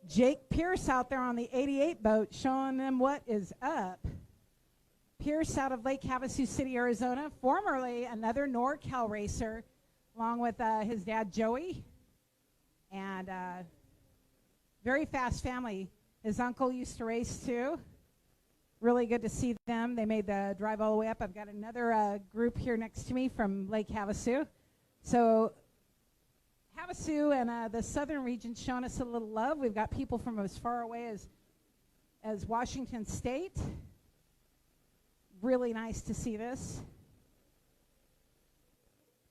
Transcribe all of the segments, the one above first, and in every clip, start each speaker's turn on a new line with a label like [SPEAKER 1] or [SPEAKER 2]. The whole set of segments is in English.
[SPEAKER 1] Jake Pierce out there on the 88 boat showing them what is up. Pierce out of Lake Havasu City, Arizona, formerly another NorCal racer, along with his dad, Joey, and very fast family. His uncle used to race, too. Really good to see them. They made the drive all the way up. I've got another group here next to me from Lake Havasu. So Havasu and the southern region showing us a little love. We've got people from as far away as Washington State. Really nice to see this.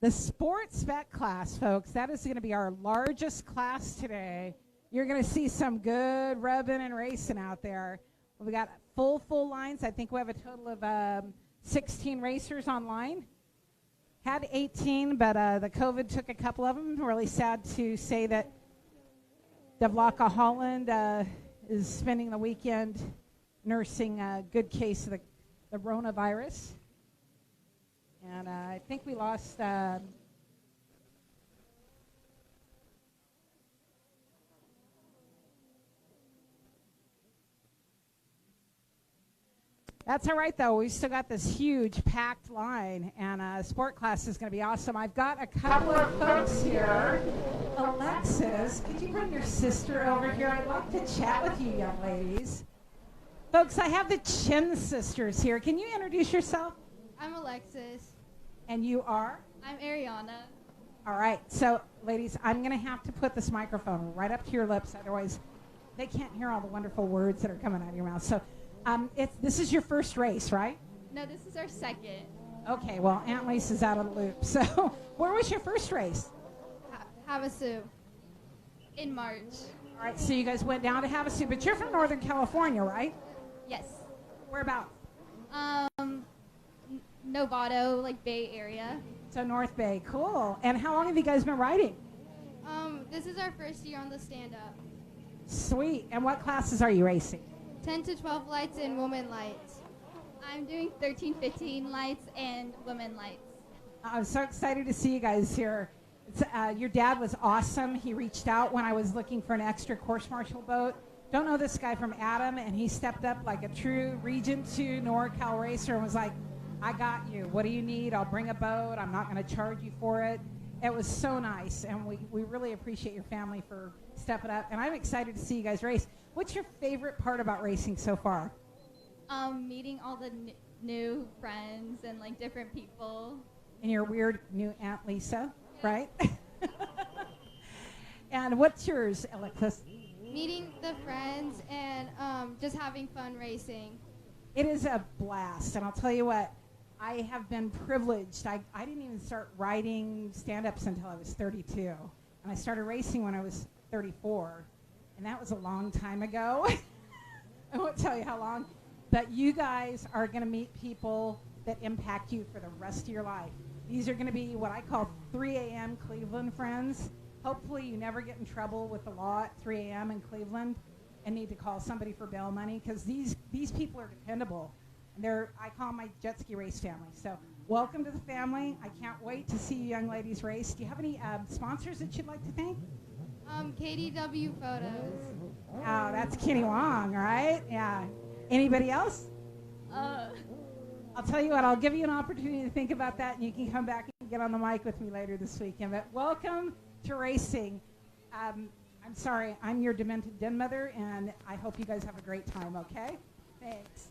[SPEAKER 1] The sports spec class, folks, that is going to be our largest class today. You're going to see some good rubbing and racing out there. We've got full lines. I think we have a total of 16 racers online. Had 18, but the COVID took a couple of them. Really sad to say that Devlaka Holland is spending the weekend nursing a good case of the coronavirus. And I think we lost... That's all right, though. We've still got this huge packed line, and sport class is going to be awesome. I've got a couple of folks here. Alexis, could you bring your sister over here? I'd like to chat with you, young ladies. Folks, I have the Chin sisters here. Can you introduce yourself?
[SPEAKER 2] I'm Alexis.
[SPEAKER 1] And you are?
[SPEAKER 2] I'm Ariana.
[SPEAKER 1] All right. So, ladies, I'm going to have to put this microphone right up to your lips. Otherwise, they can't hear all the wonderful words that are coming out of your mouth. So, this is your first race, right?
[SPEAKER 2] No, this is our second.
[SPEAKER 1] Okay, well, Aunt Lisa's out of the loop. So, where was your first race?
[SPEAKER 2] Havasu. In March.
[SPEAKER 1] All right, so you guys went down to Havasu, but you're from Northern California, right?
[SPEAKER 2] Yes.
[SPEAKER 1] Whereabouts?
[SPEAKER 2] Novato, like Bay Area.
[SPEAKER 1] So North Bay, cool. And how long have you guys been riding?
[SPEAKER 2] This is our first year on the stand-up.
[SPEAKER 1] Sweet. And what classes are you racing?
[SPEAKER 2] 10 to 12 lights and women lights. I'm doing 13, 15 lights and women lights.
[SPEAKER 1] I'm so excited to see you guys here. Your dad was awesome. He reached out when I was looking for an extra course marshal boat. Don't know this guy from Adam, and he stepped up like a true Region 2 NorCal racer and was like, I got you. What do you need? I'll bring a boat. I'm not going to charge you for it. It was so nice, and we really appreciate your family for stepping up. And I'm excited to see you guys race. What's your favorite part about racing so far?
[SPEAKER 2] Meeting all the new friends and like different people.
[SPEAKER 1] And your weird new Aunt Lisa, right? And what's yours, Alexis?
[SPEAKER 2] Meeting the friends and just having fun racing.
[SPEAKER 1] It is a blast, and I'll tell you what, I have been privileged. I didn't even start riding stand-ups until I was 32, and I started racing when I was 34, and that was a long time ago. I won't tell you how long, but you guys are going to meet people that impact you for the rest of your life. These are going to be what I call 3 a.m. Cleveland friends. Hopefully you never get in trouble with the law at 3 a.m. in Cleveland and need to call somebody for bail money, because these people are dependable. And I call them my jet ski race family. So welcome to the family. I can't wait to see you young ladies race. Do you have any sponsors that you'd like to thank?
[SPEAKER 2] KDW Photos.
[SPEAKER 1] Oh, that's Kenny Wong, right? Yeah. Anybody else? I'll tell you what, I'll give you an opportunity to think about that, and you can come back and get on the mic with me later this weekend. But welcome to racing. I'm sorry, I'm your demented den mother, and I hope you guys have a great time, okay? Thanks.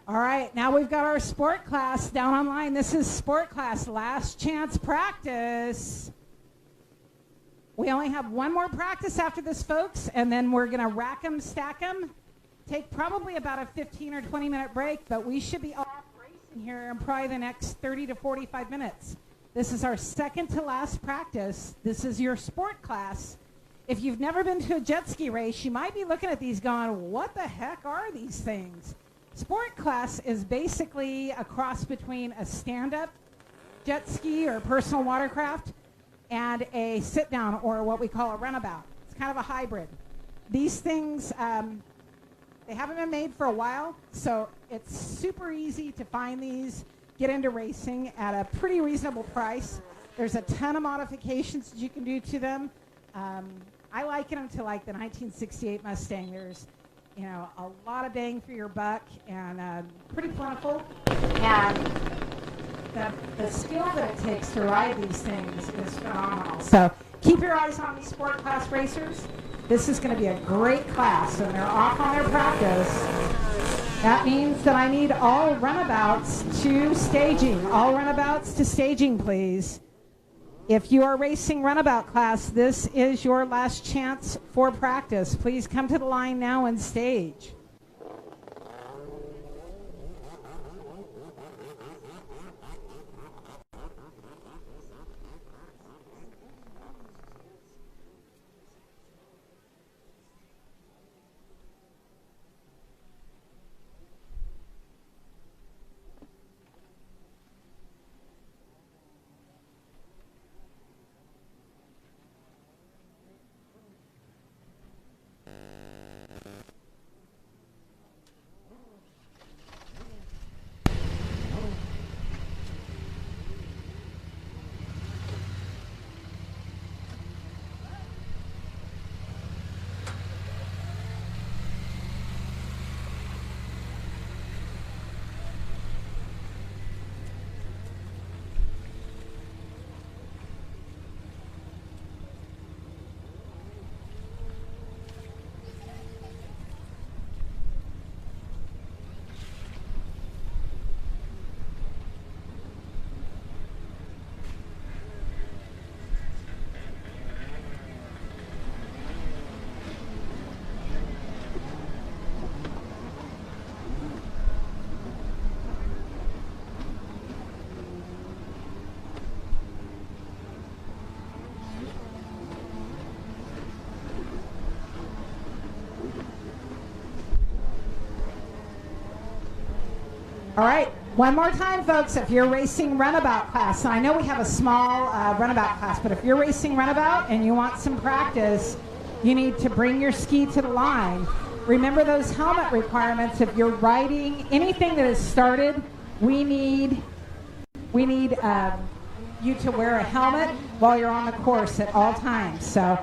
[SPEAKER 1] All right, now we've got our sport class down online. This is sport class, last chance practice. We only have one more practice after this, folks, and then we're going to rack them, stack them, take probably about a 15 or 20-minute break, but we should be off racing here in probably the next 30 to 45 minutes. This is our second to last practice. This is your sport class. If you've never been to a jet ski race, you might be looking at these going, what the heck are these things? Sport class is basically a cross between a stand-up jet ski or personal watercraft and a sit-down, or what we call a runabout. It's kind of a hybrid. These things, they haven't been made for a while, so it's super easy to find these, get into racing at a pretty reasonable price. There's a ton of modifications that you can do to them. I liken them to like the 1968 Mustang. There's, a lot of bang for your buck and pretty plentiful. And the skill that it takes to ride these things is phenomenal. So keep your eyes on these sport class racers. This is going to be a great class, and they're off on their practice. That means that I need all runabouts to staging. All runabouts to staging, please. If you are racing runabout class, this is your last chance for practice. Please come to the line now and stage. All right, one more time, folks. If you're racing runabout class, and I know we have a small runabout class, but if you're racing runabout and you want some practice, you need to bring your ski to the line. Remember those helmet requirements. If you're riding anything that is started, we need you to wear a helmet while you're on the course at all times. So,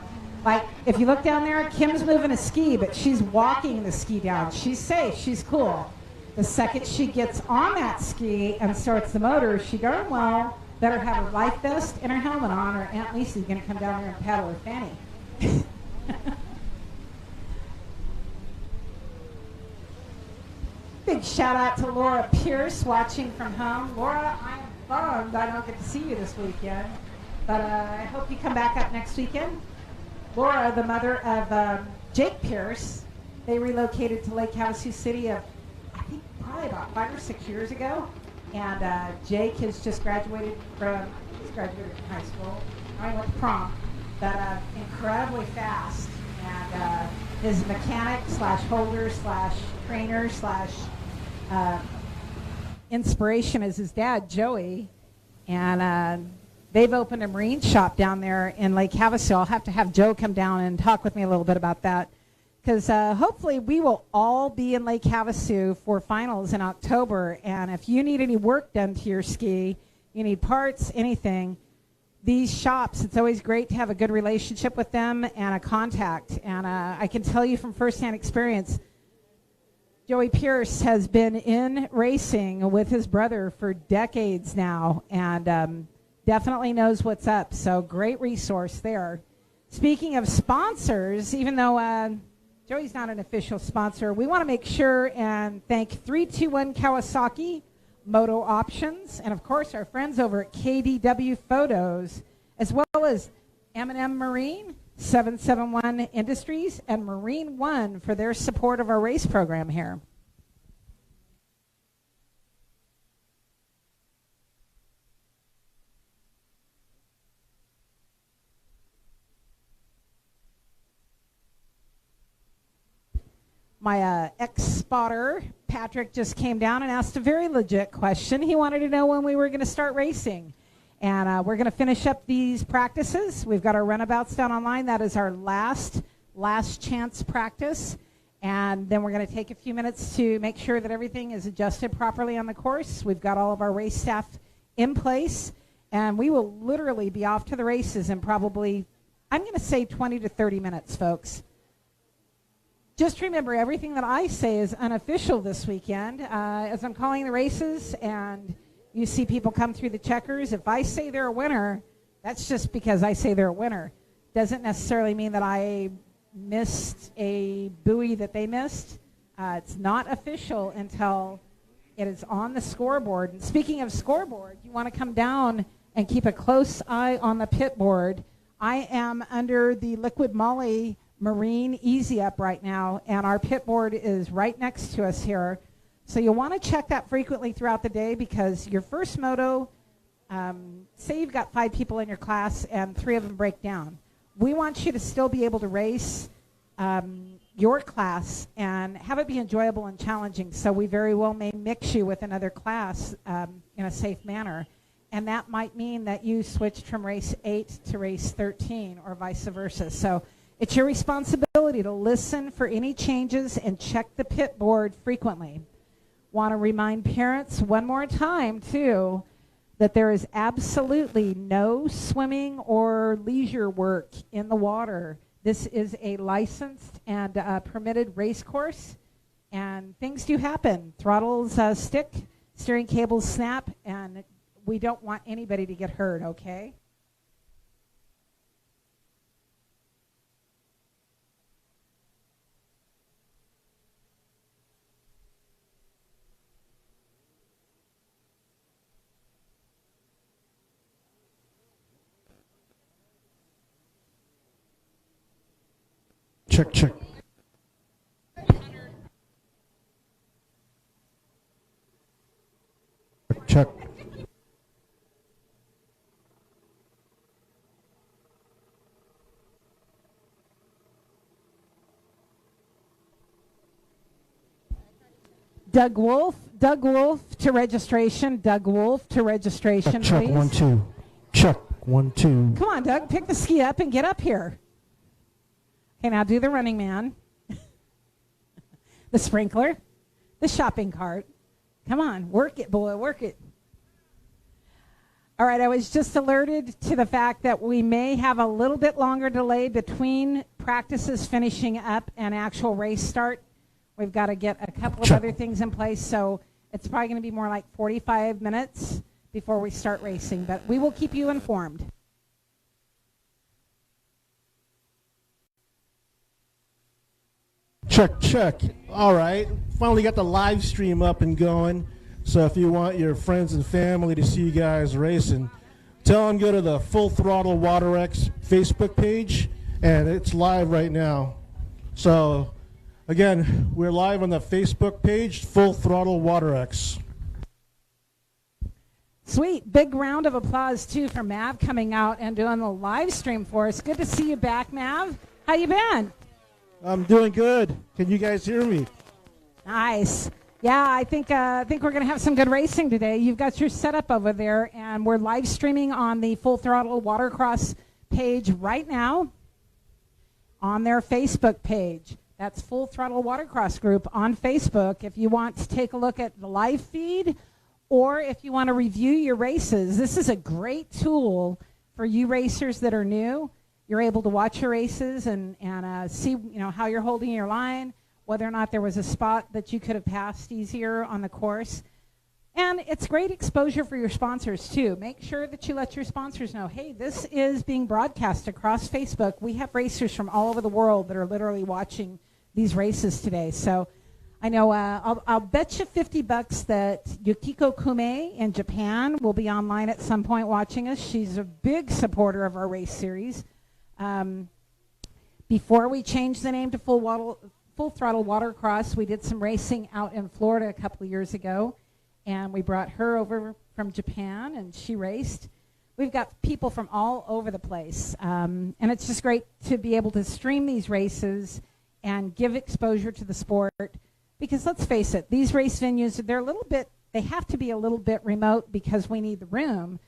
[SPEAKER 1] like, if you look down there, Kim's moving a ski, but she's walking the ski down. She's safe. She's cool. The second she gets on that ski and starts the motor, she darn well better have her life vest and her helmet on, or Aunt Lisa's going to come down there and paddle her fanny. Big shout out to Laura Pierce watching from home. Laura, I am bummed I don't get to see you this weekend, but I hope you come back up next weekend. Laura, the mother of Jake Pierce, they relocated to Lake Havasu City probably about 5 or 6 years ago, and Jake has just graduated from high school. I went to prom, but incredibly fast, and his mechanic slash holder slash trainer slash inspiration is his dad, Joey, and they've opened a marine shop down there in Lake Havasu. I'll have to have Joe come down and talk with me a little bit about that, because hopefully we will all be in Lake Havasu for finals in October. And if you need any work done to your ski, you need parts, anything, these shops, it's always great to have a good relationship with them and a contact. And I can tell you from firsthand experience, Joey Pierce has been in racing with his brother for decades now, and definitely knows what's up. So great resource there. Speaking of sponsors, even though Joey's not an official sponsor, we want to make sure and thank 321 Kawasaki, Moto Options, and of course our friends over at KDW Photos, as well as M&M Marine, 771 Industries, and Marine One for their support of our race program here. My ex-spotter, Patrick, just came down and asked a very legit question. He wanted to know when we were going to start racing. And we're going to finish up these practices. We've got our runabouts down online. That is our last chance practice. And then we're going to take a few minutes to make sure that everything is adjusted properly on the course. We've got all of our race staff in place. And we will literally be off to the races in probably, I'm going to say 20 to 30 minutes, folks. Just remember, everything that I say is unofficial this weekend. As I'm calling the races and you see people come through the checkers, if I say they're a winner, that's just because I say they're a winner. Doesn't necessarily mean that I missed a buoy that they missed. It's not official until it is on the scoreboard. And speaking of scoreboard, you want to come down and keep a close eye on the pit board. I am under the Liquid Molly Marine Easy Up right now, and our pit board is right next to us here. So you'll want to check that frequently throughout the day, because your first moto, say you've got 5 people in your class and 3 of them break down. We want you to still be able to race your class and have it be enjoyable and challenging. So we very well may mix you with another class in a safe manner. And that might mean that you switched from race 8 to race 13 or vice versa. So it's your responsibility to listen for any changes and check the pit board frequently. Want to remind parents one more time, too, that there is absolutely no swimming or leisure work in the water. This is a licensed and permitted race course, and things do happen. Throttles stick, steering cables snap, and we don't want anybody to get hurt, okay?
[SPEAKER 3] Check, check. Check.
[SPEAKER 1] Doug Wolf to registration. Doug Wolf to registration,
[SPEAKER 3] Check,
[SPEAKER 1] please.
[SPEAKER 3] 1, 2. Check, 1, 2.
[SPEAKER 1] Come on, Doug, pick the ski up and get up here. Okay, now do the running man, the sprinkler, the shopping cart. Come on, work it, boy, work it. All right, I was just alerted to the fact that we may have a little bit longer delay between practices finishing up and actual race start. We've got to get a couple of other things in place, so it's probably going to be more like 45 minutes before we start racing, but we will keep you informed.
[SPEAKER 3] Check, check. All right. Finally got the live stream up and going. So if you want your friends and family to see you guys racing, tell them go to the Full Throttle WaterX Facebook page, and it's live right now. So again, we're live on the Facebook page, Full Throttle WaterX.
[SPEAKER 1] Sweet. Big round of applause, too, for Mav coming out and doing the live stream for us. Good to see you back, Mav. How you been?
[SPEAKER 3] I'm doing good. Can you guys hear me?
[SPEAKER 1] Nice. Yeah, I think we're going to have some good racing today. You've got your setup over there, and we're live streaming on the Full Throttle Watercross page right now on their Facebook page. That's Full Throttle Watercross group on Facebook. If you want to take a look at the live feed, or if you want to review your races, this is a great tool for you racers that are new. You're able to watch your races and see how you're holding your line, whether or not there was a spot that you could have passed easier on the course. And it's great exposure for your sponsors, too. Make sure that you let your sponsors know, hey, this is being broadcast across Facebook. We have racers from all over the world that are literally watching these races today. So I know I'll bet you $50 that Yukiko Kume in Japan will be online at some point watching us. She's a big supporter of our race series. Before we changed the name to Full Throttle Watercross, we did some racing out in Florida a couple of years ago, and we brought her over from Japan, and she raced. We've got people from all over the place, and it's just great to be able to stream these races and give exposure to the sport, because let's face it, these race venues, they have to be a little bit remote because we need the room,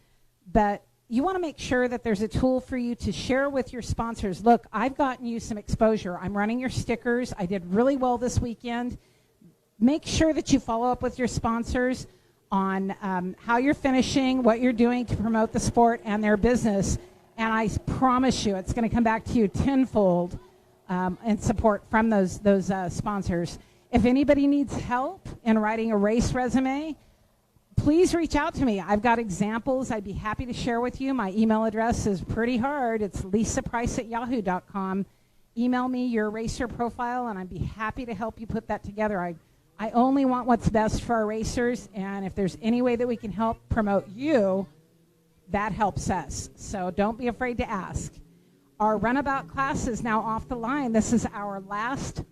[SPEAKER 1] but you want to make sure that there's a tool for you to share with your sponsors. Look, I've gotten you some exposure. I'm running your stickers. I did really well this weekend. Make sure that you follow up with your sponsors on how you're finishing, what you're doing to promote the sport and their business. And I promise you it's going to come back to you tenfold in support from those sponsors. If anybody needs help in writing a race resume, please reach out to me. I've got examples I'd be happy to share with you. My email address is pretty hard. It's lisaprice@yahoo.com. Email me your racer profile, and I'd be happy to help you put that together. I only want what's best for our racers, and if there's any way that we can help promote you, that helps us. So don't be afraid to ask. Our runabout class is now off the line. This is our last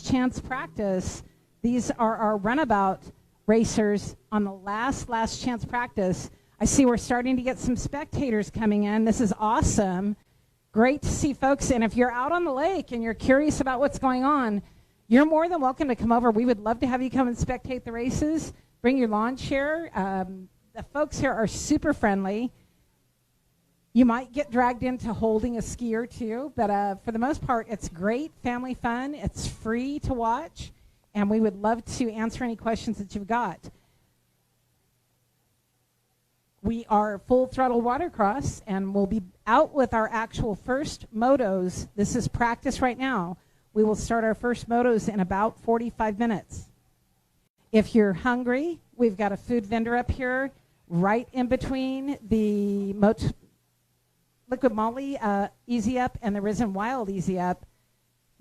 [SPEAKER 1] chance practice. These are our runabout racers on the last chance practice. I see we're starting to get some spectators coming in. This is awesome. Great to see folks. And if you're out on the lake and you're curious about what's going on, you're more than welcome to come over. We would love to have you come and spectate the races. Bring your lawn chair. The folks here are super friendly. You might get dragged into holding a skier too, but for the most part, it's great family fun. It's free to watch, and we would love to answer any questions that you've got. We are full throttle watercross, and we'll be out with our actual first motos. This is practice right now. We will start our first motos in about 45 minutes. If you're hungry, we've got a food vendor up here right in between the Liquid Molly Easy Up and the Risen Wild Easy Up.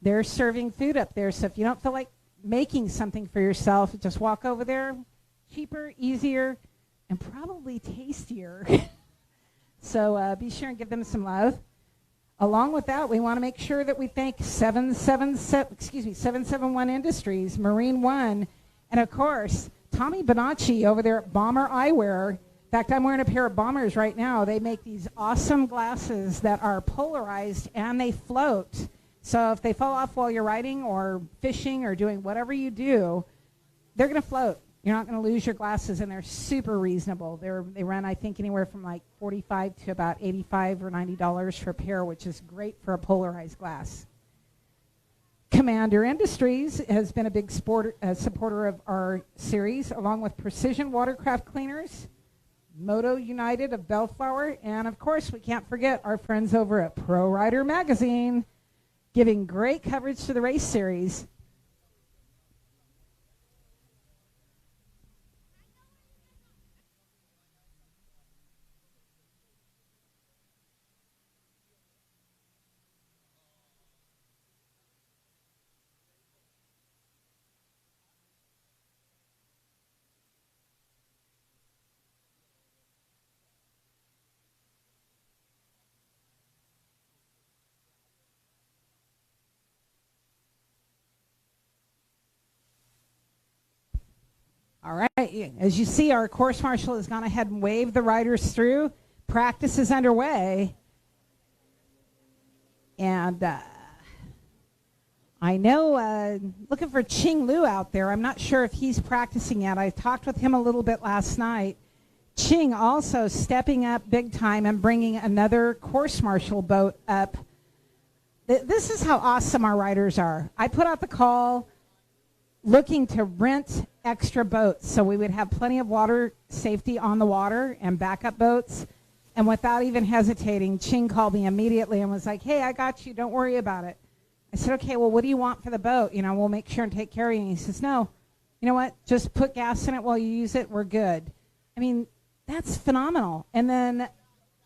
[SPEAKER 1] They're serving food up there, so if you don't feel like making something for yourself, just walk over there. Cheaper, easier, and probably tastier. So be sure and give them some love. Along with that, we want to make sure that we thank 771 Industries, Marine One, and of course, Tommy Bonacci over there at Bomber Eyewear. In fact, I'm wearing a pair of Bombers right now. They make these awesome glasses that are polarized and they float. So if they fall off while you're riding or fishing or doing whatever you do, they're going to float. You're not going to lose your glasses, and they're super reasonable. They run, I think, anywhere from like $45 to about $85 or $90 for a pair, which is great for a polarized glass. Commander Industries has been a big supporter of our series, along with Precision Watercraft Cleaners, Moto United of Bellflower, and of course we can't forget our friends over at Pro Rider Magazine, giving great coverage to the race series. All right, as you see, our course marshal has gone ahead and waved the riders through. Practice is underway. And I know, looking for Ching Lu out there. I'm not sure if he's practicing yet. I talked with him a little bit last night. Ching also stepping up big time and bringing another course marshal boat up. This is how awesome our riders are. I put out the call looking to rent extra boats so we would have plenty of water safety on the water and backup boats. And without even hesitating, Ching called me immediately and was like, hey, I got you. Don't worry about it. I said, okay, well, what do you want for the boat? You know, we'll make sure and take care of you. And he says, no, you know what? Just put gas in it while you use it. We're good. I mean, that's phenomenal. And then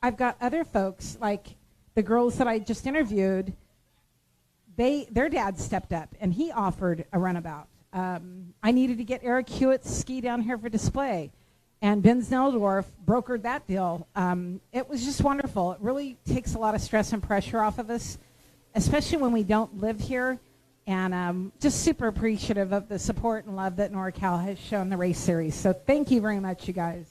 [SPEAKER 1] I've got other folks, like the girls that I just interviewed, their dad stepped up and he offered a runabout. I needed to get Eric Hewitt's ski down here for display, and Ben Zeldorf brokered that deal. It was just wonderful. It really takes a lot of stress and pressure off of us, especially when we don't live here, and just super appreciative of the support and love that NorCal has shown the race series. So thank you very much, you guys.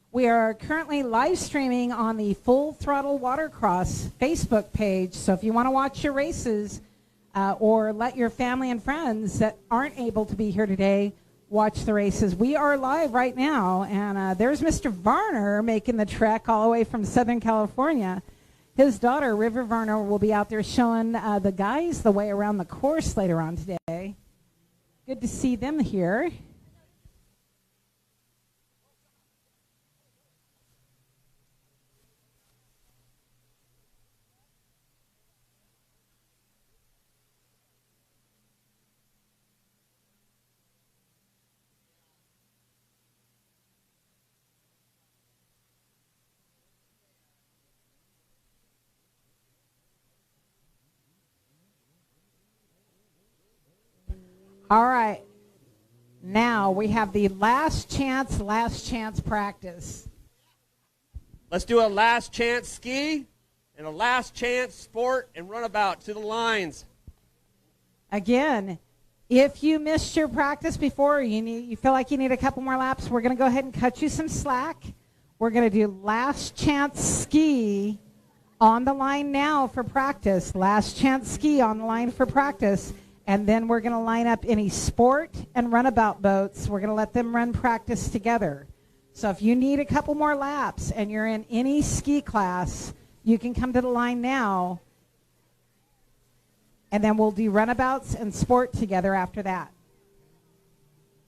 [SPEAKER 1] We are currently live streaming on the Full Throttle Watercross Facebook page. So if you want to watch your races or let your family and friends that aren't able to be here today watch the races, we are live right now. And there's Mr. Varner making the trek all the way from Southern California. His daughter, River Varner, will be out there showing the guys the way around the course later on today. Good to see them here. All right. Now we have the last chance practice.
[SPEAKER 4] Let's do a last chance ski and a last chance sport and runabout to the lines.
[SPEAKER 1] Again, if you missed your practice before, you feel like you need a couple more laps, we're going to go ahead and cut you some slack. We're going to do last chance ski on the line now for practice. Last chance ski on the line for practice. And then we're going to line up any sport and runabout boats. We're going to let them run practice together. So if you need a couple more laps and you're in any ski class, you can come to the line now. And then we'll do runabouts and sport together after that.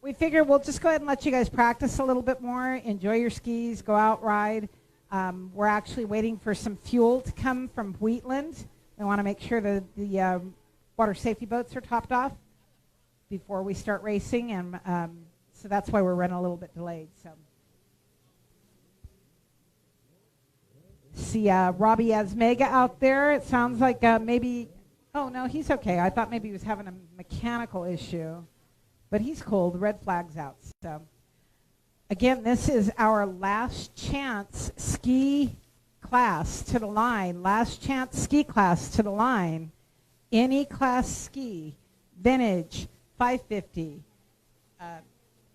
[SPEAKER 1] We figure we'll just go ahead and let you guys practice a little bit more, enjoy your skis, go out, ride. We're actually waiting for some fuel to come from Wheatland. We want to make sure that the water safety boats are topped off before we start racing, and so that's why we're running a little bit delayed. So, see Robbie Asmega out there. It sounds like maybe. Oh no, he's okay. I thought maybe he was having a mechanical issue. But he's cool. The red flag's out. So, again, this is our last chance ski class to the line. Last chance ski class to the line. Any class ski, vintage, 550,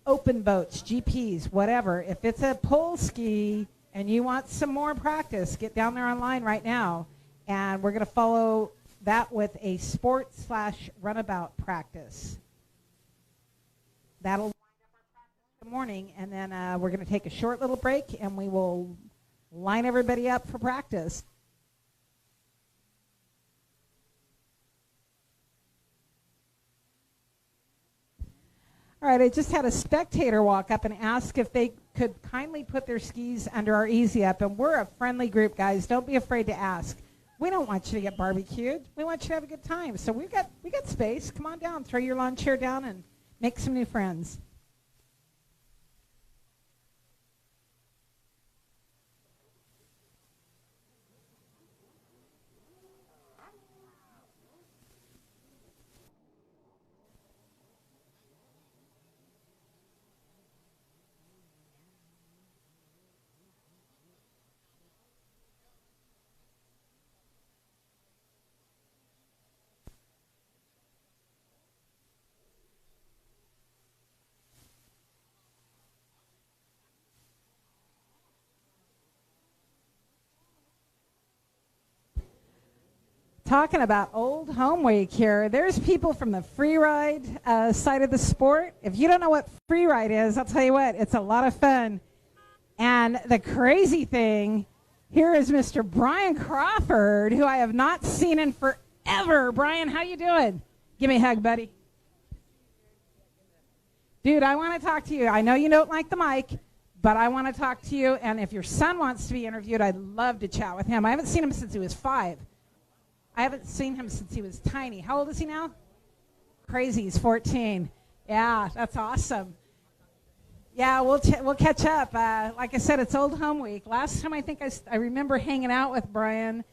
[SPEAKER 1] open boats, GPs, whatever. If it's a pole ski and you want some more practice, get down there online right now. And we're going to follow that with a sport/runabout practice. That'll wind up our practice in the morning, and then we're going to take a short little break, and we will line everybody up for practice. All right, I just had a spectator walk up and ask if they could kindly put their skis under our Easy Up, and we're a friendly group, guys. Don't be afraid to ask. We don't want you to get barbecued. We want you to have a good time. So we got space. Come on down. Throw your lawn chair down and make some new friends. Talking about old home week here, there's people from the free ride side of the sport. If you don't know what free ride is, I'll tell you what, it's a lot of fun. And the crazy thing, here is Mr. Brian Crawford, who I have not seen in forever. Brian, how you doing? Give me a hug, buddy. Dude, I want to talk to you. I know you don't like the mic, but I want to talk to you. And if your son wants to be interviewed, I'd love to chat with him. I haven't seen him since he was 5. I haven't seen him since he was tiny. How old is he now? Crazy, he's 14. Yeah, that's awesome. Yeah, we'll catch up. Like I said, it's Old Home Week. Last time I think I remember hanging out with Brian,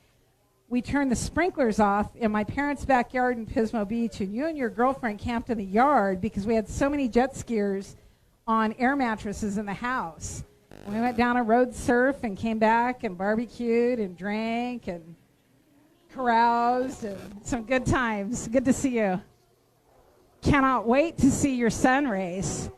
[SPEAKER 1] we turned the sprinklers off in my parents' backyard in Pismo Beach, and you and your girlfriend camped in the yard because we had so many jet skiers on air mattresses in the house. We went down a road surf and came back and barbecued and drank and caroused, and some good times. Good to see you. Cannot wait to see your son race.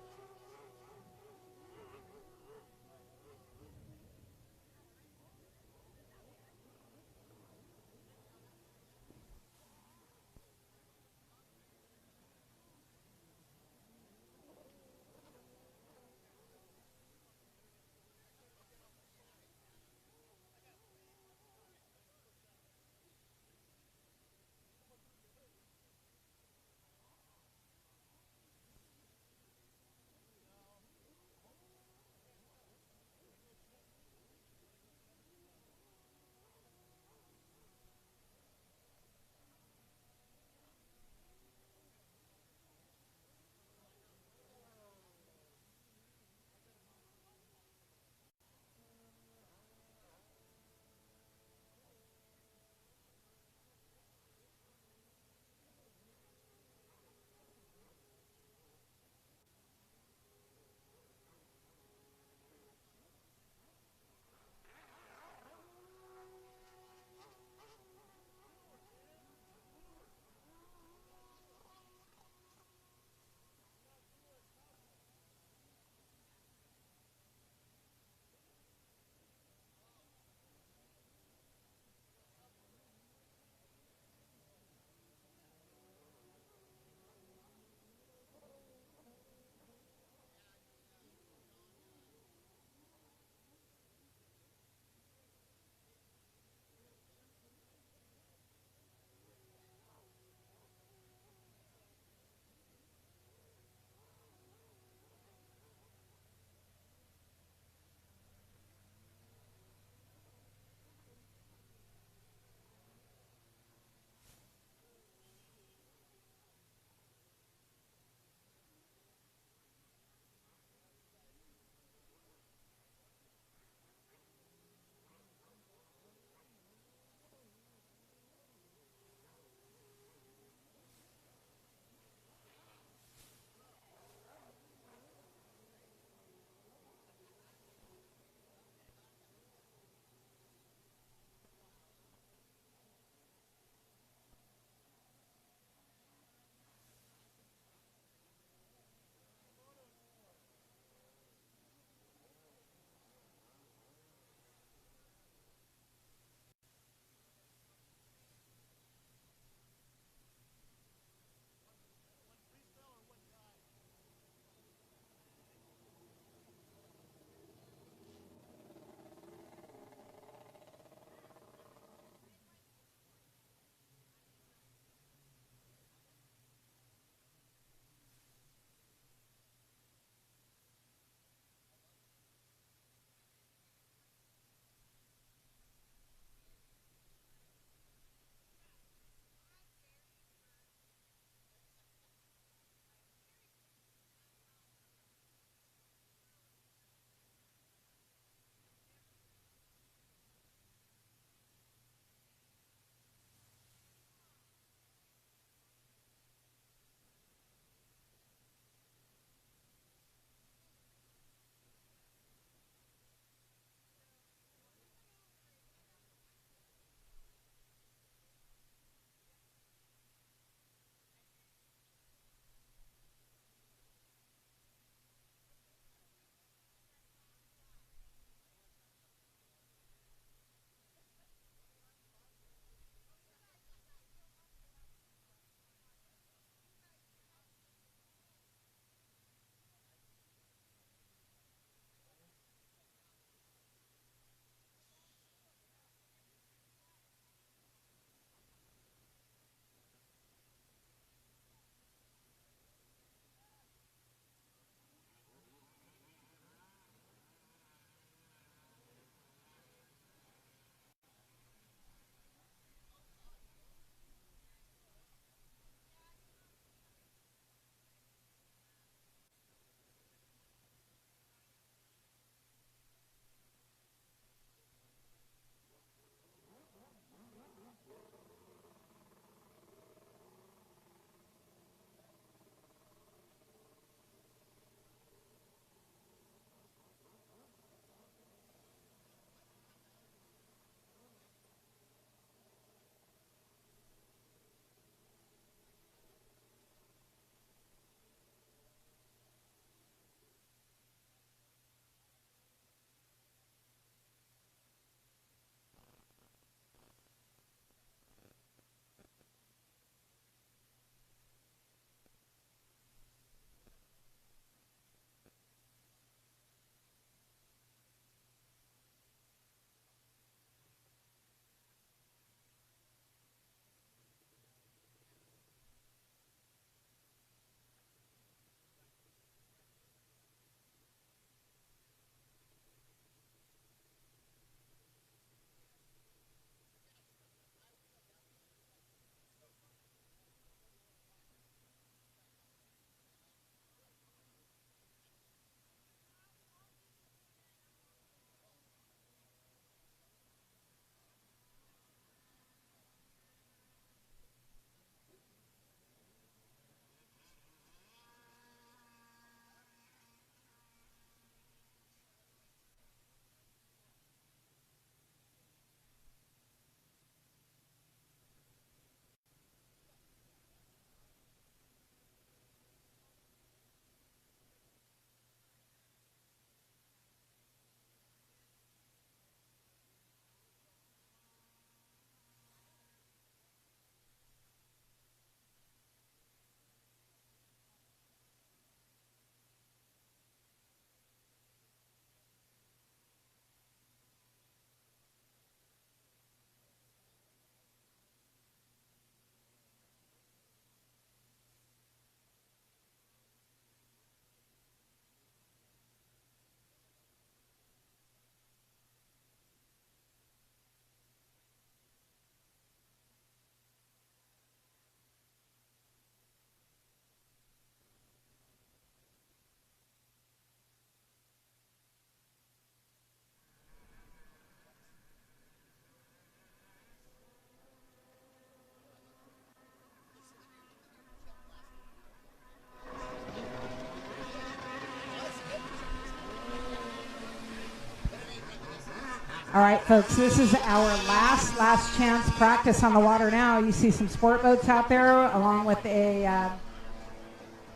[SPEAKER 1] All right, folks, this is our last chance practice on the water now. You see some sport boats out there along with a,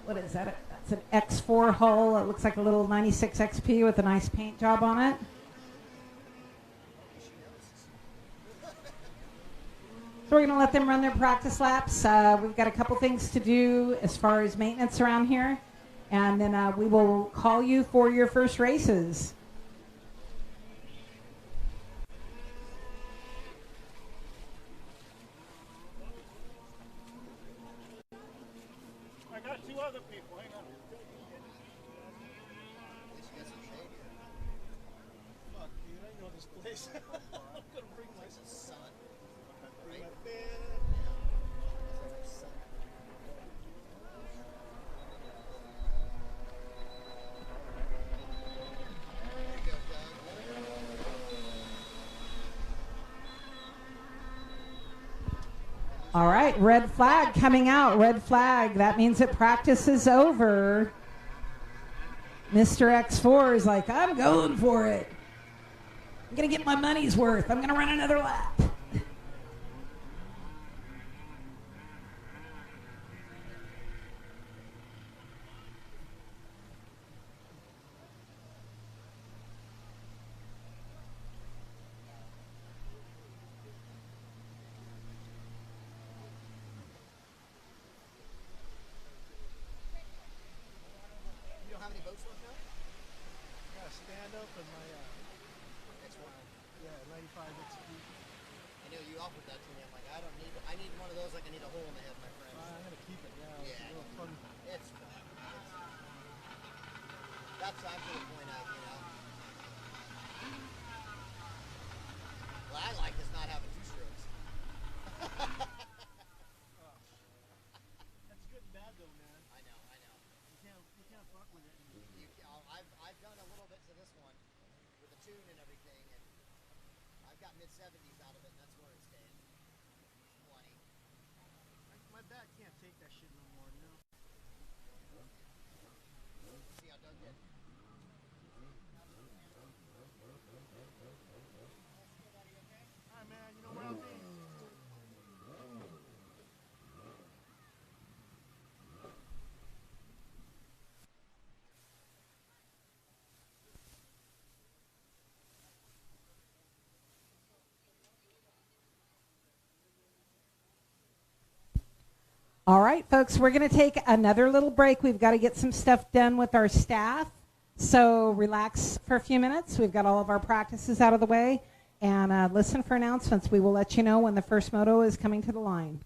[SPEAKER 1] what is that? That's an X4 hull. It looks like a little 96 XP with a nice paint job on it. So we're going to let them run their practice laps. We've got a couple things to do as far as maintenance around here. And then we will call you for your first races.
[SPEAKER 3] I got two other people. Hang on. Fuck, dude, I know this place. I'm gonna bring my son. Bring my bed.
[SPEAKER 1] All right, red flag coming out. Red flag. That means that practice is over. Mr. X4 is like, I'm going for it. I'm going to get my money's worth. I'm going to run another lap.
[SPEAKER 3] Stand up and my X1. Yeah, 95 XP.
[SPEAKER 5] I know you offered that to me. I'm like, I need one of those like I need a hole in the head, my friend.
[SPEAKER 3] I'm gonna keep it. Yeah,
[SPEAKER 5] Yeah.
[SPEAKER 3] it's a little fun.
[SPEAKER 5] It's fun. That's actually the point of, you know. What I like is not having two strokes.
[SPEAKER 3] That's good and bad though, man.
[SPEAKER 5] I know.
[SPEAKER 3] You can't fuck with it.
[SPEAKER 5] I've done a little bit to this one with the tune and everything, and I've got mid-70s out of it, and that's where it's staying. Plenty.
[SPEAKER 3] My back can't take that shit no more, you know.
[SPEAKER 5] See how Doug did.
[SPEAKER 3] Alright, man, you know where I'll be.
[SPEAKER 1] All right, folks, we're going to take another little break. We've got to get some stuff done with our staff. So relax for a few minutes. We've got all of our practices out of the way. And listen for announcements. We will let you know when the first moto is coming to the line.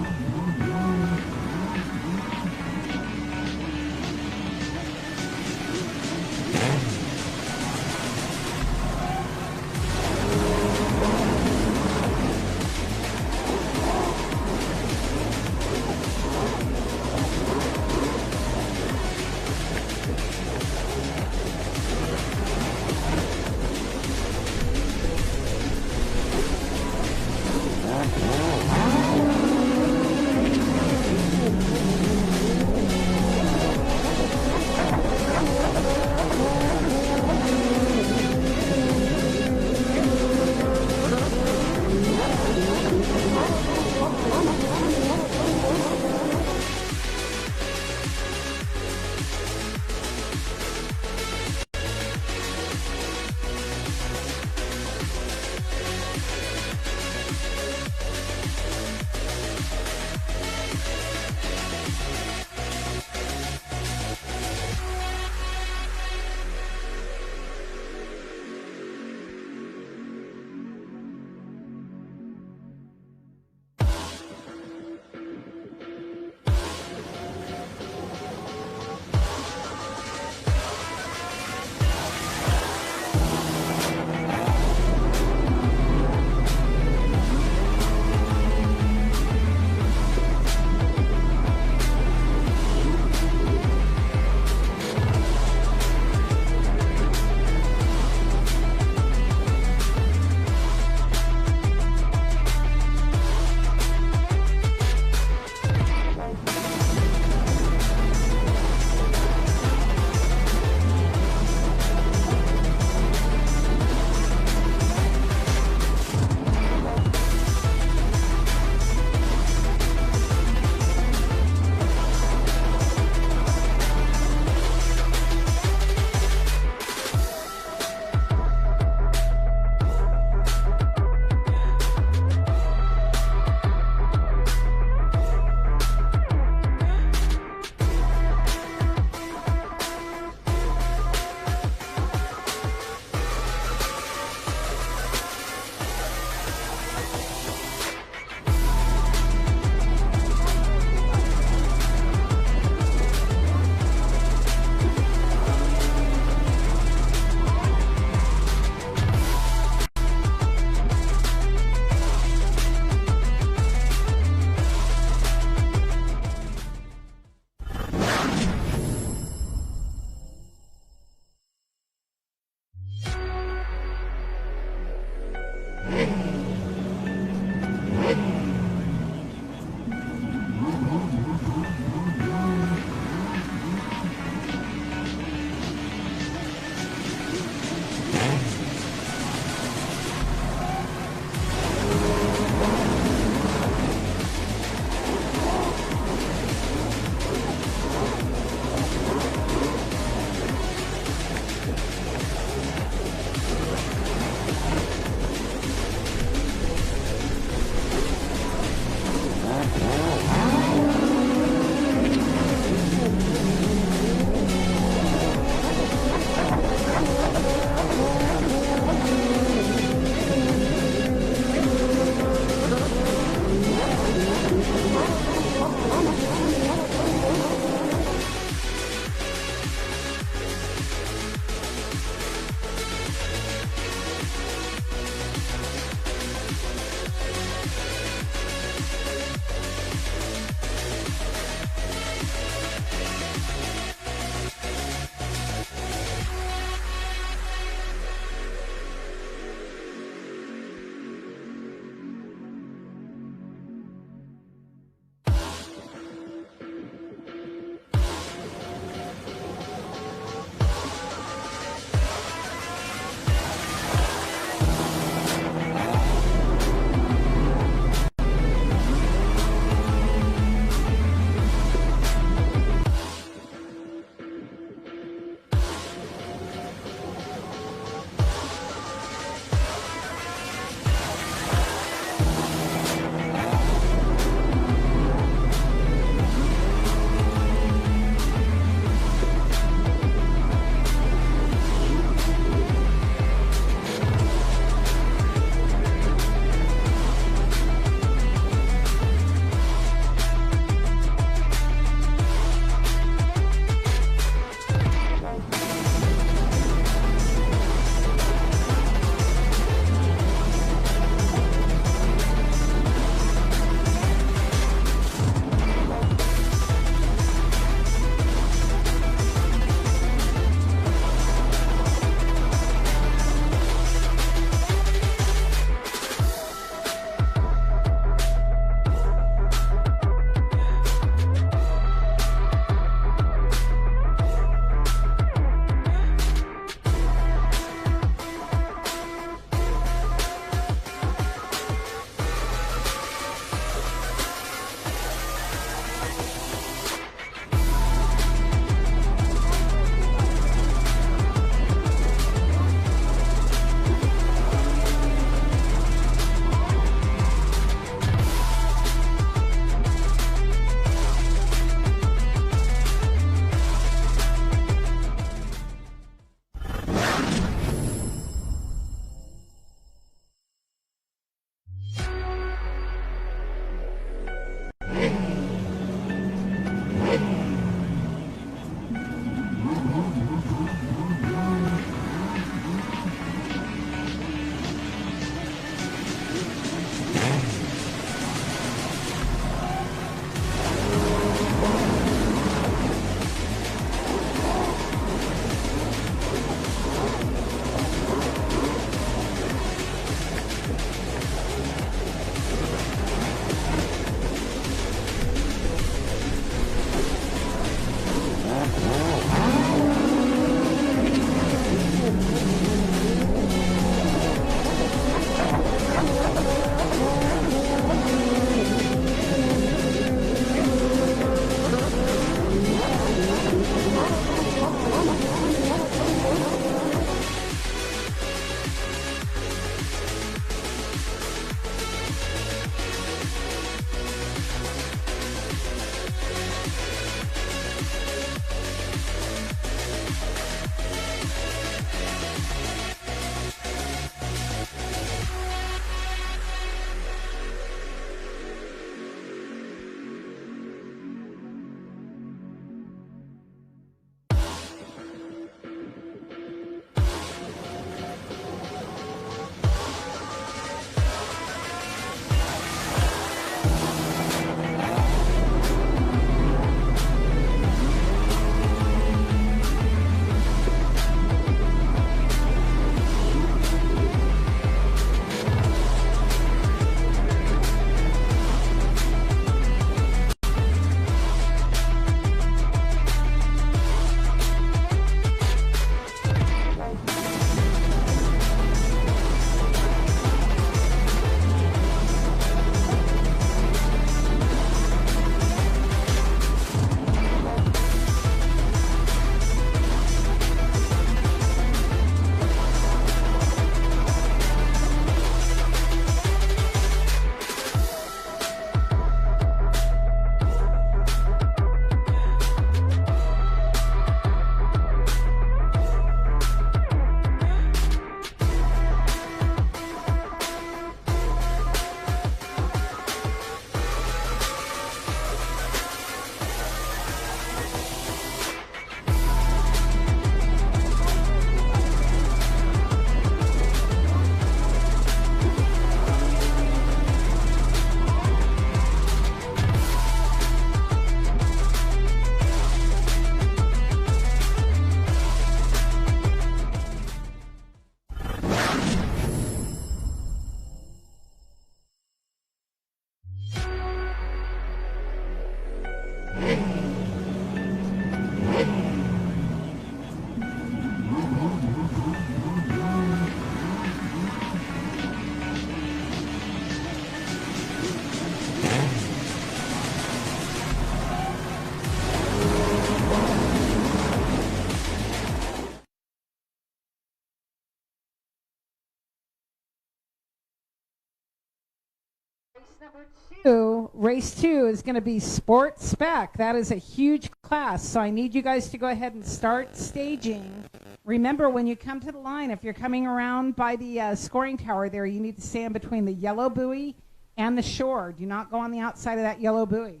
[SPEAKER 1] Race 2 is going to be Sport Spec. That is a huge class, so I need you guys to go ahead and start staging. Remember, when you come to the line, if you're coming around by the scoring tower there, you need to stand between the yellow buoy and the shore. Do not go on the outside of that yellow buoy.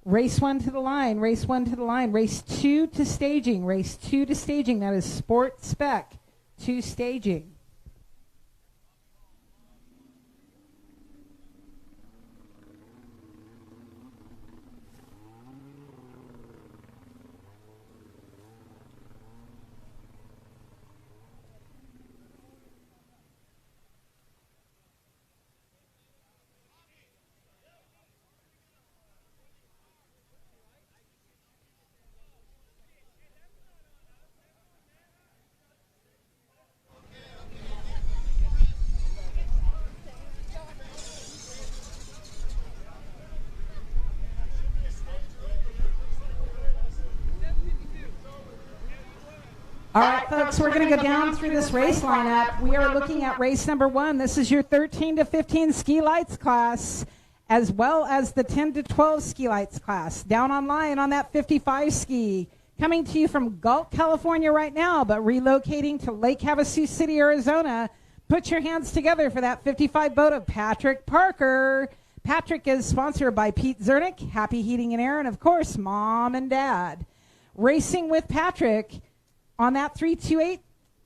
[SPEAKER 1] Race 1 to the line, race 1 to the line, race 2 to staging, race 2 to staging. That is Sport Spec to staging. All right, folks, we're going to go down through this race lineup. We are looking at race number 1. This is your 13 to 15 ski lights class, as well as the 10 to 12 ski lights class. Down on line on that 55 ski. Coming to you from Galt, California right now, but relocating to Lake Havasu City, Arizona. Put your hands together for that 55 boat of Patrick Parker. Patrick is sponsored by Pete Zernick, Happy Heating and Air, and of course, Mom and Dad. Racing with Patrick on that 328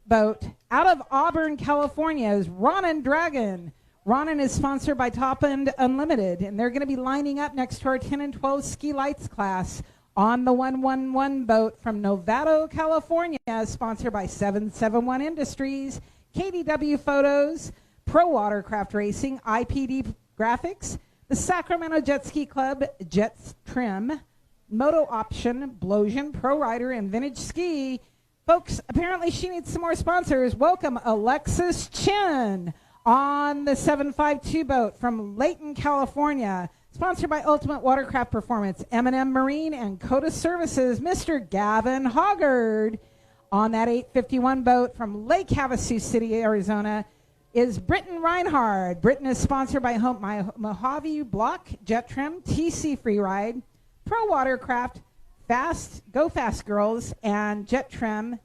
[SPEAKER 1] boat out of Auburn, California is Ronan Dragon. Ronan is sponsored by Top End Unlimited, and they're going to be lining up next to our 10 and 12 ski lights class on the 111 boat from Novato, California, sponsored by 771 Industries, KDW Photos, Pro Watercraft Racing, IPD Graphics, the Sacramento Jet Ski Club, Jets Trim, Moto Option, Blosian, Pro Rider, and Vintage Ski. Folks, apparently she needs some more sponsors. Welcome Alexis Chin on the 752 boat from Layton, California. Sponsored by Ultimate Watercraft Performance, M&M Marine, and Coda Services, Mr. Gavin Hoggard. On that 851 boat from Lake Havasu City, Arizona, is Britton Reinhard. Britton is sponsored by Mojave Block, Jet Trim, TC Freeride, Pro Watercraft, Go Fast Girls, and Jet Trim.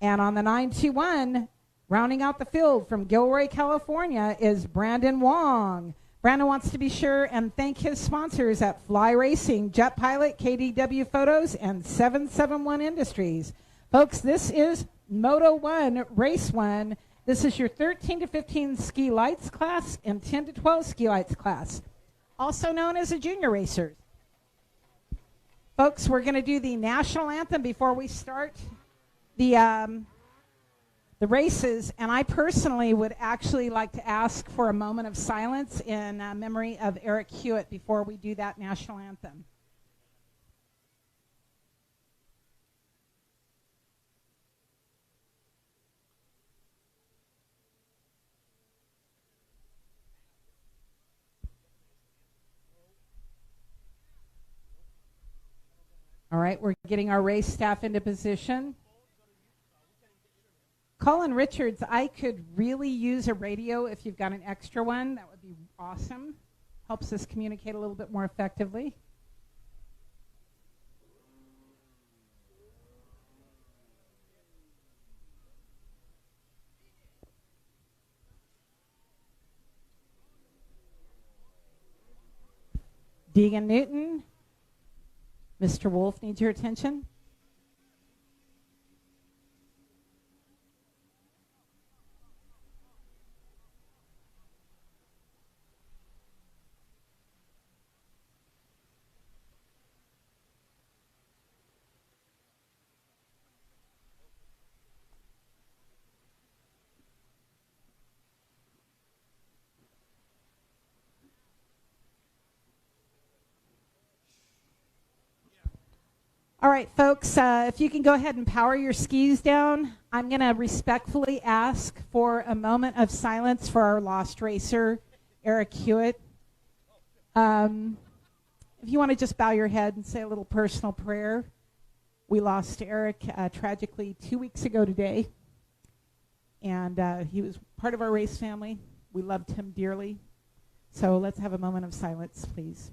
[SPEAKER 1] And on the 921, rounding out the field from Gilroy, California, is Brandon Wong. Brandon wants to be sure and thank his sponsors at Fly Racing, Jet Pilot, KDW Photos, and 771 Industries. Folks, this is Moto 1, Race 1. This is your 13 to 15 ski lights class and 10 to 12 ski lights class, also known as a junior racers. Folks, we're going to do the national anthem before we start the races, and I personally would actually like to ask for a moment of silence in memory of Eric Hewitt before we do that national anthem. All right, we're getting our race staff into position. Colin Richards, I could really use a radio if you've got an extra one. That would be awesome. Helps us communicate a little bit more effectively. Deegan Newton, Mr. Wolf needs your attention. All right, folks, if you can go ahead and power your skis down, I'm going to respectfully ask for a moment of silence for our lost racer, Eric Hewitt. If you want to just bow your head and say a little personal prayer. We lost Eric tragically 2 weeks ago today, and he was part of our race family. We loved him dearly. So let's have a moment of silence, please.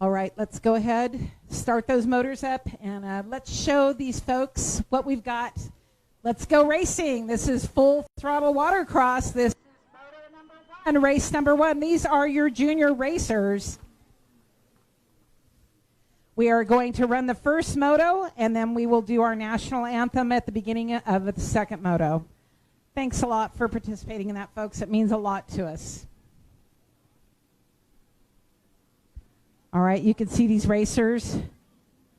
[SPEAKER 1] All right, let's go ahead, start those motors up, and let's show these folks what we've got. Let's go racing. This is full throttle watercross. This is moto number 1, race number 1. These are your junior racers. We are going to run the first moto, and then we will do our national anthem at the beginning of the second moto. Thanks a lot for participating in that, folks. It means a lot to us. All right, you can see these racers,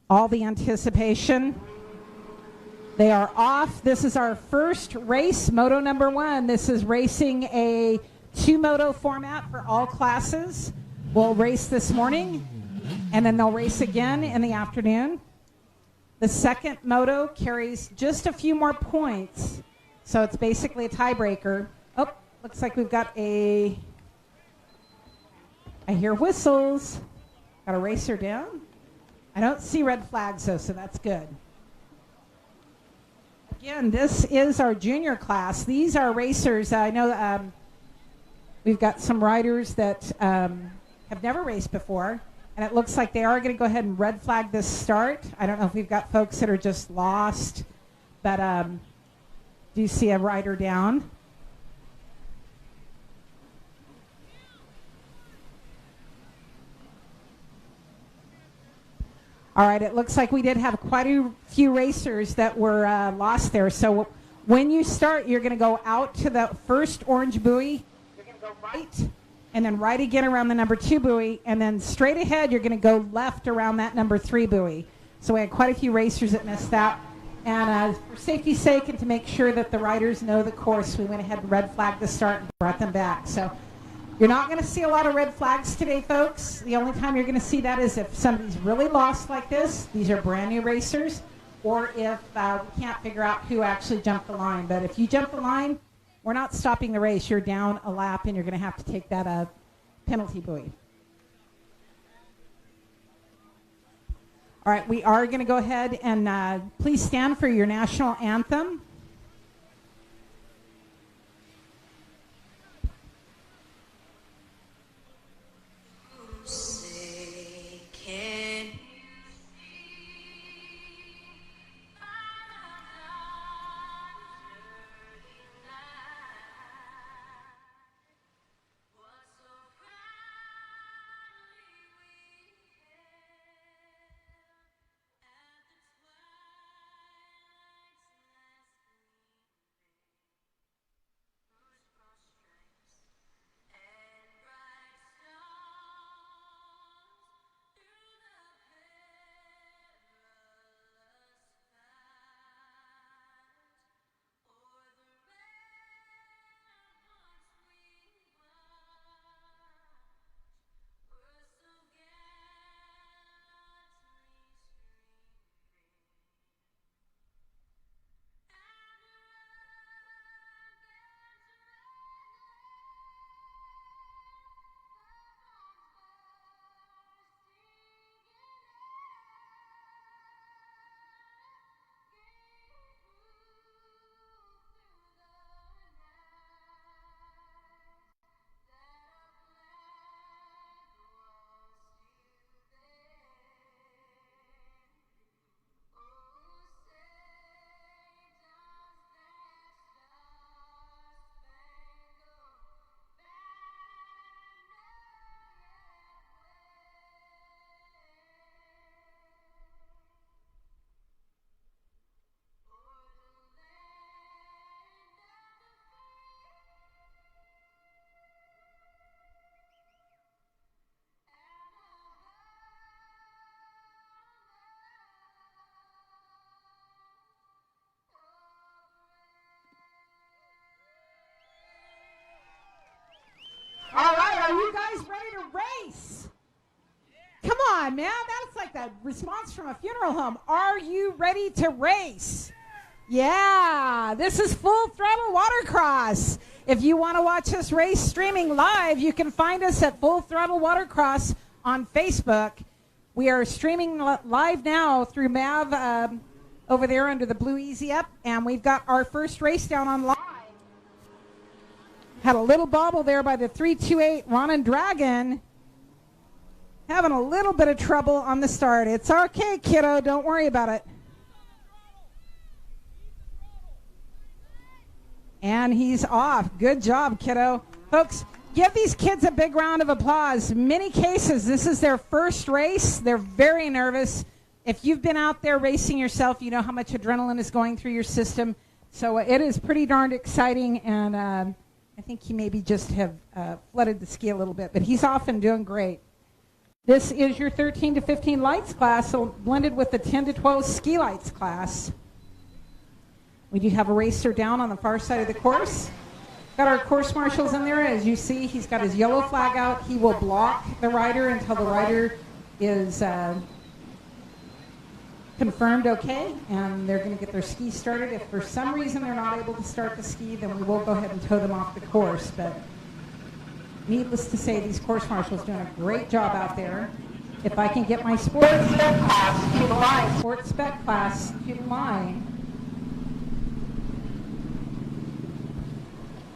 [SPEAKER 1] all the anticipation. They are off. This is our first race, moto number 1. This is racing a 2-moto format for all classes. We'll race this morning, and then they'll race again in the afternoon. The second moto carries just a few more points, so it's basically a tiebreaker. Oh, looks like we've got I hear whistles. Got a racer down. I don't see red flags, though, so that's good. Again, this is our junior class. These are racers. I know we've got some riders that have never raced before, and it looks like they are going to go ahead and red flag this start. I don't know if we've got folks that are just lost, but do you see a rider down? All right, it looks like we did have quite a few racers that were lost there. So when you start, you're going to go out to the first orange buoy. You're going to go right, and then right again around the number 2 buoy, and then straight ahead, you're going to go left around that number 3 buoy. So we had quite a few racers that missed that. And for safety's sake and to make sure that the riders know the course, we went ahead and red flagged the start and brought them back. So you're not going to see a lot of red flags today, folks. The only time you're going to see that is if somebody's really lost like this. These are brand new racers, or if we can't figure out who actually jumped the line. But if you jump the line, we're not stopping the race. You're down a lap, and you're going to have to take that penalty buoy. All right, we are going to go ahead and please stand for your national anthem. All right, are you guys ready to race? Come on, man. That's like the response from a funeral home. Are you ready to race? Yeah, this is Full Throttle Watercross. If you want to watch us race streaming live, you can find us at Full Throttle Watercross on Facebook. We are streaming live now through Mav over there under the Blue Easy Up, and we've got our first race down on live. Had a little bobble there by the 328 Ronin Dragon. Having a little bit of trouble on the start. It's okay, kiddo. Don't worry about it. And he's off. Good job, kiddo. Folks, give these kids a big round of applause. Many cases, this is their first race. They're very nervous. If you've been out there racing yourself, you know how much adrenaline is going through your system. So it is pretty darned exciting, and I think he maybe just have flooded the ski a little bit, but he's off and doing great. This is your 13 to 15 lights class, so blended with the 10 to 12 ski lights class. We do have a racer down on the far side of the course. Got our course marshals in there. As you see, he's got his yellow flag out. He will block the rider until the rider is confirmed okay, and they're going to get their ski started. If for some reason they're not able to start the ski, then we will go ahead and tow them off the course. But needless to say, these course marshals doing a great job out there. If I can get my sports spec class to the line, sports spec class to the line,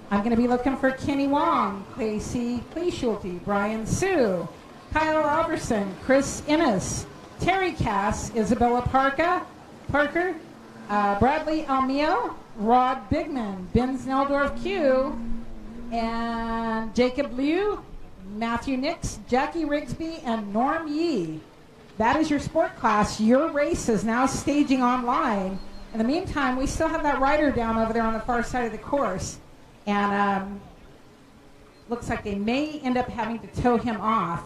[SPEAKER 1] I'm going to be looking for Kenny Wong, Casey Cleeschulte, Brian Sue, Kyle Alberson, Chris Innes, Terry Cass, Isabella Parker, Bradley Almio, Rod Bigman, Ben Sneldorf Q, and Jacob Liu, Matthew Nix, Jackie Rigsby, and Norm Yee. That is your sport class. Your race is now staging online. In the meantime, we still have that rider down over there on the far side of the course. And looks like they may end up having to tow him off.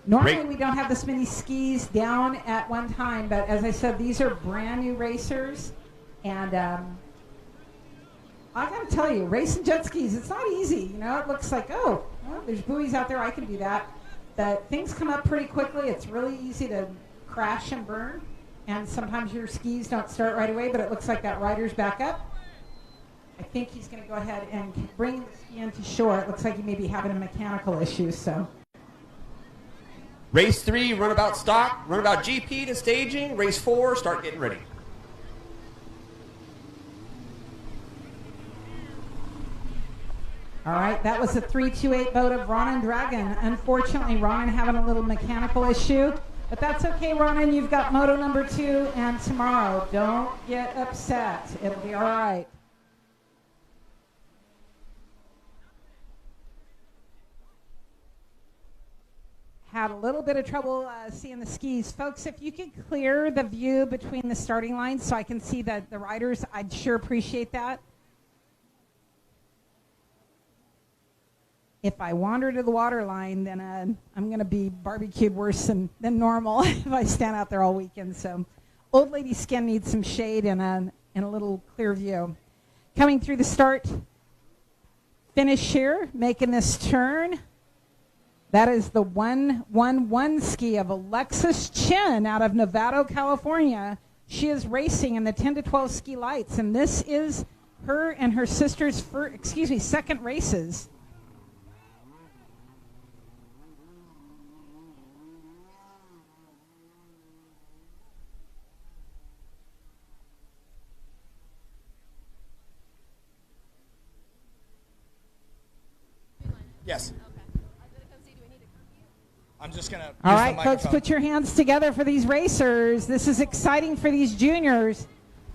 [SPEAKER 1] Normally we don't have this many skis down at one time, but as I said, these are brand new racers. And I got to tell you, racing jet skis, it's not easy. You know, it looks like, oh, well, there's buoys out there, I can do that. But things come up pretty quickly. It's really easy to crash and burn. And sometimes your skis don't start right away, but it looks like that rider's back up. I think he's going to go ahead and bring the ski into shore. It looks like he may be having a mechanical issue, so.
[SPEAKER 4] Race 3, runabout stock, runabout GP to staging. Race 4, start getting ready.
[SPEAKER 1] All right, that was the 328 boat of Ronin Dragon. Unfortunately, Ronin having a little mechanical issue, but that's okay, Ronin. You've got moto number 2, and tomorrow, don't get upset. It'll be all right. Had a little bit of trouble seeing the skis. Folks, if you could clear the view between the starting lines so I can see the riders, I'd sure appreciate that. If I wander to the water line, then I'm going to be barbecued worse than normal if I stand out there all weekend. So old lady skin needs some shade and a little clear view. Coming through the start finish here, making this turn. That is the 111 ski of Alexis Chen out of Novato, California. She is racing in the 10 to 12 ski lights, and this is her and her sister's second races.
[SPEAKER 6] Yes. I'm just going to use
[SPEAKER 1] All right,
[SPEAKER 6] the
[SPEAKER 1] folks,
[SPEAKER 6] microphone.
[SPEAKER 1] put your hands together for these racers. This is exciting for these juniors.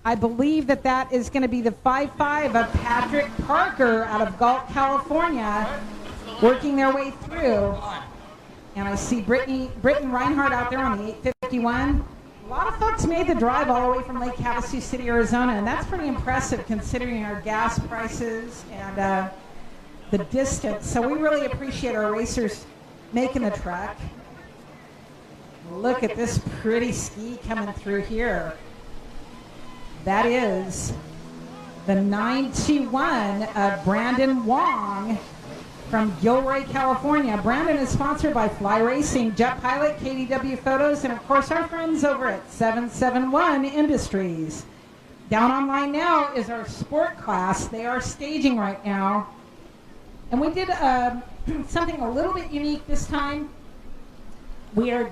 [SPEAKER 1] I believe that is going to be the 5.5 of Patrick Parker out of Galt, California, working their way through. And I see Britton Reinhardt out there on the 851. A lot of folks made the drive all the way from Lake Havasu City, Arizona, and that's pretty impressive considering our gas prices and the distance. So we really appreciate our racers making the trek. Look at this pretty ski coming through here. That is the 921 of Brandon Wong from Gilroy, California. Brandon is sponsored by Fly Racing, Jet Pilot, KDW Photos, and of course our friends over at 771 Industries. Down online now is our sport class. They are staging right now. And we did something a little bit unique this time. We are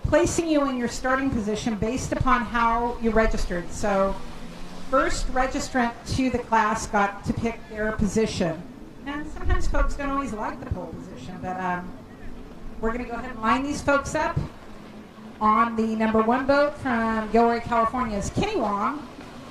[SPEAKER 1] placing you in your starting position based upon how you registered. So first registrant to the class got to pick their position. And sometimes folks don't always like the pole position, but we're going to go ahead and line these folks up. On the number 1 boat from Gilroy, California is Kenny Wong,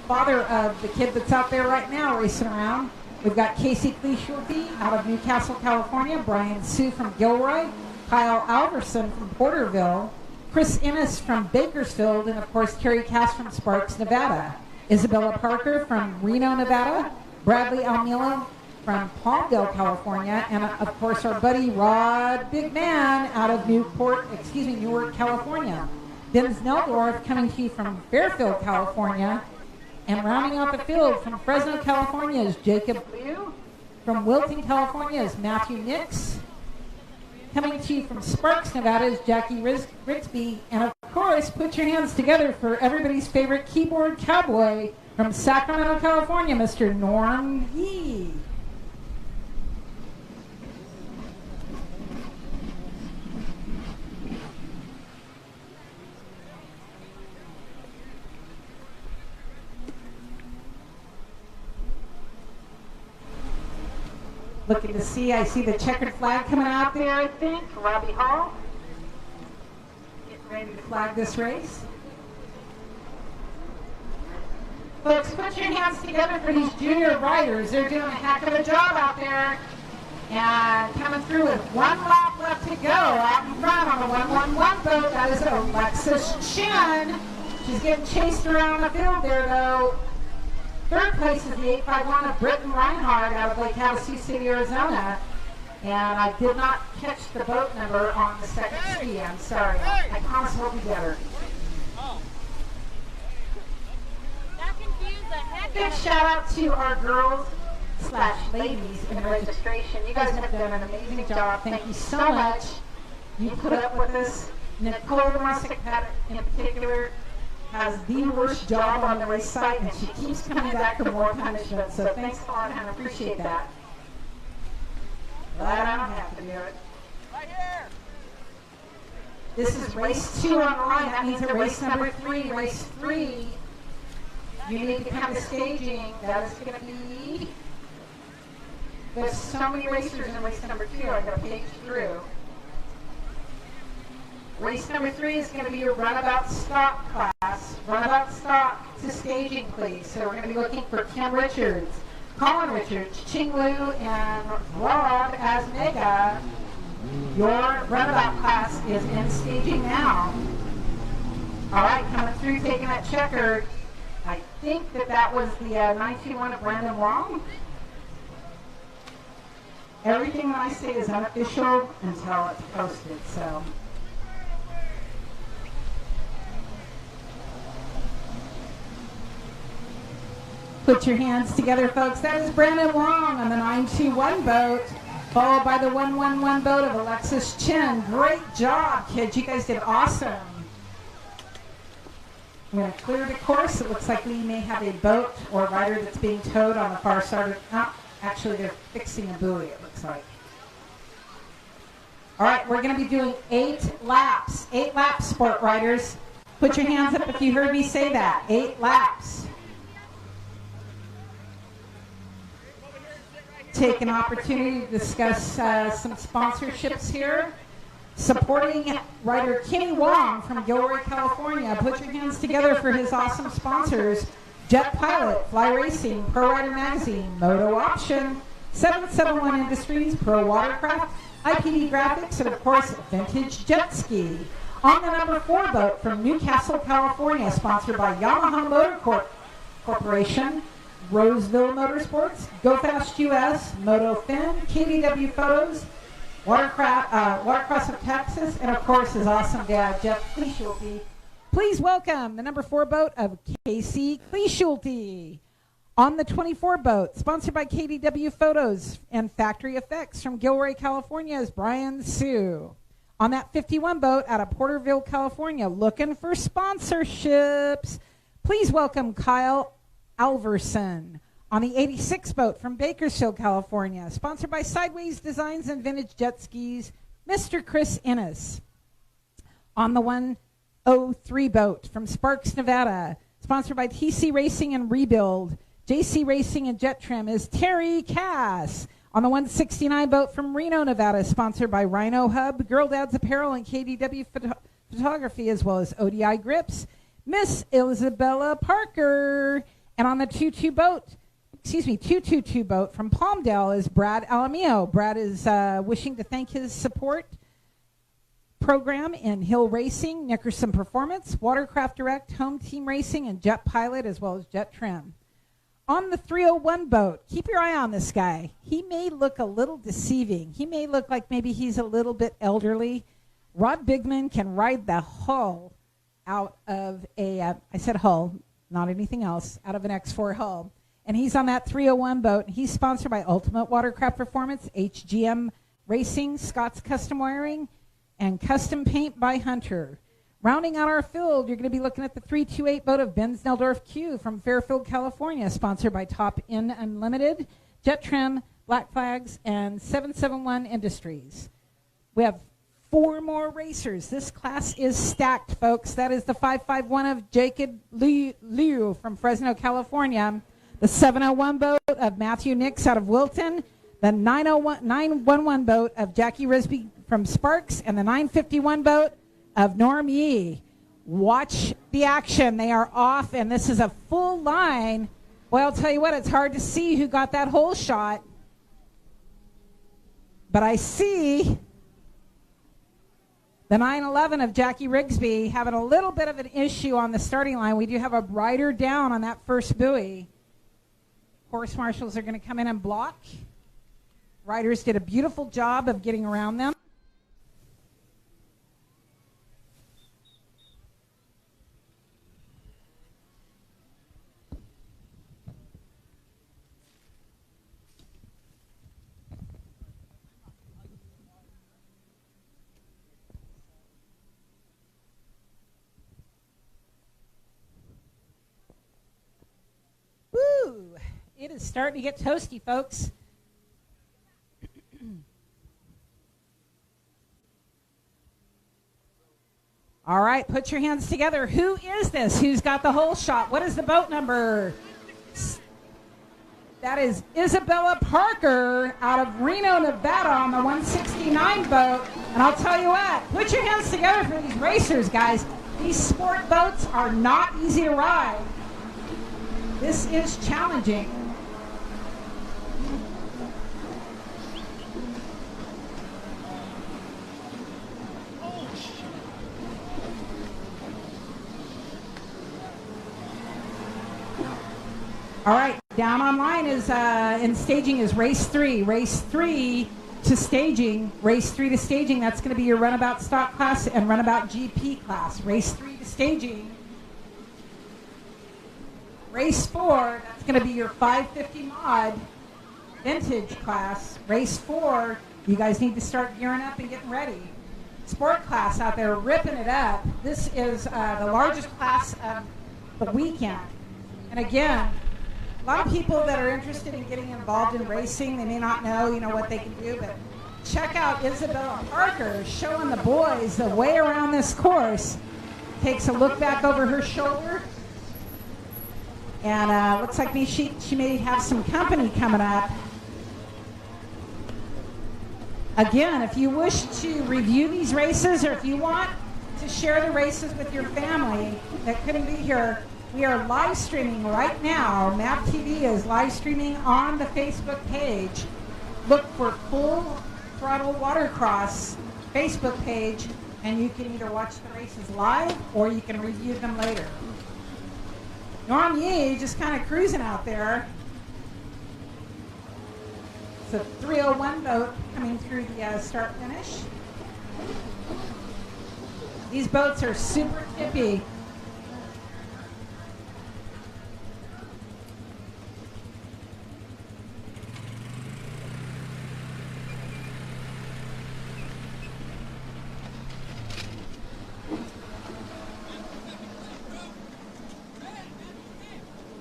[SPEAKER 1] father of the kid that's out there right now racing around. We've got Casey Cleashulty out of Newcastle, California, Brian Sue from Gilroy, Kyle Alverson from Porterville, Chris Ennis from Bakersfield, and of course Terry Cass from Sparks, Nevada. Isabella Parker from Reno, Nevada, Bradley Almilo from Palmdale, California, and of course our buddy Rod Big Man out of Newark, California. Dennis Neldorf coming to you from Fairfield, California, and rounding out the field from Fresno, California is Jacob Liu. From Wilton, California is Matthew Nix. Coming to you from Sparks, Nevada is Jackie Rigsby. And of course, put your hands together for everybody's favorite keyboard cowboy from Sacramento, California, Mr. Norm Yee. Looking to see, I see the checkered flag coming out there, I think. Robbie Hall. Getting ready to flag this race. Folks, put your hands together for these junior riders. They're doing a heck of a job out there. And coming through with 1 lap left to go. Out in front on the 111 boat, that is Alexis Chin. She's getting chased around the field there, though. Third place is the 851 of Britton Reinhardt out of Lake Havasu City, Arizona. And I did not catch the boat number on the second ski. I'm sorry. I promise we'll be better. Big shout out to our girls/ladies in registration. You guys have done an amazing job. Thank you so much. You put up with us. Nicole Marsick in particular has the worst job on the race site, and she keeps coming back for more punishment. So thanks a lot, and I appreciate that. But I don't have to do it.
[SPEAKER 4] Right here.
[SPEAKER 1] This is race 2 on the line. That means that race number 3, race 3, you need to come to staging. That is going to be, there's so many racers in race number 2. I'm going to page through. Race number 3 is going to be your runabout stock class. Runabout stock to staging, please. So we're going to be looking for Kim Richards, Colin Richards, Ching Lu, and Rob Asmega. Your runabout class is in staging now. All right, coming through, taking that checker. I think that was the 921 of Brandon Wong. Everything that I say is unofficial until it's posted, so. Put your hands together, folks. That is Brandon Wong on the 921 boat, followed by the 111 boat of Alexis Chin. Great job, kids. You guys did awesome. I'm going to clear the course. It looks like we may have a boat or rider that's being towed on the far side of, actually they're fixing a buoy, it looks like. All right, we're going to be doing 8 laps. 8 laps, sport riders. Put your hands up if you heard me say that. 8 laps. Take an opportunity to discuss some sponsorships here. Supporting rider Kenny Wong from Gilroy, California. Put your hands together for his awesome sponsors. Jet Pilot, Fly Racing, Pro Rider Magazine, Moto Option, 771 Industries, Pro Watercraft, IPD Graphics, and of course, Vintage Jet Ski. On the number 4 boat from Newcastle, California, sponsored by Yamaha Motor Corporation, Roseville Motorsports, Go Fast US, Moto Fin, KDW Photos, Watercross of Texas, and of course his awesome dad, Jeff Cleashulty. Please welcome the number 4 boat of Casey Cleashulty. On the 24 boat, sponsored by KDW Photos and Factory Effects from Gilroy, California, is Brian Sue. On that 51 boat out of Porterville, California, looking for sponsorships. Please welcome Kyle Alverson on the 86 boat from Bakersfield, California, sponsored by Sideways Designs and Vintage Jet Skis, Mr. Chris Innes. On the 103 boat from Sparks, Nevada, sponsored by TC Racing and Rebuild, JC Racing and Jet Trim, is Terry Cass. On the 169 boat from Reno, Nevada, sponsored by Rhino Hub, Girl Dads Apparel, and KDW Photography, as well as ODI Grips, Miss Isabella Parker. And on the 222 boat from Palmdale is Brad Alamio. Brad is wishing to thank his support program in Hill Racing, Nickerson Performance, Watercraft Direct, Home Team Racing, and Jet Pilot, as well as Jet Trim. On the 301 boat, keep your eye on this guy. He may look a little deceiving. He may look like maybe he's a little bit elderly. Rod Bigman can ride the hull out of I said hull, not anything else, out of an X4 hull. And he's on that 301 boat. He's sponsored by Ultimate Watercraft Performance, HGM Racing, Scott's Custom Wiring, and Custom Paint by Hunter. Rounding out our field, you're going to be looking at the 328 boat of Ben Sneldorf Q from Fairfield, California, sponsored by Top End Unlimited, Jet Trim, Black Flags, and 771 Industries. We have 4 more racers. This class is stacked, folks. That is the 551 of Jacob Liu from Fresno, California, the 701 boat of Matthew Nix out of Wilton, the 911 boat of Jackie Risby from Sparks, and the 951 boat of Norm Yee. Watch the action. They are off, and this is a full line. Well, I'll tell you what, it's hard to see who got that whole shot. But I see the 911 of Jackie Rigsby having a little bit of an issue on the starting line. We do have a rider down on that first buoy. Course marshals are going to come in and block. Riders did a beautiful job of getting around them. Woo! It is starting to get toasty, folks. All right, put your hands together. Who is this? Who's got the whole shot? What is the boat number? That is Isabella Parker out of Reno, Nevada on the 169 boat. And I'll tell you what, put your hands together for these racers, guys. These sport boats are not easy to ride. This is challenging. All right, down online is in staging is race 3. Race 3 to staging. Race 3 to staging, that's going to be your runabout stock class and runabout GP class. Race 3 to staging. Race 4, that's going to be your 550 mod vintage class. Race 4, you guys need to start gearing up and getting ready. Sport class out there ripping it up. This is the largest class of the weekend. And again, a lot of people that are interested in getting involved in racing, they may not know, what they can do, but check out Isabella Parker showing the boys the way around this course. Takes a look back over her shoulder. And looks like she may have some company coming up. Again, if you wish to review these races or if you want to share the races with your family that couldn't be here, we are live streaming right now. MAP TV is live streaming on the Facebook page. Look for Full Throttle Watercross Facebook page, and you can either watch the races live or you can review them later. Norm Yee just kind of cruising out there. It's a 301 boat coming through the start finish. These boats are super tippy.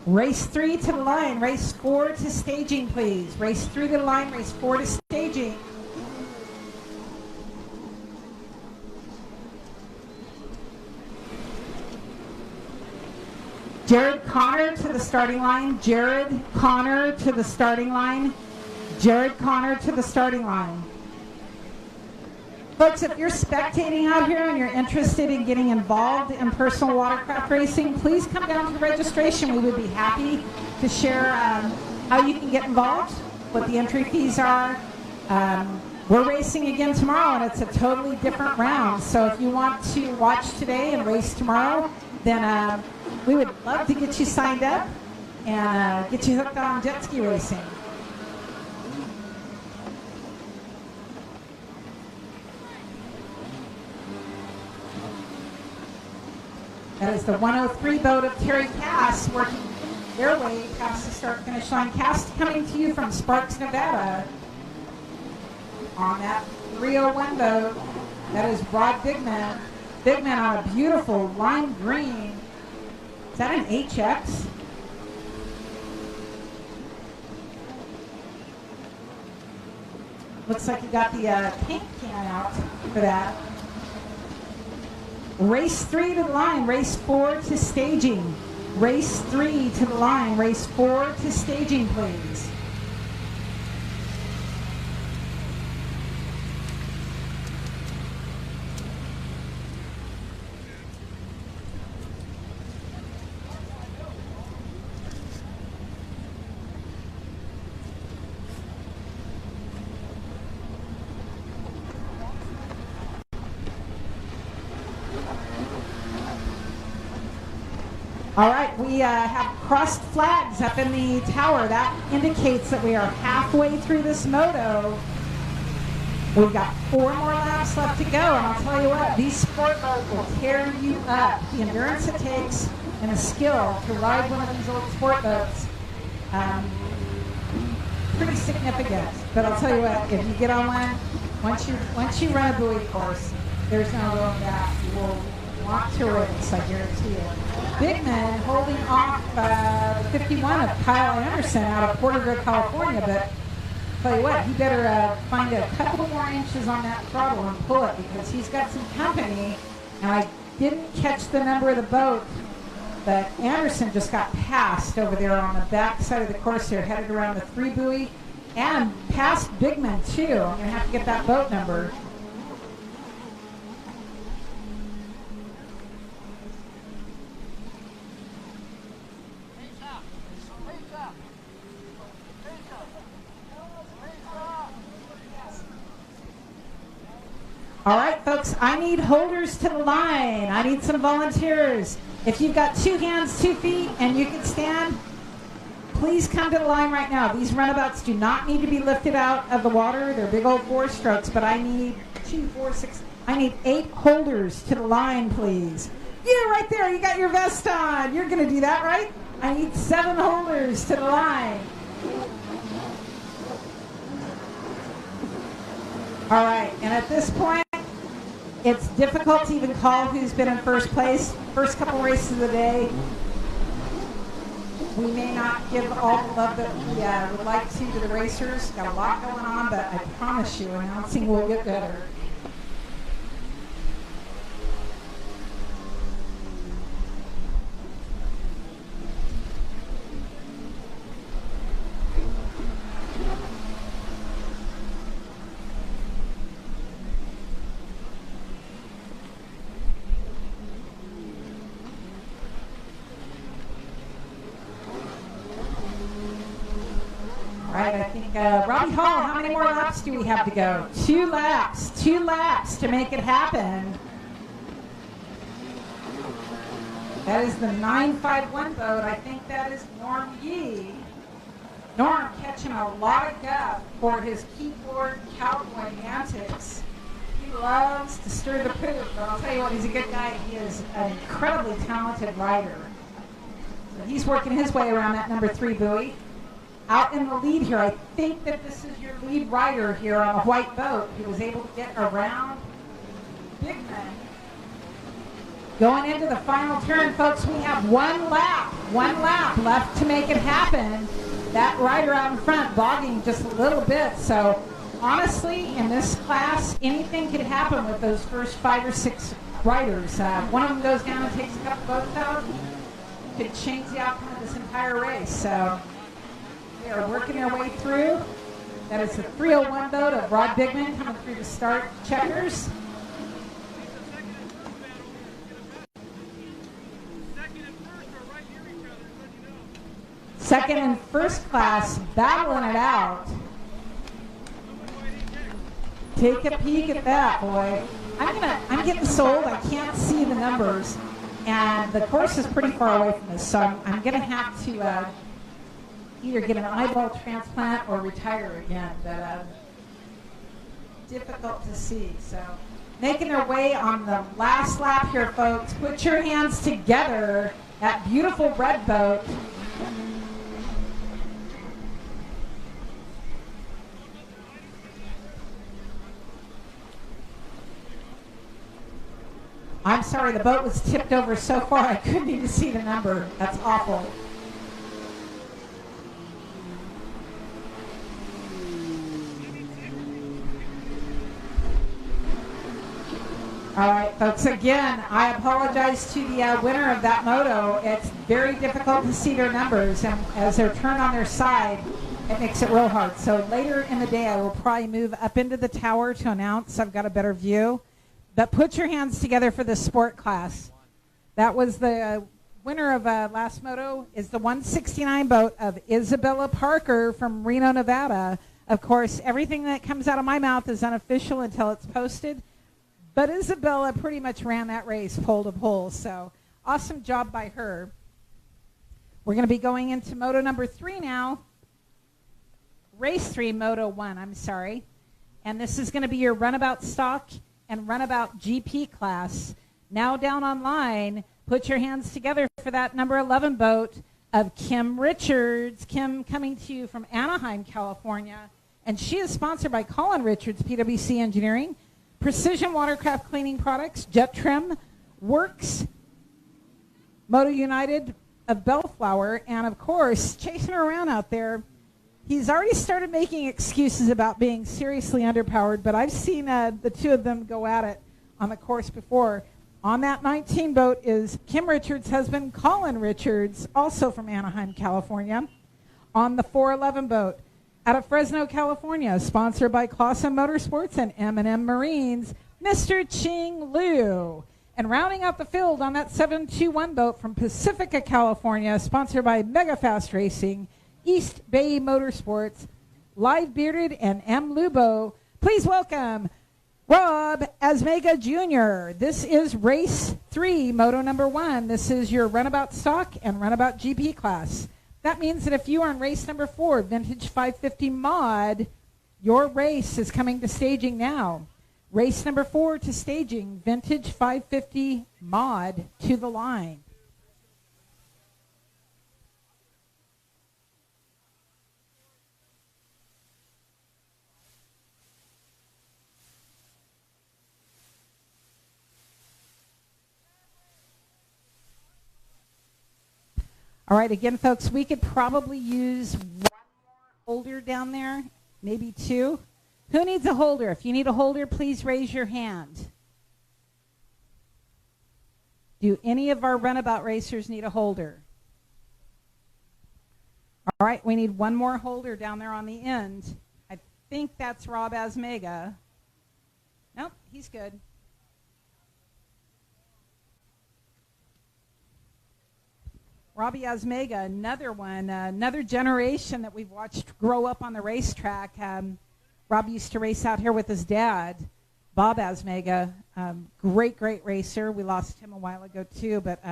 [SPEAKER 1] Race 3 to the line. Race 4 to staging, please. Race 3 to the line. Race 4 to staging. Jared Connor to the starting line. Jared Connor to the starting line. Jared Connor to the starting line. Folks, if you're spectating out here and you're interested in getting involved in personal watercraft racing, please come down to registration. We would be happy to share how you can get involved, what the entry fees are. We're racing again tomorrow, and it's a totally different round. So if you want to watch today and race tomorrow, then we would love to get you signed up and get you hooked on jet ski racing. That is the 103 boat of Terry Cass working their way past the start-finish line. Cass coming to you from Sparks, Nevada on that 301 boat. That is Rod Bigman. Bigman on a beautiful lime green. Is that an HX? Looks like you got the paint can out for that. Race 3 to the line, race 4 to staging. Race 3 to the line, race 4 to staging, please. All right, we have crossed flags up in the tower. That indicates that we are halfway through this moto. We've got 4 more laps left to go, and I'll tell you what, these sport boats will tear you up. The endurance it takes and the skill to ride one of these old sport boats, pretty significant. But I'll tell you what, if you get on one, once you run a buoy course, there's no going back. You will want to race, I guarantee you. Bigman holding off 51 of Kyle Anderson out of Porterville, California, but tell you what, he better find a couple more inches on that throttle and pull it, because he's got some company. And I didn't catch the number of the boat, but Anderson just got passed over there on the back side of the course here, headed around the 3 buoy, and past Bigman too. I'm going to have to get that boat number. All right, folks, I need holders to the line. I need some volunteers. If you've got 2 hands, 2 feet, and you can stand, please come to the line right now. These runabouts do not need to be lifted out of the water. They're big old 4-strokes, but I need 2, 4, 6. I need 8 holders to the line, please. Yeah, right there. You got your vest on. You're going to do that, right? I need 7 holders to the line. All right, and at this point, it's difficult to even call who's been in first place. First couple races of the day, we may not give all the love that we would like to the racers. Got a lot going on, but I promise you, announcing will get better. I think, Robbie Hall, how many more laps do we have to go? 2 laps. 2 laps to make it happen. That is the 951 boat. I think that is Norm Yee. Norm catching a lot of guff for his keyboard cowboy antics. He loves to stir the poop, but I'll tell you what, he's a good guy. He is an incredibly talented rider. So he's working his way around that number 3 buoy. Out in the lead here, I think that this is your lead rider here on a white boat. He was able to get around Bigman. Going into the final turn, folks, we have one lap left to make it happen. That rider out in front bogging just a little bit. So honestly, in this class, anything could happen with those first 5 or 6 riders. One of them goes down and takes a couple boats out, could change the outcome of this entire race. So they are working their way through. That is the 301 boat of Rod Bigman coming through to start checkers. Second and first class battling it out. Take a peek at that, boy. I'm getting sold. I can't see the numbers, and the course is pretty far away from this, so I'm gonna have to either get an eyeball transplant or retire again. But difficult to see. So making their way on the last lap here, folks. Put your hands together. That beautiful red boat. I'm sorry, the boat was tipped over so far I couldn't even see the number. That's awful. All right, folks, again, I apologize to the winner of that moto. It's very difficult to see their numbers, and as they're turned on their side, it makes it real hard. So later in the day, I will probably move up into the tower to announce I've got a better view. But put your hands together for the sport class. That was the winner of last moto is the 169 boat of Isabella Parker from Reno, Nevada. Of course, everything that comes out of my mouth is unofficial until it's posted. But Isabella pretty much ran that race pole to pole. So awesome job by her. We're going to be going into moto number 3 now. Race 3, moto 1, I'm sorry. And this is going to be your runabout stock and runabout GP class. Now down on line, put your hands together for that number 11 boat of Kim Richards. Kim coming to you from Anaheim, California. And she is sponsored by Colin Richards, PwC Engineering, Precision Watercraft Cleaning Products, Jet Trim, Works, Moto United of Bellflower, and of course, chasing her around out there. He's already started making excuses about being seriously underpowered, but I've seen the two of them go at it on the course before. On that 19 boat is Kim Richards' husband, Colin Richards, also from Anaheim, California. On the 411 boat, out of Fresno, California, sponsored by Clausen Motorsports and M&M Marines, Mr. Ching Liu. And rounding out the field on that 721 boat from Pacifica, California, sponsored by Mega Fast Racing, East Bay Motorsports, Live Bearded, and M. Lubo. Please welcome Rob Asmega Jr. This is race 3, moto number 1. This is your runabout stock and runabout GP class. That means that if you are in race number 4, Vintage 550 Mod, your race is coming to staging now. Race number 4 to staging, Vintage 550 Mod to the line. All right, again, folks, we could probably use one more holder down there, maybe 2. Who needs a holder? If you need a holder, please raise your hand. Do any of our runabout racers need a holder? All right, we need one more holder down there on the end. I think that's Rob Asmega. Nope, he's good. Robbie Asmega, another one, another generation that we've watched grow up on the racetrack. Rob used to race out here with his dad, Bob Asmega. Great, great racer. We lost him a while ago too, but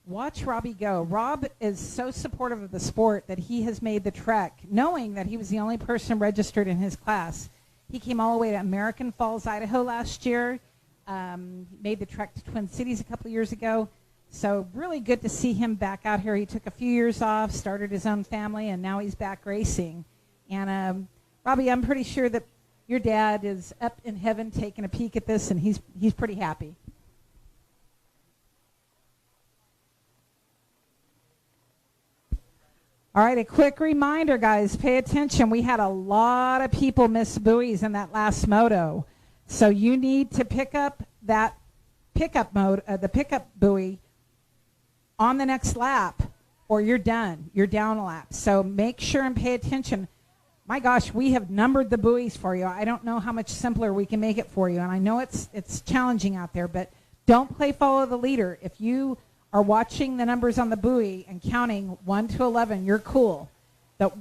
[SPEAKER 1] watch Robbie go. Rob is so supportive of the sport that he has made the trek, knowing that he was the only person registered in his class. He came all the way to American Falls, Idaho last year, made the trek to Twin Cities a couple of years ago. So really good to see him back out here. He took a few years off, started his own family, and now he's back racing. And Robbie, I'm pretty sure that your dad is up in heaven taking a peek at this, and he's pretty happy. All right, a quick reminder, guys. Pay attention. We had a lot of people miss buoys in that last moto. So you need to pick up that the pickup buoy on the next lap, or you're done. You're down a lap. So make sure and pay attention. My gosh, we have numbered the buoys for you. I don't know how much simpler we can make it for you. And I know it's challenging out there, but don't play follow the leader. If you are watching the numbers on the buoy and counting 1 to 11, you're cool. But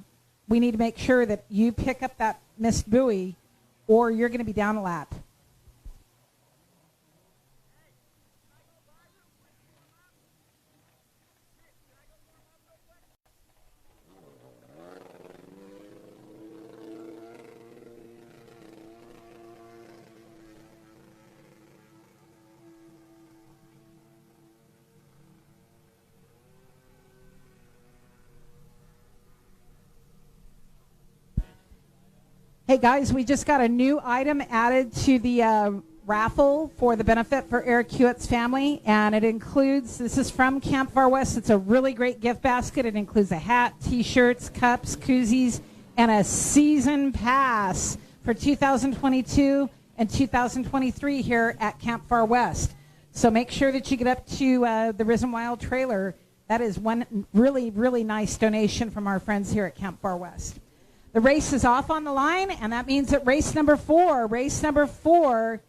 [SPEAKER 1] we need to make sure that you pick up that missed buoy, or you're going to be down a lap. Hey guys, we just got a new item added to the raffle for the benefit for Eric Hewitt's family, and it includes, this is from Camp Far West, it's a really great gift basket. It includes a hat, t-shirts, cups, koozies, and a season pass for 2022 and 2023 here at Camp Far West. So make sure that you get up to the Risen Wild trailer. That is one really, really nice donation from our friends here at Camp Far West. The race is off on the line, and that means that race number 4,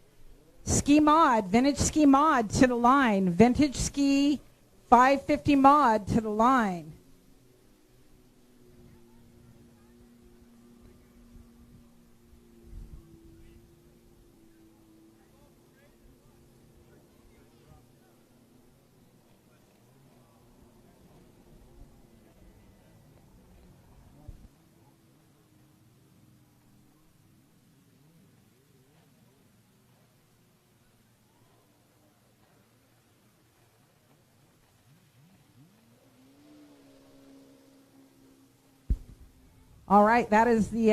[SPEAKER 1] Ski Mod, Vintage Ski Mod to the line. Vintage Ski 550 Mod to the line. All right, that is the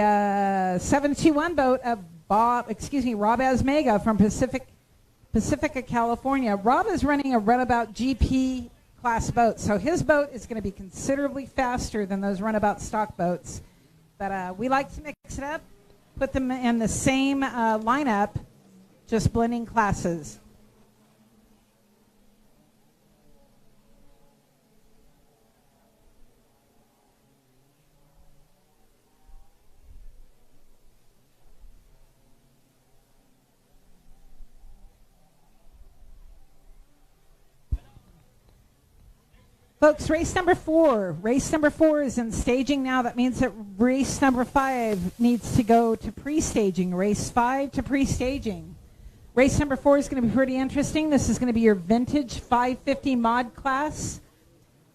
[SPEAKER 1] 721 boat of Rob Asmega from Pacifica, California. Rob is running a runabout GP class boat, so his boat is going to be considerably faster than those runabout stock boats. But we like to mix it up, put them in the same lineup, just blending classes. Folks, race number 4. Race number 4 is in staging now. That means that race number 5 needs to go to pre-staging. Race 5 to pre-staging. Race number 4 is going to be pretty interesting. This is going to be your vintage 550 mod class.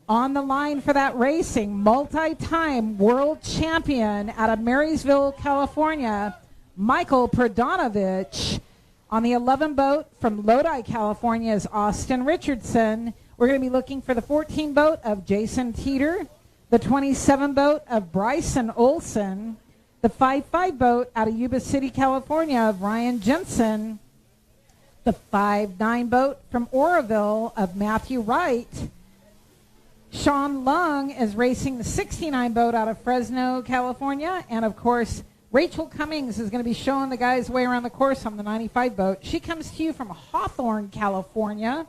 [SPEAKER 1] On the line for that racing, multi-time world champion out of Marysville, California, Michael Prodanovich. On the 11 boat from Lodi, California is Austin Richardson. We're going to be looking for the 14 boat of Jason Teeter, the 27 boat of Bryson Olson, the 5-5 boat out of Yuba City, California of Ryan Jensen, the 5-9 boat from Oroville of Matthew Wright. Sean Lung is racing the 69 boat out of Fresno, California, and of course Rachel Cummings is going to be showing the guys way around the course on the 95 boat. She comes to you from Hawthorne, California.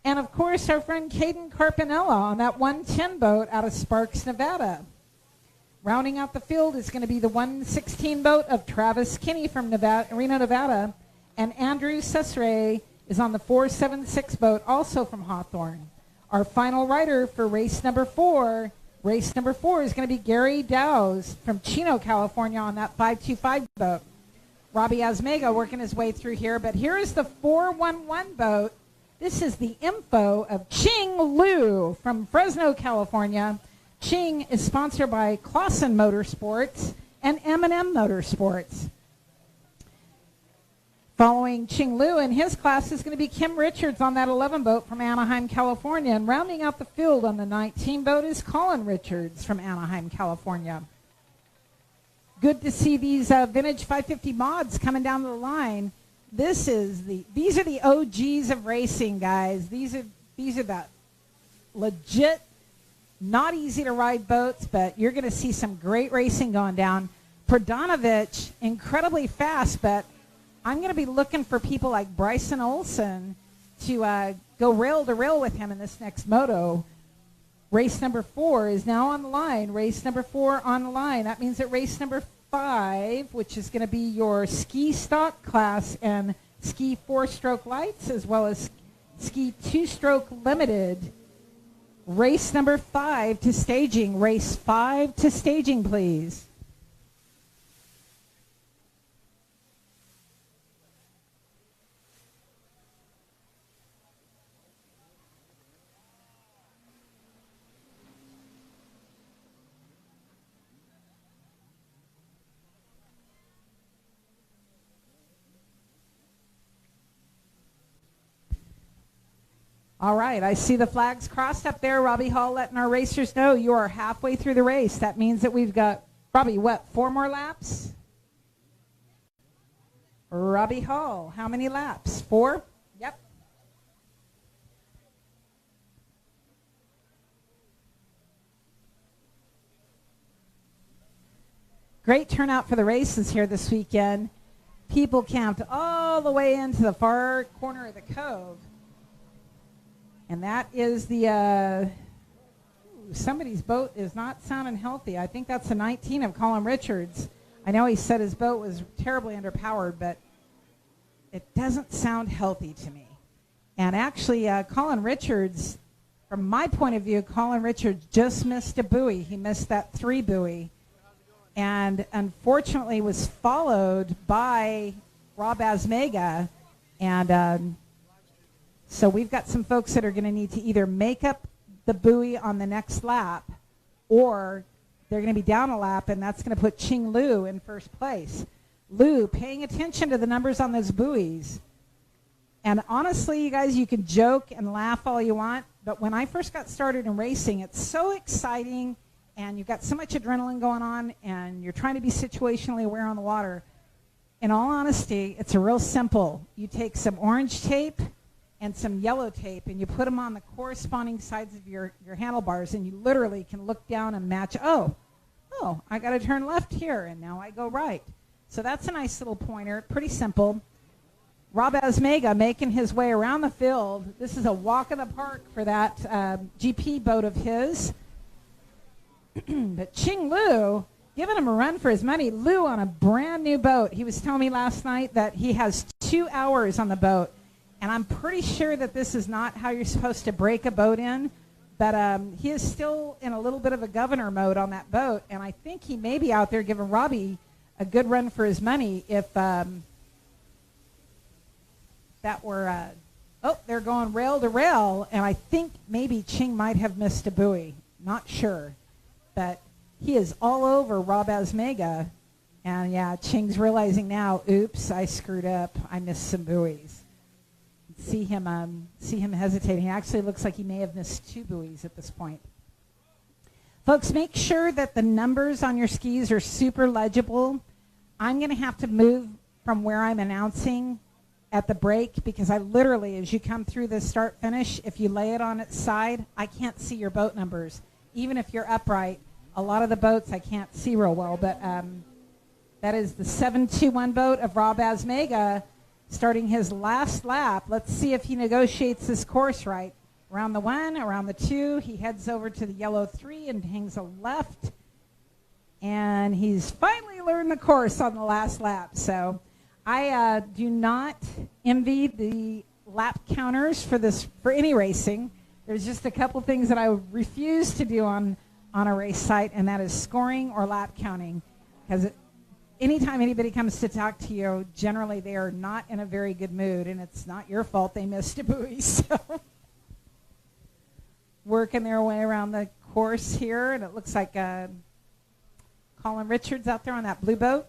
[SPEAKER 1] And, of course, our friend Caden Carpinella on that 110 boat out of Sparks, Nevada. Rounding out the field is going to be the 116 boat of Travis Kinney from Reno, Nevada. And Andrew Cesare is on the 476 boat, also from Hawthorne. Our final rider for race number 4 is going to be Gary Dowse from Chino, California on that 525 boat. Robbie Asmega working his way through here. But here is the 411 boat. This is the info of Ching Liu from Fresno, California. Ching is sponsored by Clausen Motorsports and M&M Motorsports. Following Ching Liu in his class is going to be Kim Richards on that 11 boat from Anaheim, California. And rounding out the field on the 19 boat is Colin Richards from Anaheim, California. Good to see these vintage 550 mods coming down the line. These are the OGs of racing, guys. These are the legit Not easy to ride boats, but you're going to see some great racing going down. Pradanovic, incredibly fast, but I'm going to be looking for people like Bryson Olson to go rail to rail with him in this next moto. Race number 4 is now on the line. Race number 4 on the line. That means that race number 5, which is going to be your ski stock class and ski 4-stroke lights, as well as ski 2-stroke limited. Race number 5 to staging. Race 5 to staging, please. All right, I see the flags crossed up there. Robbie Hall letting our racers know you are halfway through the race. That means that we've got, Robbie, what, 4 more laps? Robbie Hall, how many laps? 4? Yep. Great turnout for the races here this weekend. People camped all the way into the far corner of the cove. And that is the, somebody's boat is not sounding healthy. I think that's the 19 of Colin Richards. I know he said his boat was terribly underpowered, but it doesn't sound healthy to me. And actually, Colin Richards, from my point of view, Colin Richards just missed a buoy. He missed that 3 buoy. And unfortunately was followed by Rob Asmega. And so we've got some folks that are going to need to either make up the buoy on the next lap, or they're going to be down a lap, and that's going to put Ching Lu in first place. Lu, paying attention to the numbers on those buoys. And honestly, you guys, you can joke and laugh all you want, but when I first got started in racing, it's so exciting, and you've got so much adrenaline going on, and you're trying to be situationally aware on the water. In all honesty, it's a real simple. You take some orange tape and some yellow tape, and you put them on the corresponding sides of your handlebars, and you literally can look down and match, oh, I got to turn left here, and now I go right. So that's a nice little pointer, pretty simple. Rob Asmega making his way around the field. This is a walk in the park for that GP boat of his. But Ching Lu, giving him a run for his money. Lu on a brand new boat. He was telling me last night that he has 2 hours on the boat. And I'm pretty sure that this is not how you're supposed to break a boat in, but he is still in a little bit of a governor mode on that boat, and I think he may be out there giving Robbie a good run for his money if that were, they're going rail to rail, and I think maybe Ching might have missed a buoy. Not sure, but he is all over Rob Asmega, and yeah, Ching's realizing now, oops, I screwed up. I missed some buoys. See him hesitating. He actually looks like he may have missed 2 buoys at this point. Folks, make sure that the numbers on your skis are super legible. I'm going to have to move from where I'm announcing at the break, because I literally, as you come through the start-finish, if you lay it on its side, I can't see your boat numbers. Even if you're upright, a lot of the boats I can't see real well, but that is the 721 boat of Rob Asmega, starting his last lap. Let's see if he negotiates this course right. Around the 1, around the 2, he heads over to the yellow 3 and hangs a left. And he's finally learned the course on the last lap. So I do not envy the lap counters for any racing. There's just a couple things that I refuse to do on a race site, and that is scoring or lap counting. Because anytime anybody comes to talk to you, generally they are not in a very good mood, and it's not your fault they missed a buoy. So working their way around the course here, and it looks like Colin Richards out there on that blue boat.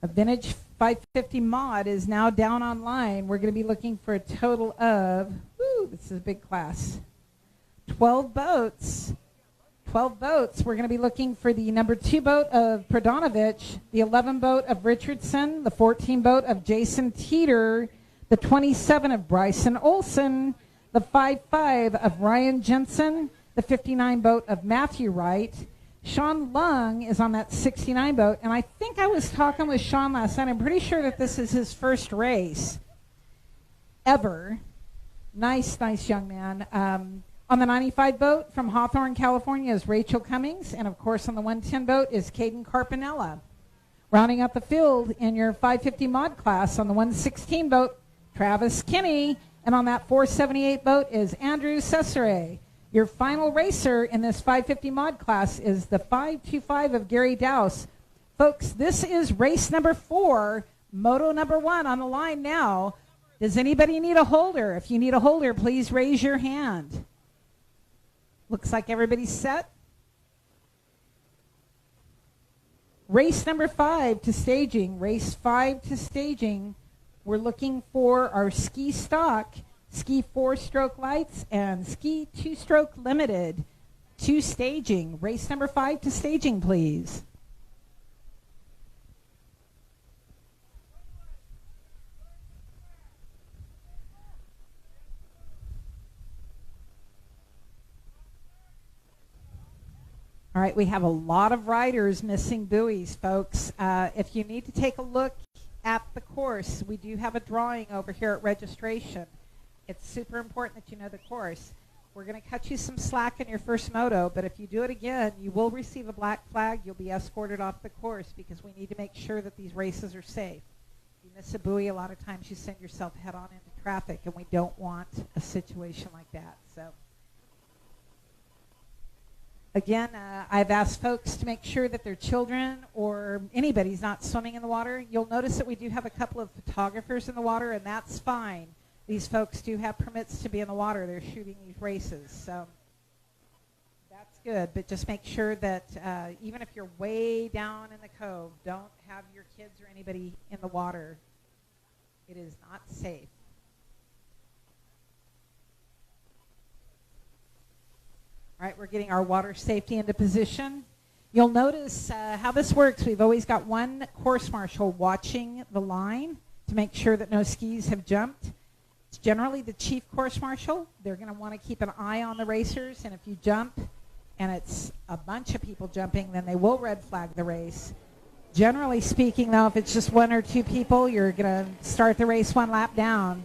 [SPEAKER 1] A vintage 550 mod is now down online. We're going to be looking for a total of, this is a big class, 12 boats. 12 boats. We're going to be looking for the number 2 boat of Pradanovic, the 11 boat of Richardson, the 14 boat of Jason Teeter, the 27 of Bryson Olson, the 5-5 of Ryan Jensen, the 59 boat of Matthew Wright. Sean Lung is on that 69 boat, and I think I was talking with Sean last night. I'm pretty sure that this is his first race ever. Nice young man. On the 95 boat from Hawthorne, California is Rachel Cummings, and of course on the 110 boat is Caden Carpinella. Rounding out the field in your 550 mod class on the 116 boat, Travis Kinney, and on that 478 boat is Andrew Cesare. Your final racer in this 550 mod class is the 525 of Gary Dowse. Folks, this is race number 4, moto number 1 on the line now. Does anybody need a holder? If you need a holder, please raise your hand. Looks like everybody's set. Race number 5 to staging. Race 5 to staging. We're looking for our ski stock, ski 4-stroke lights, and ski 2-stroke limited to staging. Race number 5 to staging, please. All right, we have a lot of riders missing buoys, folks. If you need to take a look at the course, we do have a drawing over here at registration. It's super important that you know the course. We're going to cut you some slack in your first moto, but if you do it again, you will receive a black flag. You'll be escorted off the course because we need to make sure that these races are safe. If you miss a buoy, a lot of times you send yourself head-on into traffic, and we don't want a situation like that. So. Again, I've asked folks to make sure that their children or anybody's not swimming in the water. You'll notice that we do have a couple of photographers in the water, and that's fine. These folks do have permits to be in the water. They're shooting these races, so that's good. But just make sure that even if you're way down in the cove, don't have your kids or anybody in the water. It is not safe. All right, we're getting our water safety into position. You'll notice how this works. We've always got one course marshal watching the line to make sure that no skis have jumped. It's generally the chief course marshal. They're going to want to keep an eye on the racers, and if you jump and it's a bunch of people jumping, then they will red flag the race. Generally speaking, though, if it's just 1 or 2 people, you're going to start the race 1 lap down,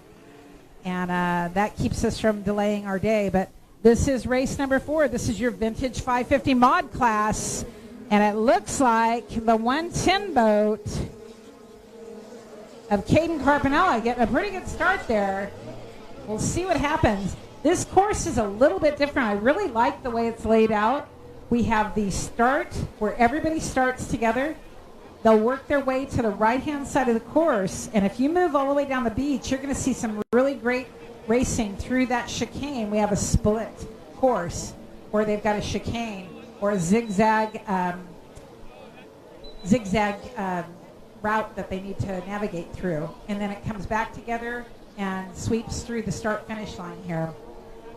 [SPEAKER 1] and that keeps us from delaying our day. But this is race number 4. This is your vintage 550 mod class, and it looks like the 110 boat of Caden Carpinella getting a pretty good start there. We'll see what happens. This course is a little bit different. I really like the way it's laid out. We have the start where everybody starts together. They'll work their way to the right-hand side of the course, and if you move all the way down the beach, you're going to see some really great racing through that chicane. We have a split course where they've got a chicane or a zigzag route that they need to navigate through, and then it comes back together and sweeps through the start-finish line here.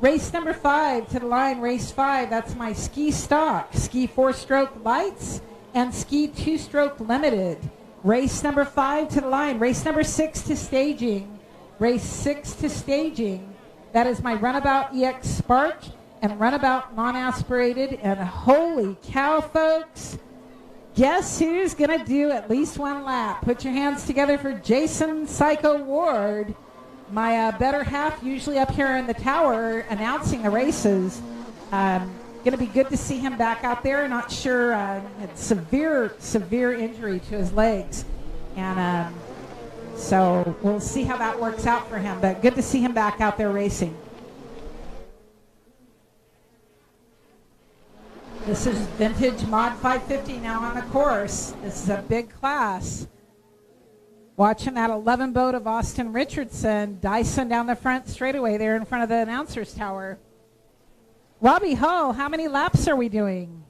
[SPEAKER 1] Race number 5 to the line. Race 5, that's my ski stock, ski 4-stroke lights and ski 2-stroke limited. Race number 5 to the line. Race number 6 to staging. Race 6 to staging. That is my Runabout EX Spark and Runabout non-aspirated. And holy cow, folks, guess who's going to do at least 1 lap? Put your hands together for Jason Psycho Ward, my better half, usually up here in the tower announcing the races. Going to be good to see him back out there. Not sure, had severe injury to his legs. And so we'll see how that works out for him, but good to see him back out there racing. This is vintage Mod 550 now on the course. This is a big class. Watching that 11 boat of Austin Richardson dicing down the front straightaway there in front of the announcer's tower. Robbie Hull, how many laps are we doing?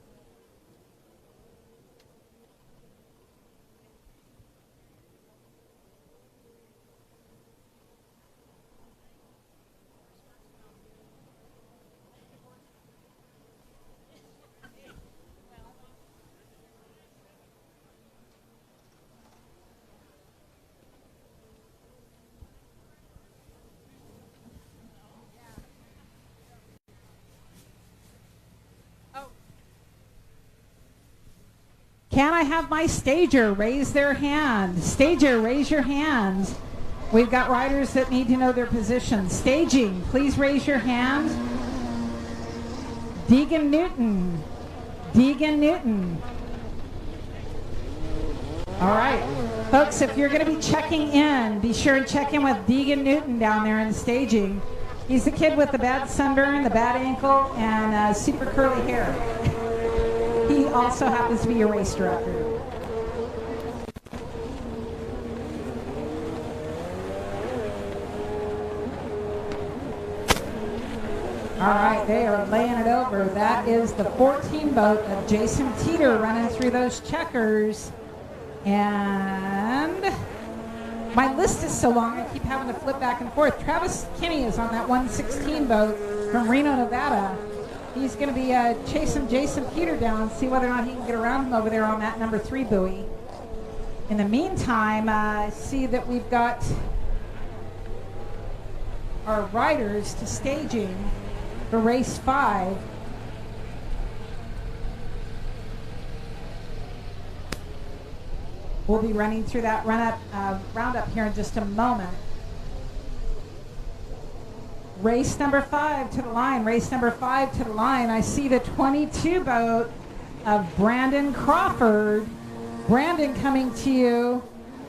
[SPEAKER 1] Can I have my stager raise their hand? Stager, raise your hands. We've got riders that need to know their position. Staging, please raise your hand. Deegan Newton. Deegan Newton. All right. Folks, if you're going to be checking in, be sure and check in with Deegan Newton down there in staging. He's the kid with the bad sunburn, the bad ankle, and super curly hair. He also happens to be your race director. All right, they are laying it over. That is the 14 boat of Jason Teeter running through those checkers. And my list is so long, I keep having to flip back and forth. Travis Kinney is on that 116 boat from Reno, Nevada. He's going to be chasing Jason Teeter down and see whether or not he can get around him over there on that number 3 buoy. In the meantime, I see that we've got our riders to staging for race 5. We'll be running through that roundup here in just a moment. Race number 5 to the line. Race number 5 to the line. I see the 22 boat of Brandon Crawford. Brandon coming to you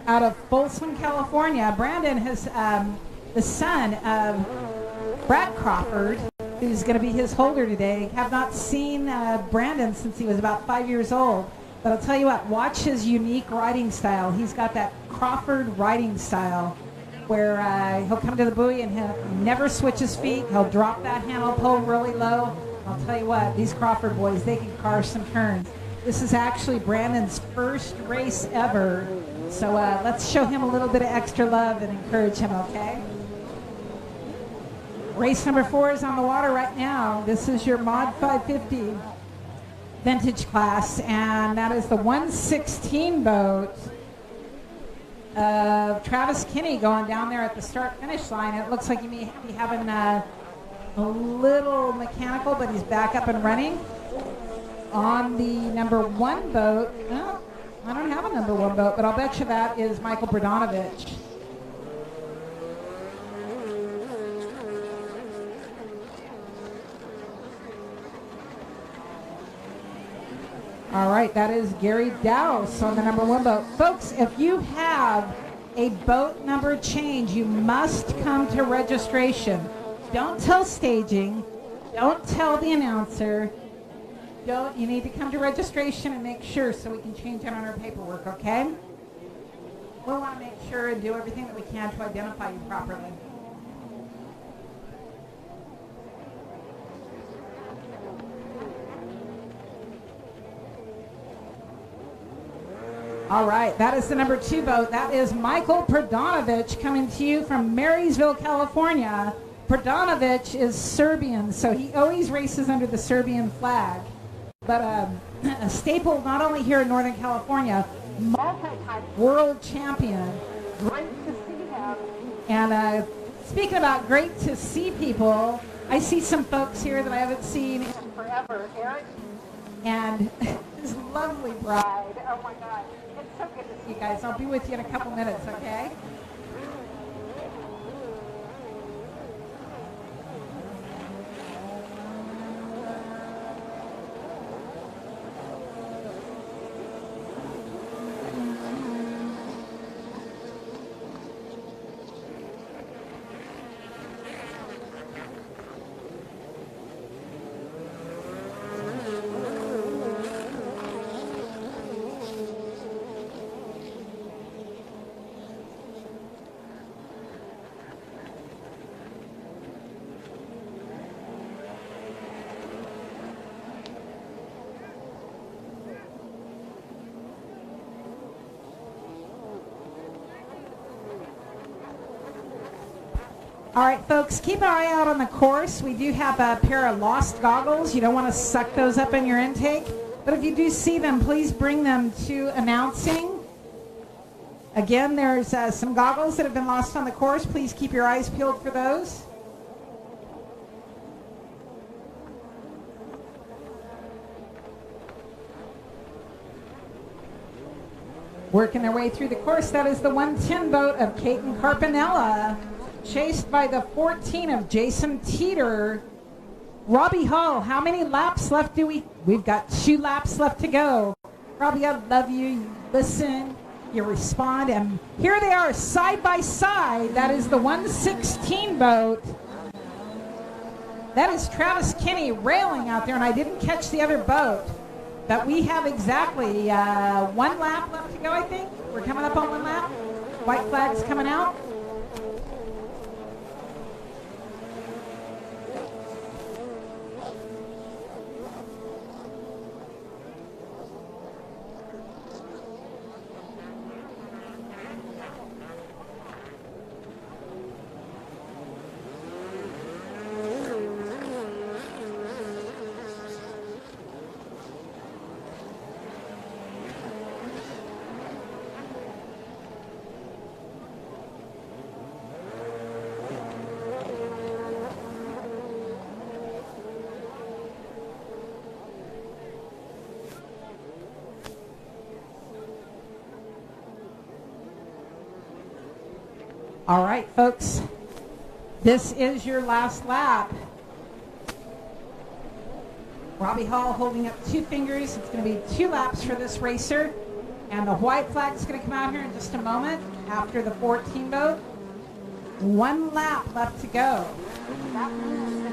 [SPEAKER 1] out of Folsom, California. Brandon is the son of Brad Crawford, who's going to be his holder today. Have not seen Brandon since he was about 5 years old. But I'll tell you what, watch his unique riding style. He's got that Crawford riding style where he'll come to the buoy and he'll never switch his feet. He'll drop that handle pole really low. I'll tell you what, these Crawford boys, they can carve some turns. This is actually Brandon's first race ever. So let's show him a little bit of extra love and encourage him, okay? Race number 4 is on the water right now. This is your Mod 550 vintage class, and that is the 116 boat of Travis Kinney going down there at the start-finish line. It looks like he may be having a little mechanical, but he's back up and running. On the number 1 boat, well, I don't have a number 1 boat, but I'll bet you that is Michael Bradonovich. All right, that is Gary Dowse on the number 1 boat. Folks, if you have a boat number change, you must come to registration. Don't tell staging. Don't tell the announcer. You need to come to registration and make sure so we can change it on our paperwork, okay? We'll want to make sure and do everything that we can to identify you properly. All right, that is the number 2 boat. That is Michael Bradonovich coming to you from Marysville, California. Bradonovich is Serbian, so he always races under the Serbian flag. But a staple not only here in Northern California, multi-time world champion. Great to see him. And speaking about great to see people, I see some folks here that I haven't seen in forever. Eric and his lovely bride. Oh my God. It's so good to see you guys. I'll be with you in a couple minutes, okay? All right, folks, keep an eye out on the course. We do have a pair of lost goggles. You don't want to suck those up in your intake. But if you do see them, please bring them to announcing. Again, there's some goggles that have been lost on the course. Please keep your eyes peeled for those. Working their way through the course, that is the 110 boat of Caton Carpinella, chased by the 14 of Jason Teeter. Robbie Hall, how many laps left do we've got 2 laps left to go. Robbie, I love you. You listen, you respond, and here they are side by side. That is the 116 boat. That is Travis Kinney railing out there, and I didn't catch the other boat. But we have exactly 1 lap left to go, I think. We're coming up on 1 lap. White flag's coming out. All right, folks, this is your last lap. Robbie Hall holding up 2 fingers. It's going to be 2 laps for this racer. And the white flag is going to come out here in just a moment after the 14 boat. 1 lap left to go.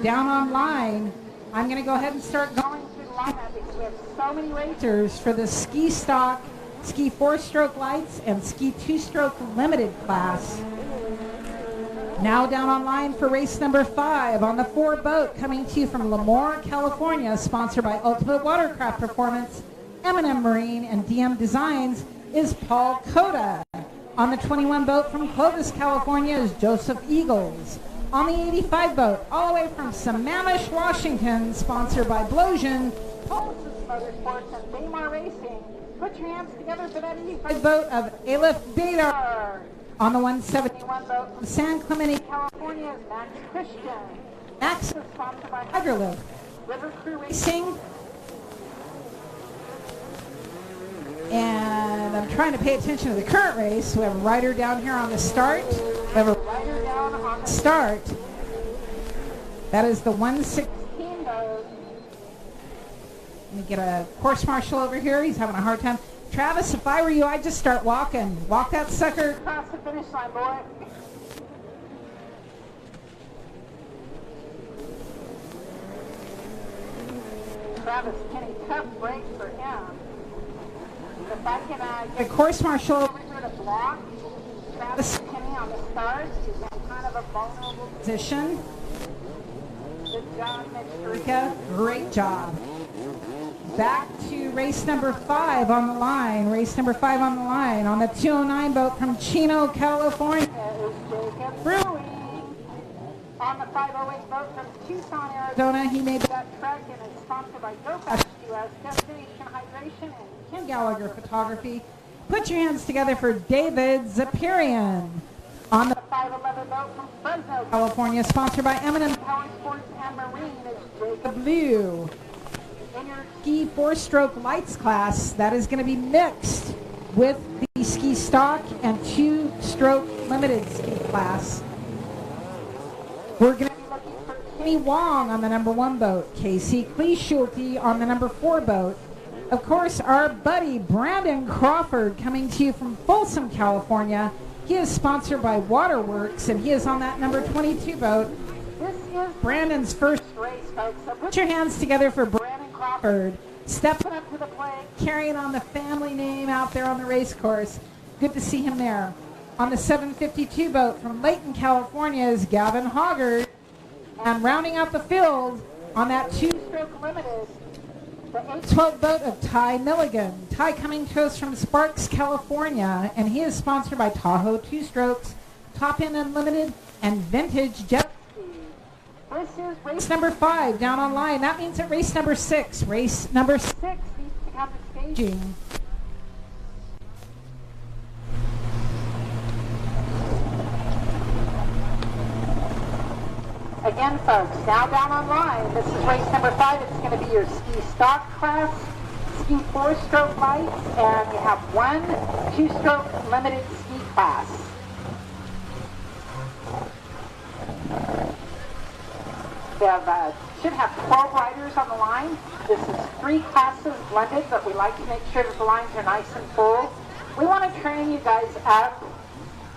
[SPEAKER 1] Down on line, I'm going to go ahead and start going through the lineup because we have so many racers for the ski stock, ski 4-stroke lights, and ski 2-stroke limited class. Now down on line for race number 5 on the 4 boat, coming to you from Lemoore, California, sponsored by Ultimate Watercraft Performance, M&M Marine, and DM Designs, is Paul Cota. On the 21 boat from Clovis, California, is Joseph Eagles. On the 85 boat, all the way from Sammamish, Washington, sponsored by Blosian, Pulses Motorsports, and Baymar Racing. Put your hands together for that 85 boat of Aleph Badar. On the 171 boat from San Clemente, California, is Max Christian. Max is sponsored by Hydrolift. River Crew Racing. And I'm trying to pay attention to the current race. We have a rider down here on the start. We have a rider down on the start. That is the 116 boat. Let me get a course marshal over here. He's having a hard time. Travis, if I were you, I'd just start walking. Walk that sucker across the finish line, boy. Travis Kinney, tough break for him. If I can get a course marshal over here to block Travis Kinney on the start, he's in kind of a vulnerable position. Good job, Mitch. Great job. Back to race number 5 on the line. Race number 5 on the line. On the 209 boat from Chino, California, is Jacob Brewing. On the 508 boat from Tucson, Arizona, he made that trek and is sponsored by GoFast US, Destination Hydration, and Ken Gallagher Photography. Put your hands together for David Zapirian. On the 511 boat from Fresno, California, sponsored by M&M Power Sports and Marine, is Jacob Blue. In your ski 4-stroke lights class, that is going to be mixed with the ski stock and 2-stroke limited ski class. We're going to be looking for Kenny Wong on the number 1 boat, Casey Kleeschulte on the number 4 boat. Of course, our buddy Brandon Crawford coming to you from Folsom, California. He is sponsored by Waterworks, and he is on that number 22 boat. This is Brandon's first race, folks, so put your hands together for Brandon Crawford, stepping up to the plate, carrying on the family name out there on the race course. Good to see him there. On the 752 boat from Layton, California, is Gavin Hoggard. And rounding out the field on that 2-stroke limited, the 812 boat of Ty Milligan. Ty coming to us from Sparks, California, and he is sponsored by Tahoe 2-Strokes, Top End Unlimited, and Vintage Jet. This is race number 5 down on line. That means that race number 6. Race number 6 needs to have the staging. Again, folks, now down on line. This is race number 5. It's going to be your ski stock class, ski 4-stroke lights, and you have 1 2-stroke limited ski class. We should have 12 riders on the line. This is 3 classes blended, but we like to make sure that the lines are nice and full. We want to train you guys up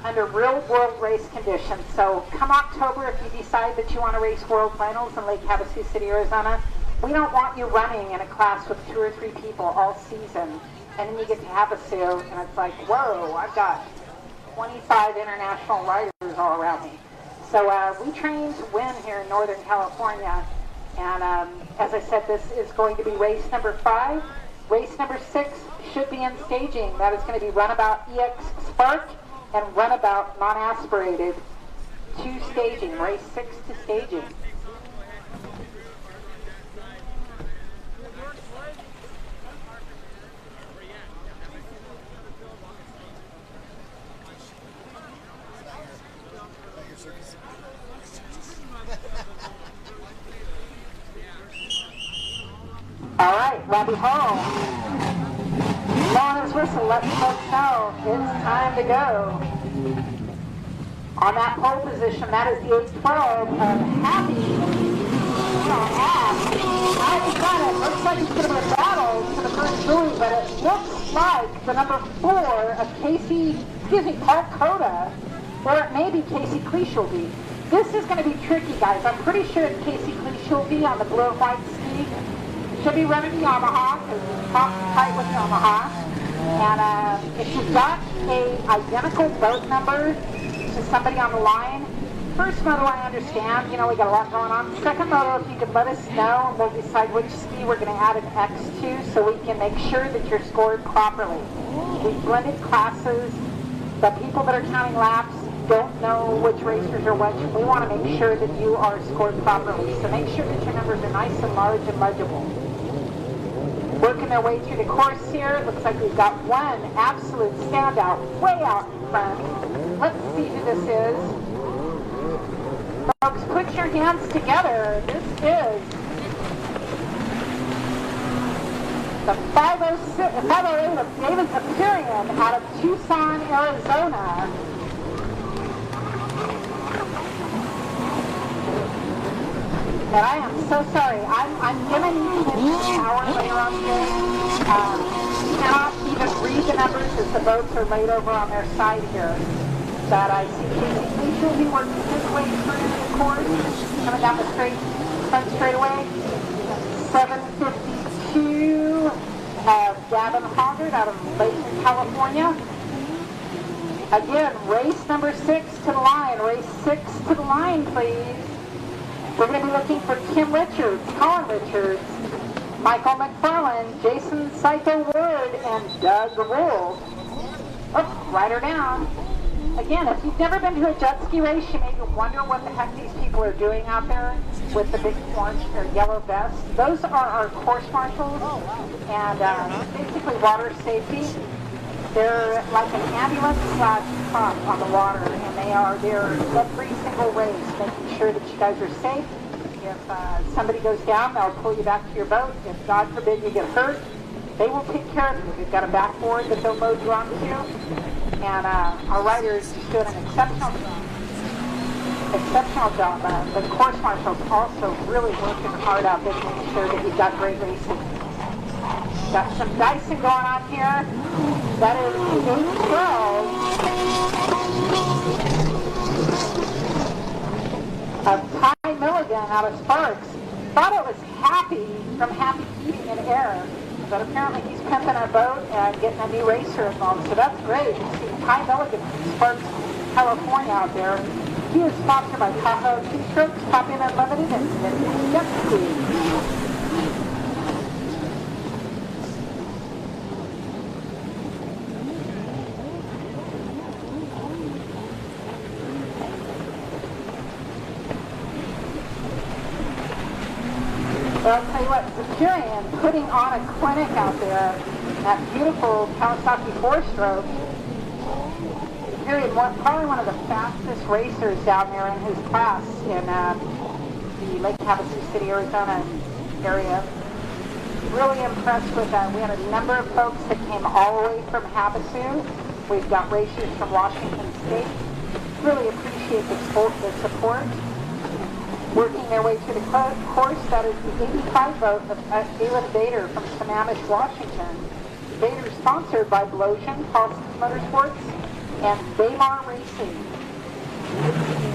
[SPEAKER 1] under real world race conditions. So come October, if you decide that you want to race World Finals in Lake Havasu City, Arizona, we don't want you running in a class with 2 or 3 people all season. And then you get to Havasu, and it's like, whoa, I've got 25 international riders all around me. So we train to win here in Northern California. And as I said, this is going to be race number 5. Race number 6 should be in staging. That is going to be Runabout EX Spark and Runabout non-aspirated to staging. Race 6 to staging. All right, Robbie Hall. Long as whistle, let the folks know it's time to go. On that pole position, that is the 812 of Happy. I've got it. Looks like it's going to be a battle to the first buoy, but it looks like the number 4 of Paul Coda, or it may be Casey Cleeshulby. This is going to be tricky, guys. I'm pretty sure it's Casey Cleeshulby on the blue and white ski. Should be running the Yamaha, because it's top tight with Yamaha. And if you've got a identical boat number to somebody on the line, first moto I understand, you know, we got a lot going on. Second moto, if you could let us know, and we'll decide which ski we're going to add an X to so we can make sure that you're scored properly. We've blended classes. The people that are counting laps don't know which racers are which. We want to make sure that you are scored properly. So make sure that your numbers are nice and large and legible. Working their way through the course here. It looks like we've got one absolute standout way out in front. Let's see who this is. Folks, put your hands together. This is the 508 of David Zapirian out of Tucson, Arizona. And I am so sorry. I'm giving you an hour later on today. Cannot even read the numbers as the boats are laid over on their side here. But I see Casey Cleeshulby be working his way through the course, coming down the front straightaway. 7:52 have Gavin Hoggard out of Layton, California. Again, race number 6 to the line. Race 6 to the line, please. We're going to be looking for Kim Richards, Colin Richards, Michael McFarland, Jason Psycho Ward, and Doug Rule. Oh, write her down. Again, if you've never been to a jet ski race, you may wonder what the heck these people are doing out there with the big orange or yellow vests. Those are our course marshals and basically water safety. They're like an ambulance / pump on the water, and they are there every single race, making sure that you guys are safe. If somebody goes down, they'll pull you back to your boat. If God forbid you get hurt, they will take care of you. They've got a backboard that they'll load you onto, and our riders is doing an exceptional job. The course marshals also really working hard out there, making sure that you've got great racing. Got some dicing going on here. That is 812 of Ty Milligan out of Sparks. Thought it was Happy from Happy Eating in Air, but apparently he's pimping a boat and getting a new racer involved. So that's great. You see Ty Milligan from Sparks, California out there. He is sponsored by Tahoe Two-Strokes, Popping Unlimited, and Jet Ski. Well, I'll tell you what, Zapirian putting on a clinic out there, that beautiful Kawasaki 4-stroke. Zapirian, probably one of the fastest racers down there in his class in the Lake Havasu City, Arizona area. really impressed with that. We had a number of folks that came all the way from Havasu. We've got racers from Washington State. Really appreciate the support. Working their way through the course, that is the 85 boat of Alan Bader from Sammamish, Washington. Bader sponsored by Blosian, Paulson's Motorsports, and Baymar Racing.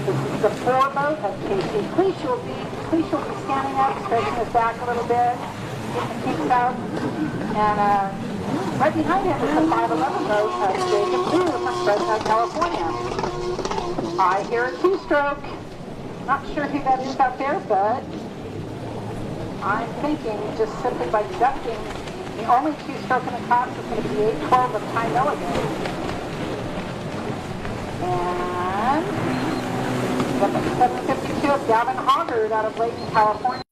[SPEAKER 1] This is the 4 boat of Casey Cleach will be standing up, stretching his back a little bit, getting the kinks out. And right behind him is the 511 boat of Jacob Drew from Fresno, California. I hear a 2-stroke. Not sure who that is out there, but I'm thinking just simply by deducting the only 2-stroke in the class is going to be 812 of Ty Milligan. And the 752 of Gavin Hoggard out of Layton, California.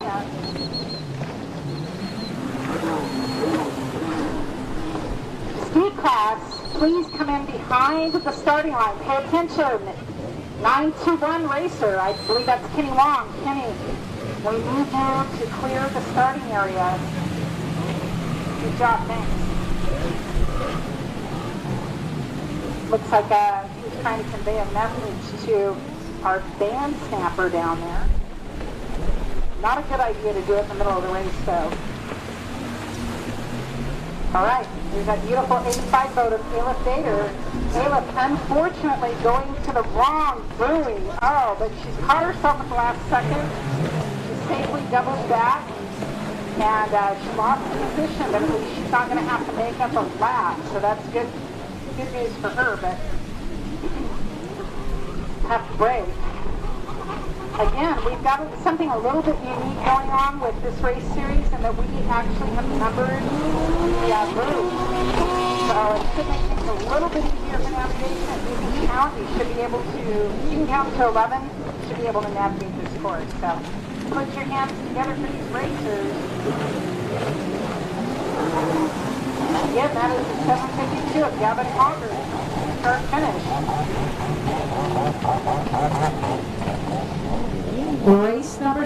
[SPEAKER 1] Ski class, please come in behind the starting line. Pay attention. 921 racer, I believe that's Kenny Wong. Kenny, we need you to clear the starting area. Good job, thanks. Looks like he was trying to convey a message to our band snapper down there. Not a good idea to do it in the middle of the race, though. All right, there's that beautiful 85 boat of Aleph Bader. Aleph, unfortunately, going to the wrong buoy. Oh, but she's caught herself at the last second. She safely doubled back, and she lost position, but at least she's not going to have to make up a lap. So that's good news for her, but tough break. Again, we've got something a little bit unique going on with this race series, and that we actually have numbered the routes. So it should make things a little bit easier for navigation. If you can count, you should be able to, if you can count to 11, you should be able to navigate this course. So put your hands together for these racers. Again, that is the 752 of Gavin Hoggard. Start finish. Race number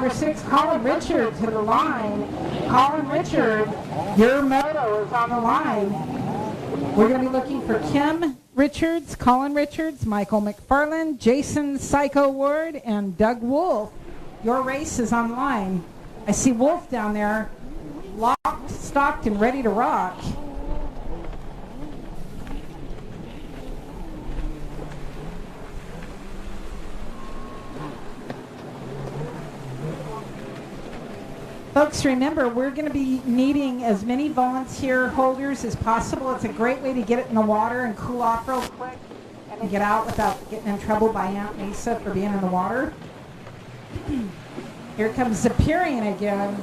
[SPEAKER 1] 6, Colin Richard to the line. Colin Richard, your moto is on the line. We're going to be looking for Kim Richards, Colin Richards, Michael McFarland, Jason Psycho Ward, and Doug Wolf. Your race is on the line. I see Wolf down there, locked, stocked, and ready to rock. Folks, remember, we're going to be needing as many volunteer holders as possible. It's a great way to get it in the water and cool off real quick and get out without getting in trouble by Aunt Lisa for being in the water. Here comes Zapirian again.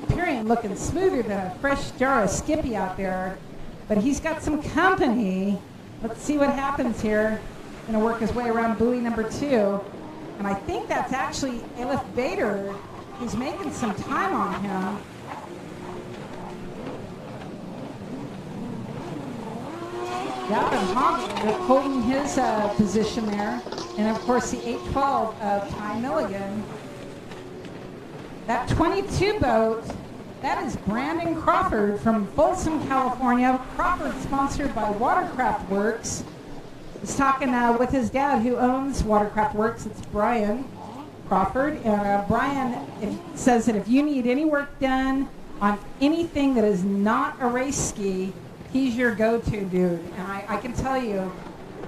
[SPEAKER 1] Zapirian looking smoother than a fresh jar of Skippy out there, but he's got some company. Let's see what happens here. Going to work his way around buoy number 2, and I think that's actually Aleph Bader. He's making some time on him. Gavin Hoggard holding his position there. And of course the 812 of Ty Milligan. That 22 boat, that is Brandon Crawford from Folsom, California. Crawford sponsored by Watercraft Works. He's talking with his dad who owns Watercraft Works. It's Brian Crawford, and Brian says that if you need any work done on anything that is not a race ski, he's your go-to dude. And I can tell you,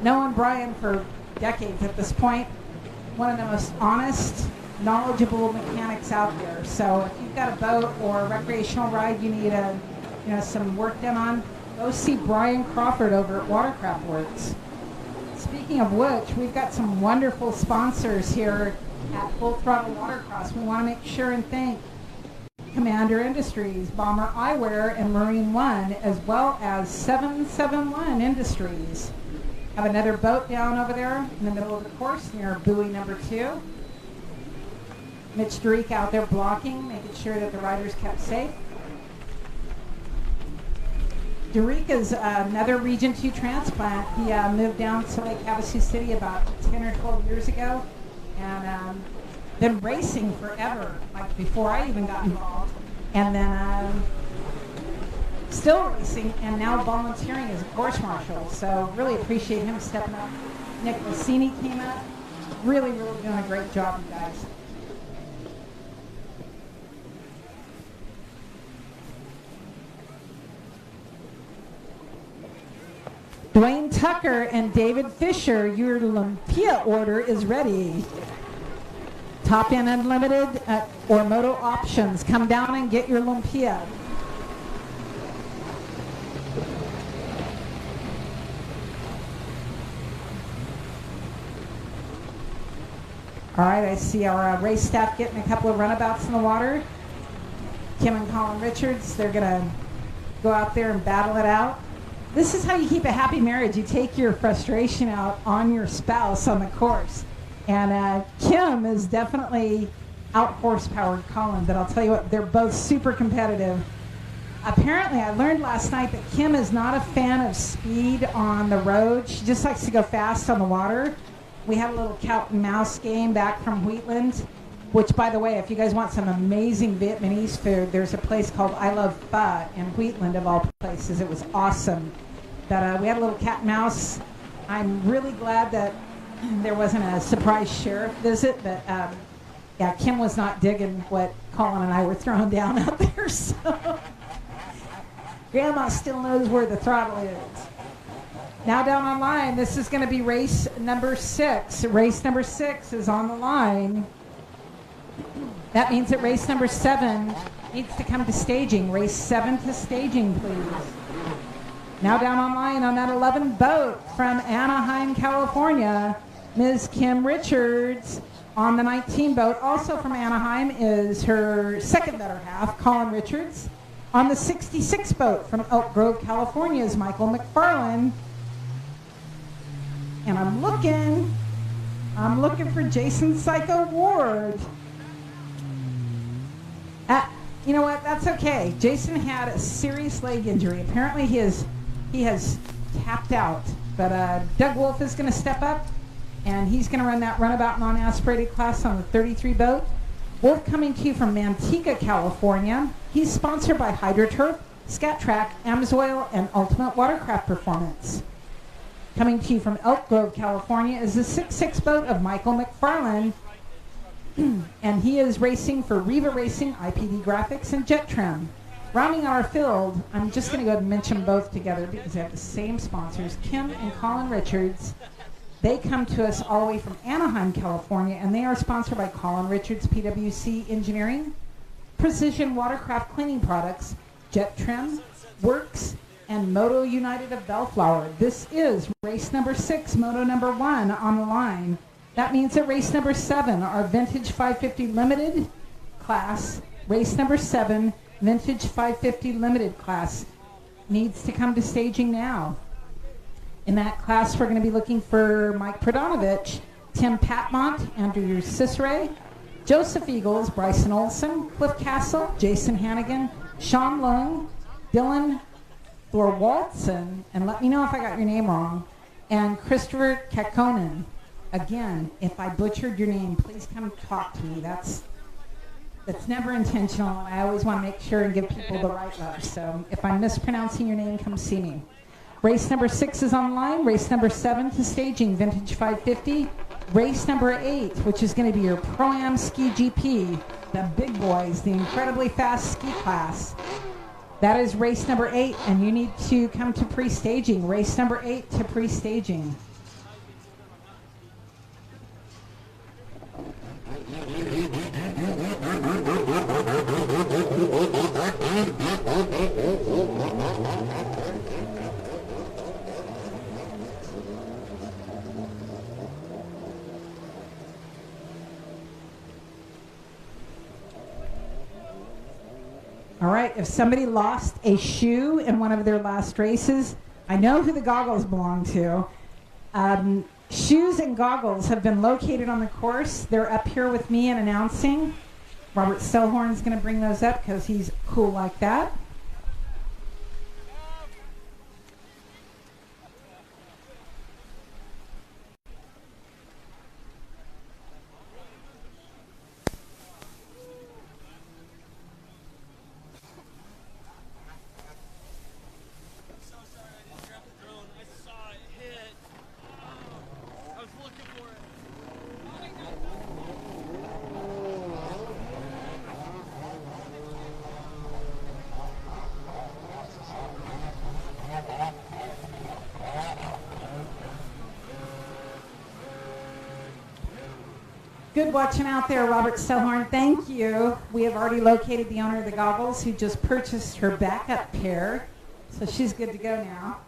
[SPEAKER 1] knowing Brian for decades at this point, one of the most honest, knowledgeable mechanics out there. So if you've got a boat or a recreational ride you need some work done on, go see Brian Crawford over at Watercraft Works. Speaking of which, we've got some wonderful sponsors here at Full Throttle Watercross. We want to make sure and thank Commander Industries, Bomber Eyewear, and Marine One, as well as 771 Industries. Have another boat down over there in the middle of the course near buoy number 2. Mitch Drake out there blocking, making sure that the riders kept safe. Derek is another Region 2 transplant. He moved down to Lake Havasu City about 10 or 12 years ago. And been racing forever, like before I even got involved. And then still racing and now volunteering as a course marshal. So really appreciate him stepping up. Nick Rossini came up. Really, really doing a great job, you guys. Dwayne Tucker and David Fisher, your Olympia order is ready. Top End Unlimited or Moto Options. Come down and get your Olympia. All right, I see our race staff getting a couple of runabouts in the water. Kim and Colin Richards, they're going to go out there and battle it out. This is how you keep a happy marriage. You take your frustration out on your spouse on the course. And Kim is definitely out-horsepowered Colin, but I'll tell you what, they're both super competitive. Apparently, I learned last night that Kim is not a fan of speed on the road. She just likes to go fast on the water. We had a little cat and mouse game back from Wheatland, which, by the way, if you guys want some amazing Vietnamese food, there's a place called I Love Pho in Wheatland, of all places. It was awesome. But we had a little cat and mouse. I'm really glad that there wasn't a surprise sheriff visit, but yeah, Kim was not digging what Colin and I were throwing down out there, so Grandma still knows where the throttle is. Now down on line, this is going to be race number 6. Race number 6 is on the line. That means that race number 7 needs to come to staging. Race 7 to staging, please. Now down on line on that 11 boat from Anaheim, California, Ms. Kim Richards. On the 19 boat, also from Anaheim, is her second better half, Colin Richards. On the 66 boat from Elk Grove, California, is Michael McFarland. And I'm looking for Jason Psycho Ward. You know what? That's okay. Jason had a serious leg injury. Apparently he has tapped out. But Doug Wolf is going to step up, and he's going to run that runabout non-aspirated class on the 33 boat. Wolf coming to you from Manteca, California. He's sponsored by HydroTurf, Scat Track, Amsoil, and Ultimate Watercraft Performance. Coming to you from Elk Grove, California, is the 6'6" boat of Michael McFarland, and he is racing for Riva Racing, IPD Graphics, and Jet Trim. Rounding our field, I'm just going to go ahead and mention both together because they have the same sponsors, Kim and Colin Richards. They come to us all the way from Anaheim, California, and they are sponsored by Colin Richards, PwC Engineering, Precision Watercraft Cleaning Products, Jet Trim, Works, and Moto United of Bellflower. This is race number 6, Moto number 1 on the line. That means that race number 7, our Vintage 550 Limited class, race number 7, Vintage 550 Limited class, needs to come to staging now. In that class, we're going to be looking for Mike Prodanovich, Tim Patmont, Andrew Cicere, Joseph Eagles, Bryson Olson, Cliff Castle, Jason Hannigan, Sean Lung, Dylan Thorwaldson, and let me know if I got your name wrong, and Christopher Kekkonen. Again, if I butchered your name, please come talk to me. That's never intentional, and I always want to make sure and give people the right love. So if I'm mispronouncing your name, come see me. Race number 6 is online. Race number 7 to staging, Vintage 550. Race number 8, which is going to be your Pro-Am Ski GP, the big boys, the incredibly fast ski class. That is race number 8, and you need to come to pre-staging. Race number 8 to pre-staging. All right, if somebody lost a shoe in one of their last races, I know who the goggles belong to. Shoes and goggles have been located on the course. They're up here with me and announcing. Robert Stellhorn's going to bring those up because he's cool like that. Good watching out there, Robert Stellhorn. Thank you. We have already located the owner of the goggles who just purchased her backup pair. So she's good to go now.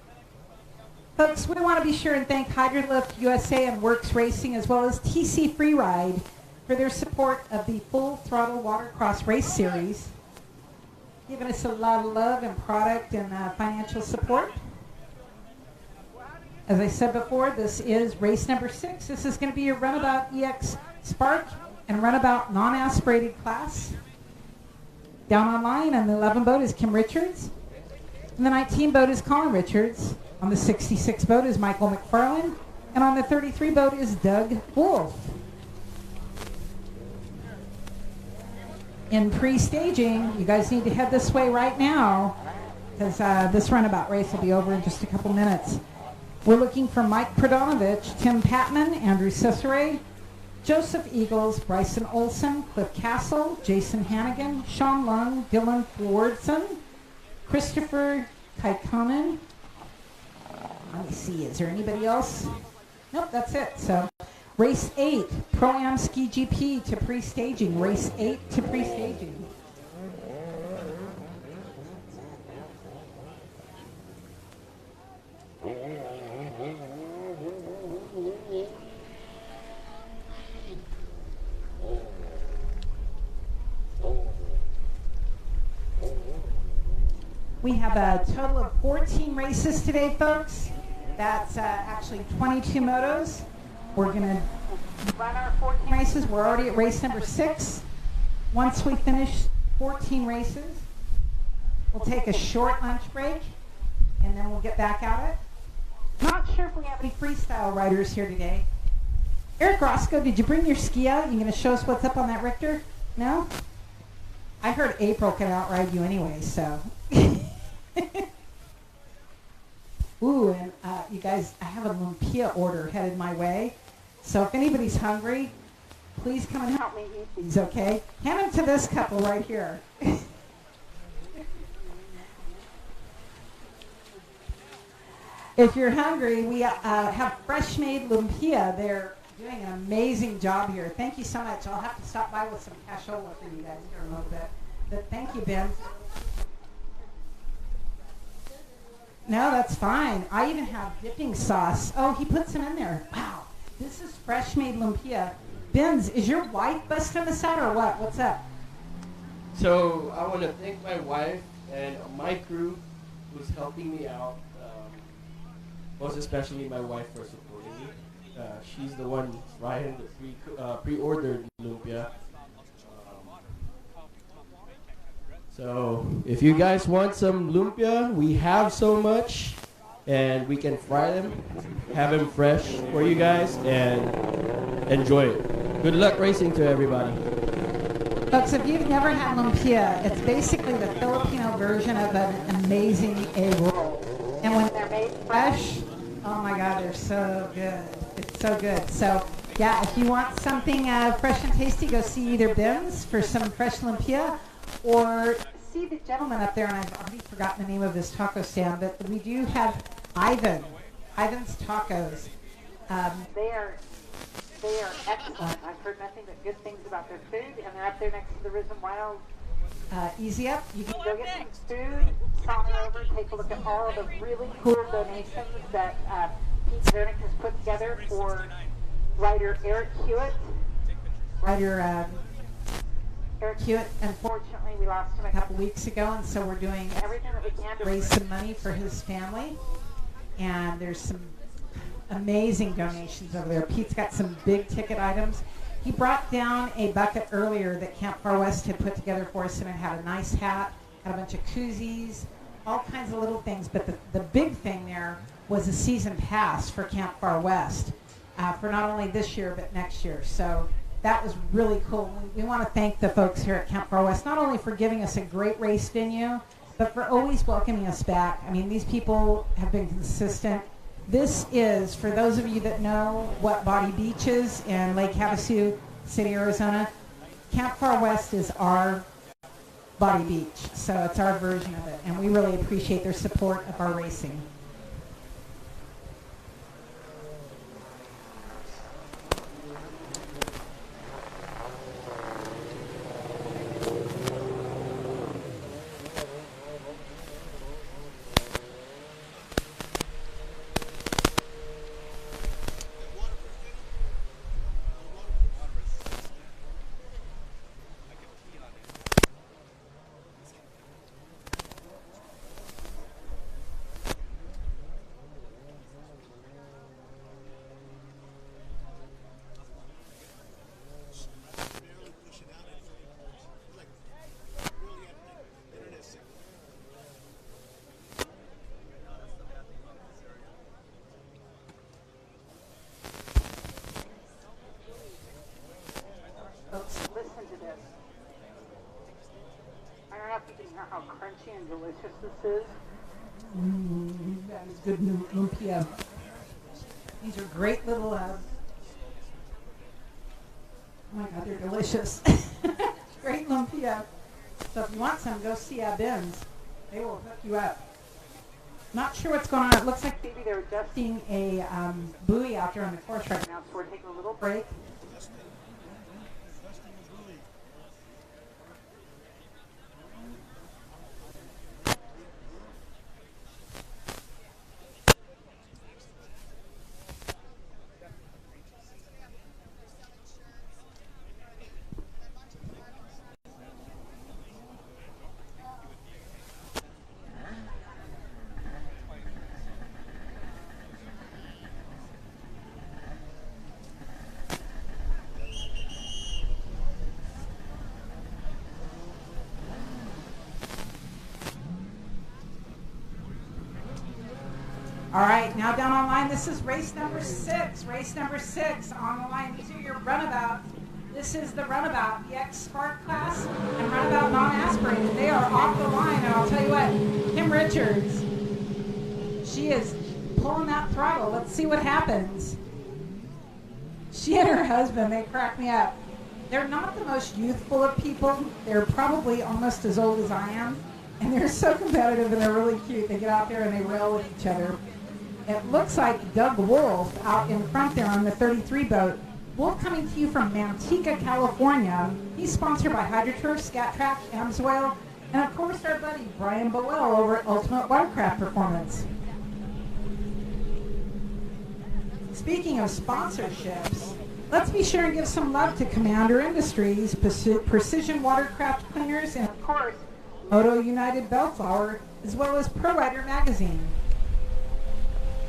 [SPEAKER 1] Folks, we want to be sure and thank Hydrolift USA and Works Racing as well as TC Freeride for their support of the Full Throttle Watercross Race Series, giving us a lot of love and product and financial support. As I said before, this is race number 6. This is going to be your Runabout EX Spark and Runabout non-aspirated class. Down on line on the 11 boat is Kim Richards. On the 19 boat is Colin Richards. On the 66 boat is Michael McFarland. And on the 33 boat is Doug Wolf. In pre-staging, you guys need to head this way right now because this Runabout race will be over in just a couple minutes. We're looking for Mike Prodonovich, Tim Patman, Andrew Cesare, Joseph Eagles, Bryson Olson, Cliff Castle, Jason Hannigan, Sean Lung, Dylan Wardson, Christopher Kaikonen. Let me see, is there anybody else? Nope, that's it. So race 8, Pro-Am Ski GP to pre-staging. Race 8 to pre-staging. We have a total of 14 races today, folks. That's actually 22 motos. We're going to run our 14 races. We're already at race number 6. Once we finish 14 races, we'll take a short lunch break, and then we'll get back at it. Not sure if we have any freestyle riders here today. Eric Roscoe, did you bring your ski out? You going to show us what's up on that Richter? No? I heard April can outride you anyway, so... Ooh, and you guys, I have a lumpia order headed my way. So if anybody's hungry, please come and help me eat these, okay? Hand them to this couple right here. If you're hungry, we have fresh-made lumpia. They're doing an amazing job here. Thank you so much. I'll have to stop by with some cashola for you guys here in a little bit. But thank you, Ben. No, that's fine. I even have dipping sauce. Oh, he puts them in there. Wow. This is fresh-made lumpia. Benz, is your wife busting this out or what? What's up?
[SPEAKER 6] So I want to thank my wife and my crew who's helping me out. Most especially my wife for supporting me. She's the one riding the pre-ordered lumpia. So if you guys want some lumpia, we have so much, and we can fry them, have them fresh for you guys, and enjoy it. Good luck racing to everybody.
[SPEAKER 1] Folks, if you've never had lumpia, it's basically the Filipino version of an amazing egg roll. And when they're made fresh, oh my God, they're so good. It's so good. So yeah, if you want something fresh and tasty, go see either Ben's for some fresh lumpia, or see the gentleman up there, and I've already forgotten the name of his taco stand, but we do have Ivan's Tacos. They are excellent. I've heard nothing but good things about their food, and they're up there next to the Risen Wild. Easy up. You can go get some food, saunter over, take a look at all the really cool donations that Pete Zernick has put together for writer Eric Hewitt. Eric Hewitt, unfortunately, we lost him a couple weeks ago, and so we're doing everything that we can to raise some money for his family. And there's some amazing donations over there. Pete's got some big ticket items. He brought down a bucket earlier that Camp Far West had put together for us, and it had a nice hat, had a bunch of koozies, all kinds of little things. But the big thing there was a season pass for Camp Far West for not only this year but next year. So that was really cool. We want to thank the folks here at Camp Far West, not only for giving us a great race venue, but for always welcoming us back. I mean, these people have been consistent. This is, for those of you that know what Body Beach is in Lake Havasu City, Arizona, Camp Far West is our Body Beach. So it's our version of it, and we really appreciate their support of our racing. up, you can hear how crunchy and delicious this is. That is good lumpia. These are great little, oh my God, they're delicious. Great lumpia. So if you want some, go see Ben's. They will hook you up. Not sure what's going on. It looks like maybe they're adjusting a buoy out there on the course right now, so we're taking a little break. All right, now down on line, this is race number 6. Race number 6 on the line. These are your runabouts. This is the runabout, the X-Spark class, and runabout non-aspirated. They are off the line, and I'll tell you what, Kim Richards, she is pulling that throttle. Let's see what happens. She and her husband, they crack me up. They're not the most youthful of people. They're probably almost as old as I am, and they're so competitive, and they're really cute. They get out there and they rail with each other. It looks like Doug Wolf out in front there on the 33 boat. Wolf coming to you from Manteca, California. He's sponsored by HydroTurf, Scat Track, Amsoil, and of course our buddy Brian Boel over at Ultimate Watercraft Performance. Speaking of sponsorships, let's be sure and give some love to Commander Industries, Precision Watercraft Cleaners, and of course Moto United Bellflower, as well as Pro Rider Magazine.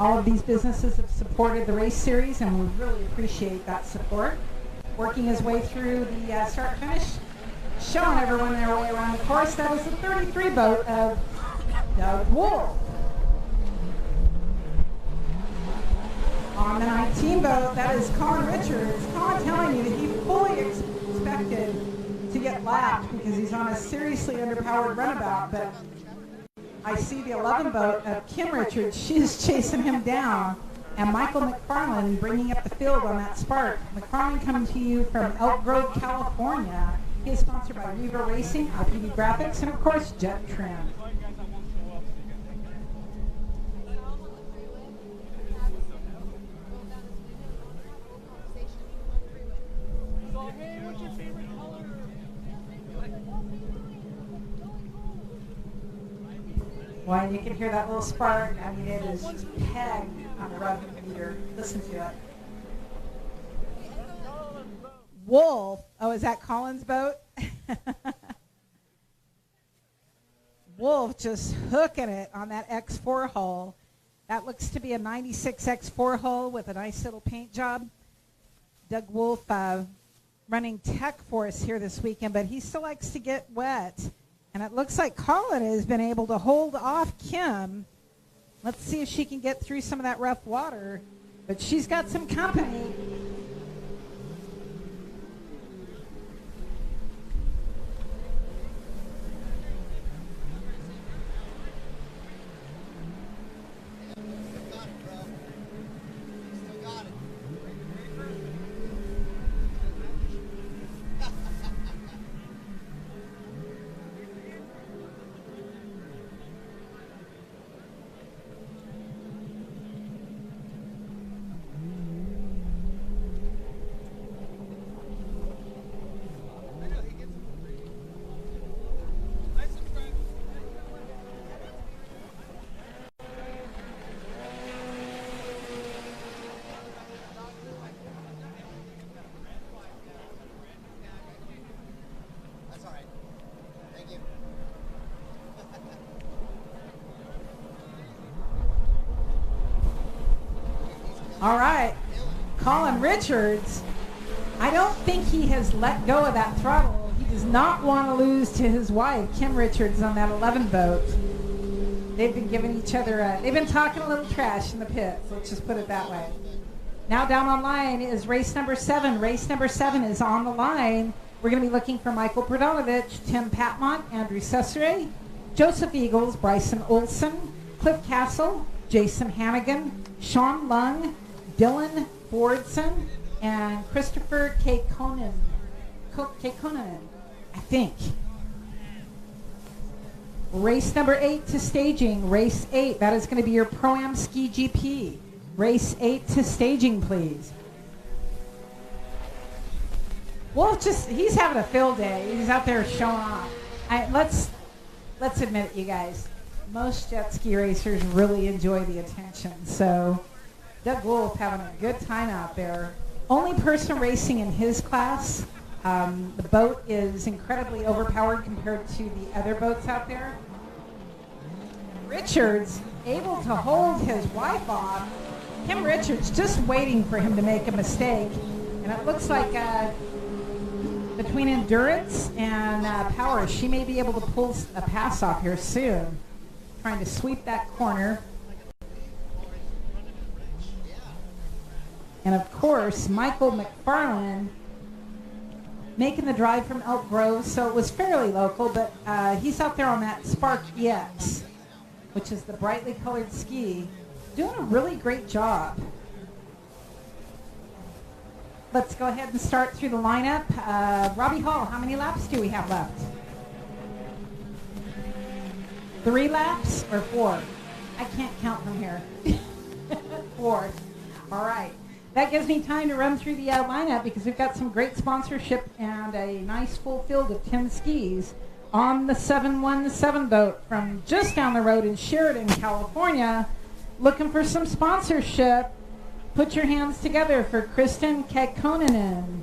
[SPEAKER 1] All of these businesses have supported the race series, and we really appreciate that support. Working his way through the start-finish, showing everyone their way around the course. That was the 33 boat of Doug Wolf. On the 19 boat, that is Colin Richards. Colin telling you that he fully expected to get lapped because he's on a seriously underpowered runabout, but I see the 11 boat of Kim Richards. She's chasing him down. And Michael McFarland bringing up the field on that Spark. McFarland coming to you from Elk Grove, California. He is sponsored by Weaver Racing, IPD Graphics, and of course, Jet Trim. Well, you can hear that little spark. I mean, it is just pegged on the rev meter. Listen to it. Wolf. Oh, is that Colin's boat? Wolf just hooking it on that X4 hull. That looks to be a 96 X4 hull with a nice little paint job. Doug Wolf running tech for us here this weekend, but he still likes to get wet. And it looks like Colin has been able to hold off Kim. Let's see if she can get through some of that rough water. But she's got some company. All right, Colin Richards, I don't think he has let go of that throttle. He does not want to lose to his wife, Kim Richards, on that 11 boat. They've been giving each other, they've been talking a little trash in the pits, let's just put it that way. Now down on line is race number 7. Race number 7 is on the line. We're going to be looking for Michael Bradonovich, Tim Patmont, Andrew Cesare, Joseph Eagles, Bryson Olson, Cliff Castle, Jason Hannigan, Sean Lung, Dylan Fordson, and Christopher K. Conan, I think. Race number 8 to staging. Race 8, that is going to be your Pro-Am Ski GP. Race 8 to staging, please. Well, he's having a field day. He's out there showing off. Let's admit it, you guys. Most jet ski racers really enjoy the attention. So Doug Wolf having a good time out there. Only person racing in his class. The boat is incredibly overpowered compared to the other boats out there. Richards able to hold his wife off. Kim Richards just waiting for him to make a mistake. And it looks like between endurance and power, she may be able to pull a pass off here soon. Trying to sweep that corner. And of course, Michael McFarland making the drive from Elk Grove, so it was fairly local, but he's out there on that Spark EX, which is the brightly colored ski, doing a really great job. Let's go ahead and start through the lineup. Robbie Hall, how many laps do we have left? 3 laps or 4? I can't count from here. 4. All right. That gives me time to run through the lineup because we've got some great sponsorship and a nice full field of 10 skis on the 717 boat from just down the road in Sheridan, California. Looking for some sponsorship. Put your hands together for Kristen Kekkonen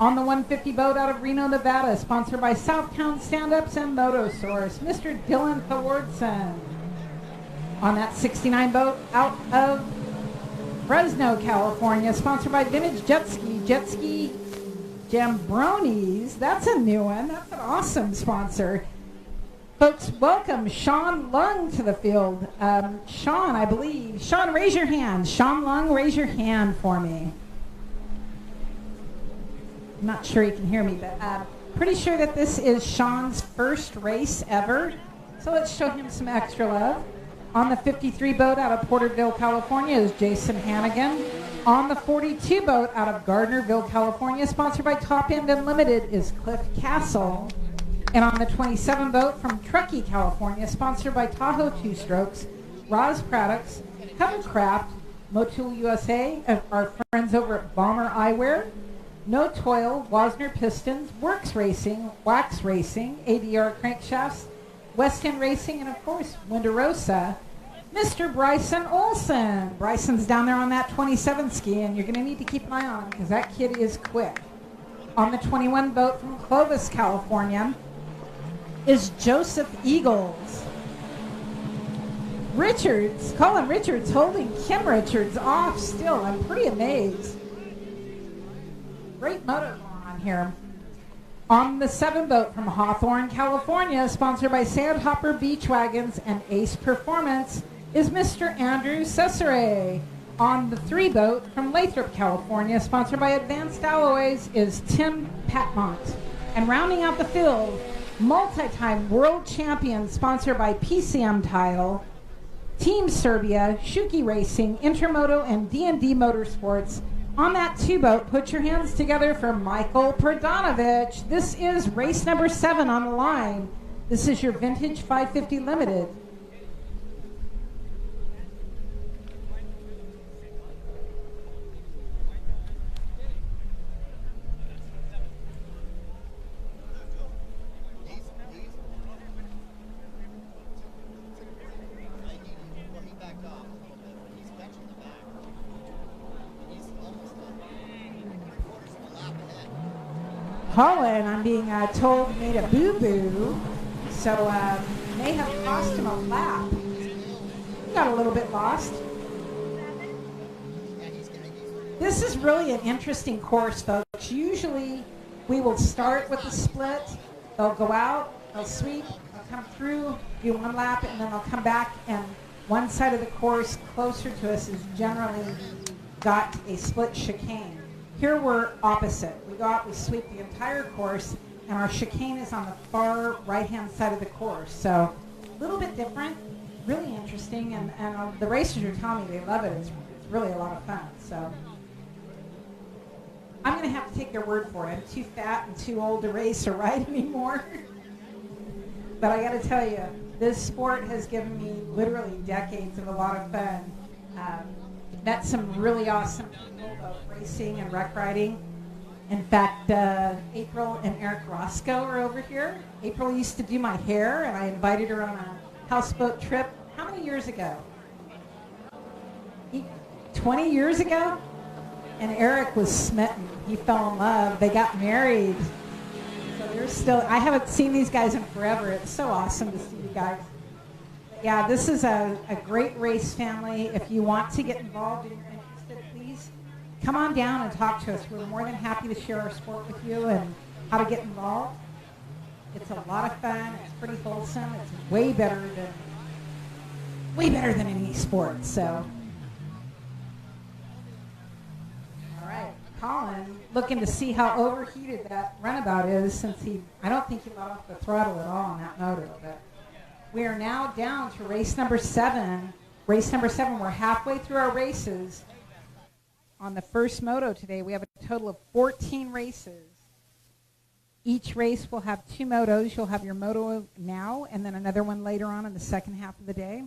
[SPEAKER 1] on the 150 boat out of Reno, Nevada, sponsored by Southtown Stand-Ups and Motosource. Mr. Dylan Thorwardson on that 69 boat out of Fresno, California, sponsored by Vintage Jet Ski Jambronis. That's a new one. That's an awesome sponsor. Folks, welcome Sean Lung to the field. Sean, I believe. Sean, raise your hand. Sean Lung, raise your hand for me. I'm not sure you can hear me, but pretty sure that this is Sean's first race ever. So let's show him some extra love. On the 53 boat out of Porterville, California is Jason Hannigan. On the 42 boat out of Gardnerville, California, sponsored by Top End Unlimited, is Cliff Castle. And on the 27 boat from Truckee, California, sponsored by Tahoe Two Strokes, Roz Products, Hovercraft, Motul USA, our friends over at Bomber Eyewear, No Toil, Wasner Pistons, Works Racing, Wax Racing, ADR Crankshafts, West End Racing, and of course, Winderosa, Mr. Bryson Olson. Bryson's down there on that 27 ski, and you're going to need to keep an eye on him because that kid is quick. On the 21 boat from Clovis, California, is Joseph Eagles. Richards, Colin Richards holding Kim Richards off still. I'm pretty amazed. Great moto on here. On the 7 boat from Hawthorne, California, sponsored by Sandhopper Beach Wagons and Ace Performance, is Mr. Andrew Cesare. On the 3 boat from Lathrop, California, sponsored by Advanced Alloys, is Tim Patmont. And rounding out the field, multi-time world champion, sponsored by PCM Tile, Team Serbia, Shuki Racing, Intermoto, and D&D Motorsports. On that 2 boat, put your hands together for Michael Bradonovich. This is race number 7 on the line. This is your Vintage 550 Limited. Colin, I'm being told, made a boo-boo, so may have cost him a lap. He got a little bit lost. This is really an interesting course, folks. Usually we will start with a split. They'll go out, they'll sweep, they'll come through, do 1 lap, and then they'll come back, and one side of the course closer to us is generally got a split chicane. Here we're opposite. We go out, we sweep the entire course, and our chicane is on the far right-hand side of the course. So a little bit different, really interesting, and the racers are telling me they love it. It's really a lot of fun. So I'm going to have to take their word for it. I'm too fat and too old to race or ride anymore. But I got to tell you, this sport has given me literally decades of a lot of fun. Met some really awesome people, both racing and wreck riding. In fact, April and Eric Roscoe are over here. April used to do my hair, and I invited her on a houseboat trip. How many years ago? 20 years ago? And Eric was smitten. He fell in love. They got married. So they're still, I haven't seen these guys in forever. It's so awesome to see you guys. But yeah, this is a great race family. If you want to get involved and you're interested, please come on down and talk to us. We're more than happy to share our sport with you and how to get involved. It's a lot of fun. It's pretty wholesome. It's way better than any sport. So. Colin looking to see how overheated that runabout is, since I don't think he let off the throttle at all on that motor. But we are now down to race number 7. Race number 7, we're halfway through our races. On the first moto today, we have a total of 14 races. Each race will have 2 motos. You'll have your moto now and then another one later on in the second half of the day.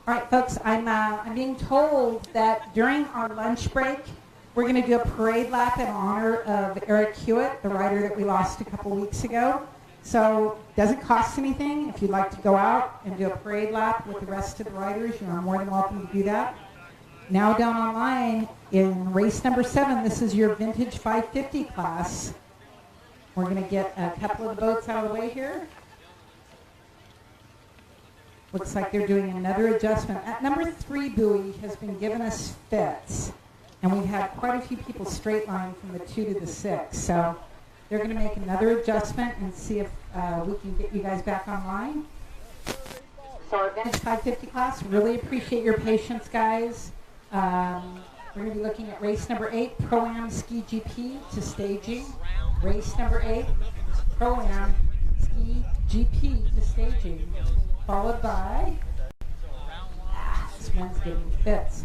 [SPEAKER 1] All right, folks, I'm being told that during our lunch break, we're going to do a parade lap in honor of Eric Hewitt, the rider that we lost a couple weeks ago. So it doesn't cost anything. If you'd like to go out and do a parade lap with the rest of the riders, you're more than welcome to do that. Now down online in race number 7, this is your vintage 550 class. We're going to get a couple of the boats out of the way here. Looks like they're doing another adjustment. At number 3 buoy has been giving us fits, and we've had quite a few people straight line from the 2 to the 6. So they're going to make another adjustment and see if we can get you guys back online. So our vintage 550 class, really appreciate your patience, guys. We're going to be looking at race number 8, Pro-Am Ski GP to staging. Race number 8, Pro-Am Ski GP to staging. Followed by, this one's getting fits.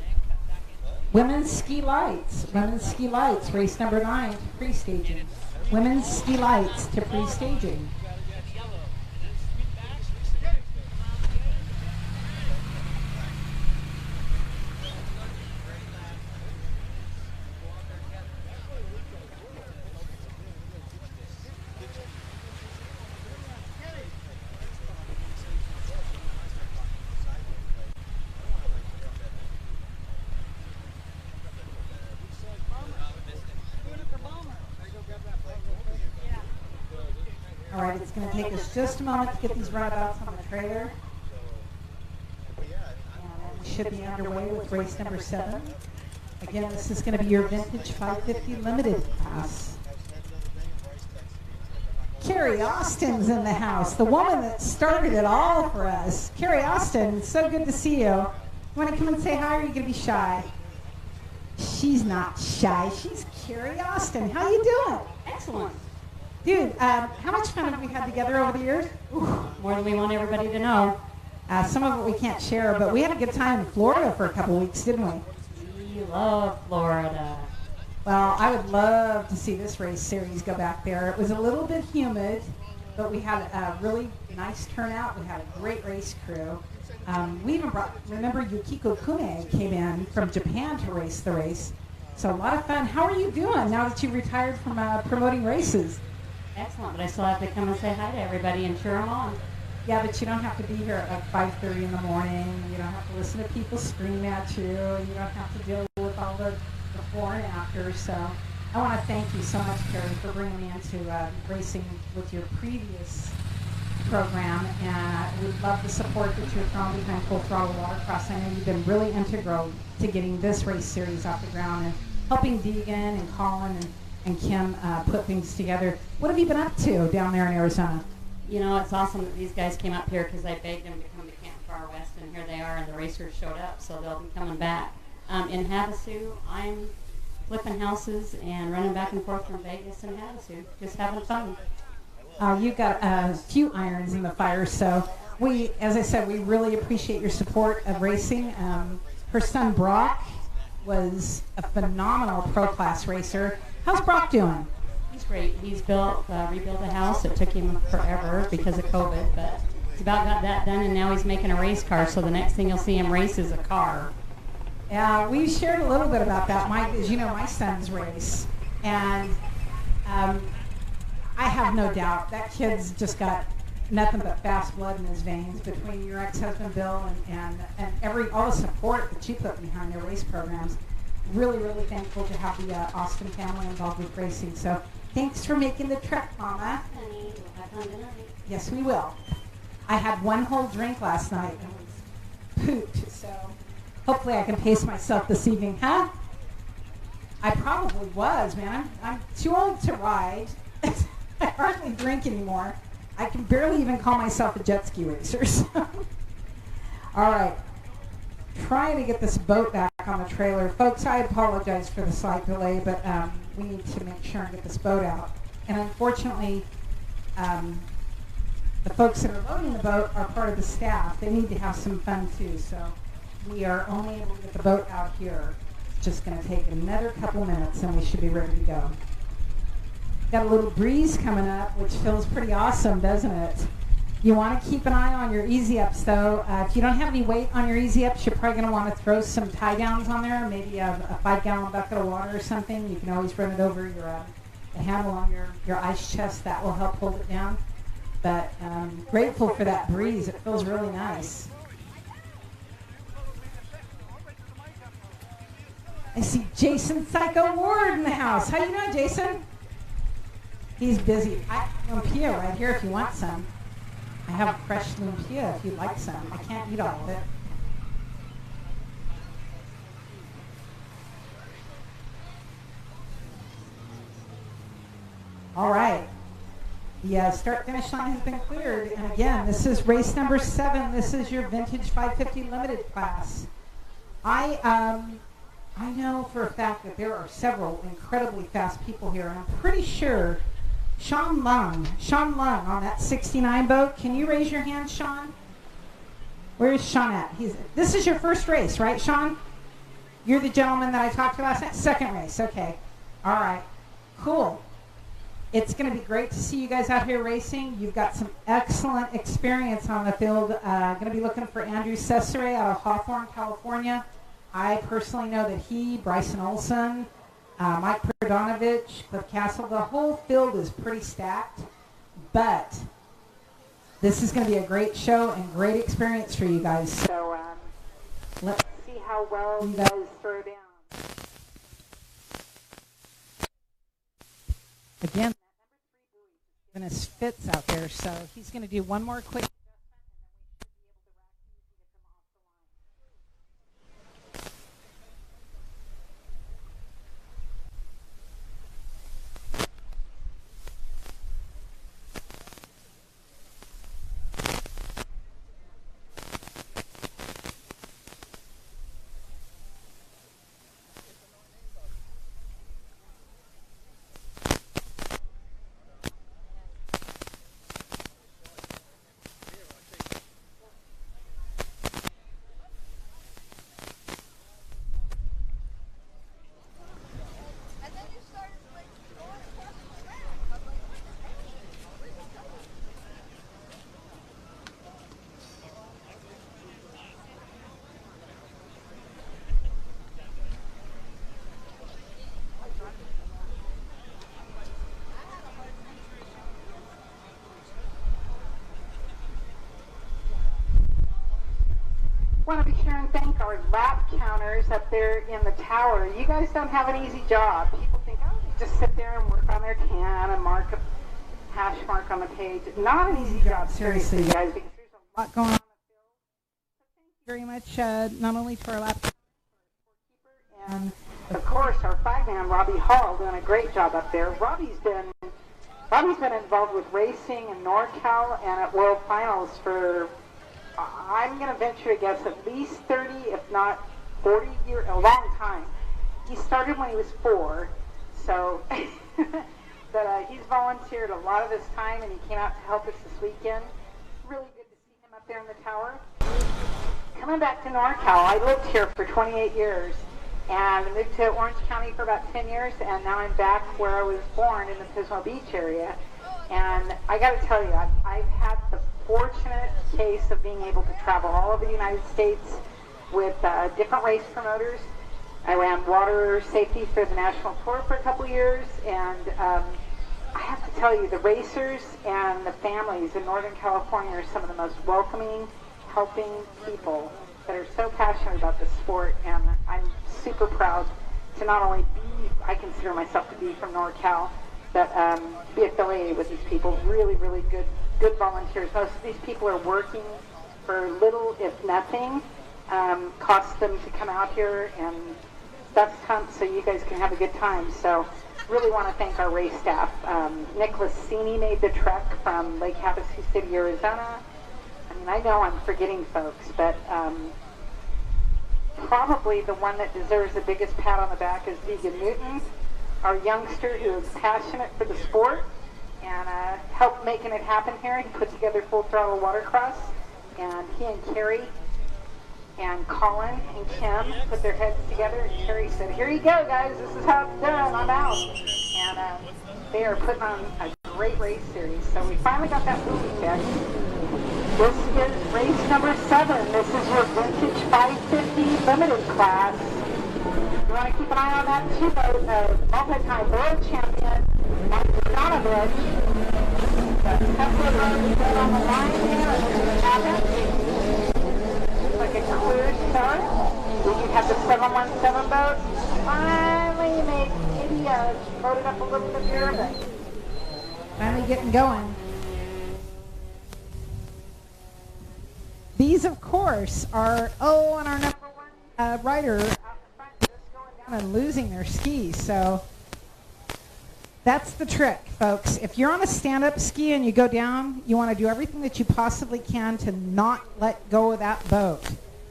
[SPEAKER 1] Women's Ski Lights. Women's Ski Lights, race number 9 to pre-staging. Women's Ski Lights to pre-staging. All right, it's going to take us just a moment to get these runabouts on the trailer. And we should be underway with race number 7. Again, this is going to be your vintage 550 limited class. Carrie Austin's in the house, the woman that started it all for us. Carrie Austin, it's so good to see you. You want to come and say hi, or are you going to be shy? She's not shy. She's Carrie Austin. How you doing?
[SPEAKER 7] Excellent.
[SPEAKER 1] Dude, how much fun have we had together over the years?
[SPEAKER 7] Ooh, more than we want everybody to know.
[SPEAKER 1] Some of it we can't share, but we had a good time in Florida for a couple weeks, didn't we?
[SPEAKER 7] We love Florida.
[SPEAKER 1] Well, I would love to see this race series go back there. It was a little bit humid, but we had a really nice turnout. We had a great race crew. We even remember Yukiko Kume came in from Japan to race the race. So a lot of fun. How are you doing now that you retired from promoting races?
[SPEAKER 7] Excellent, but I still have to come and say hi to everybody and cheer them on.
[SPEAKER 1] Yeah, but you don't have to be here at like 5:30 in the morning. You don't have to listen to people scream at you. You don't have to deal with all the before and after. So I want to thank you so much, Carrie, for bringing me into racing with your previous program. And we love the support that you're throwing behind Full Throttle Watercross. I know you've been really integral to getting this race series off the ground and helping Deegan and Colin and Kim put things together. What have you been up to down there in Arizona?
[SPEAKER 7] You know, it's awesome that these guys came up here because I begged them to come to Camp Far West, and here they are, and the racers showed up, so they'll be coming back. In Havasu, I'm flipping houses and running back and forth from Vegas and Havasu, just having fun.
[SPEAKER 1] You've got a few irons in the fire, so we, as I said, we really appreciate your support of racing. Her son Brock was a phenomenal pro class racer. How's Brock doing?
[SPEAKER 7] He's great. He's rebuilt a house. It took him forever because of COVID, but he's about got that done, and now he's making a race car, so the next thing you'll see him race is a car.
[SPEAKER 1] Yeah, we shared a little bit about that. As you know, my son's race, and I have no doubt that kid's just got nothing but fast blood in his veins between your ex-husband Bill and all the support that you put behind their race programs. Really, really thankful to have the Austin family involved with racing. So thanks for making the trip, Mama.
[SPEAKER 7] Honey, we'll have fun tonight.
[SPEAKER 1] Yes, we will. I had one whole drink last night and was pooped, so hopefully I can pace myself this evening, huh? I probably was, man. I'm too old to ride. I hardly drink anymore. I can barely even call myself a jet ski racer. So. All right. Trying to get this boat back on the trailer. Folks, I apologize for the slight delay, but we need to make sure and get this boat out. And unfortunately, the folks that are loading the boat are part of the staff. They need to have some fun too, so we are only able to get the boat out here. It's just going to take another couple minutes and we should be ready to go. Got a little breeze coming up, which feels pretty awesome, doesn't it? You want to keep an eye on your easy ups, though. If you don't have any weight on your easy ups, you're probably going to want to throw some tie downs on there, maybe a 5-gallon bucket of water or something. You can always run it over the handle on your ice chest. That will help hold it down. But grateful for that breeze. It feels really nice. I see Jason Psycho Ward in the house. How you doing, Jason? He's busy. I have lumpia right here if you want some. I have fresh lumpia if you'd like some. I can't eat all of it. All right. The start-finish line has been cleared. And again, this is race number 7. This is your Vintage 550 Limited class. I know for a fact that there are several incredibly fast people here. And I'm pretty sure Sean Lung on that 69 boat. Can you raise your hand, Sean? Where is Sean at? This is your first race, right, Sean? You're the gentleman that I talked to last night? Second race, okay. All right, cool. It's going to be great to see you guys out here racing. You've got some excellent experience on the field. Going to be looking for Andrew Cesare out of Hawthorne, California. I personally know that he, Bryson Olson, Mike Perdonovich, Cliff Castle, the whole field is pretty stacked. But this is going to be a great show and great experience for you guys. So let's see how well you guys throw down. Again, that number 3 buoy is giving us fits out there, so he's going to do one more quick adjustment, and then we should be able to rack easy to come off the line. thank our lap counters up there in the tower. You guys don't have an easy job. People think, oh, they just sit there and work on their can and mark a hash mark on the page. Not an easy job, seriously, guys, because there's a lot going on in the field. So thank you very much, not only to our lap counter, and of course our 5-man Robbie Hall doing a great job up there. Robbie's been involved with racing in NorCal and at World Finals for, I'm going to venture to guess, at least 30, if not 40 years, a long time. He started when he was 4, so but he's volunteered a lot of his time, and he came out to help us this weekend. Really good to see him up there in the tower. Coming back to NorCal, I lived here for 28 years, and I moved to Orange County for about 10 years, and now I'm back where I was born in the Pismo Beach area. And I got to tell you, I've had the fortunate case of being able to travel all over the United States with different race promoters. I ran water safety for the national tour for a couple of years, and I have to tell you, the racers and the families in Northern California are some of the most welcoming, helping people that are so passionate about the sport, and I'm super proud to not only be, I consider myself to be from NorCal, but be affiliated with these people. Really, really good volunteers. Most of these people are working for little, if nothing, costs them to come out here, and that's time so you guys can have a good time. So really want to thank our race staff. Nicholas Cini made the trek from Lake Havasu City, Arizona. I mean, I know I'm forgetting folks, but probably the one that deserves the biggest pat on the back is Vegan Newton, our youngster who is passionate for the sport and helped making it happen here. He put together Full Throttle Watercross, and he and Carrie and Colin and Kim put their heads together, and Carrie said, here you go, guys, this is how it's done, I'm out. And they are putting on a great race series. So we finally got that movie fixed. This is race number 7. This is your vintage 550 limited class. You want to keep an eye on that too, multi-time world champion, Mike Donovich. Tesla is on the line here, and there's what happens. Like a clear start. You have the 717 boat. Finally maybe loaded up a little bit here, but finally getting going. These, of course, are, and our number 1 rider out in front just going down and losing their skis. So that's the trick, folks. If you're on a stand-up ski and you go down, you want to do everything that you possibly can to not let go of that boat.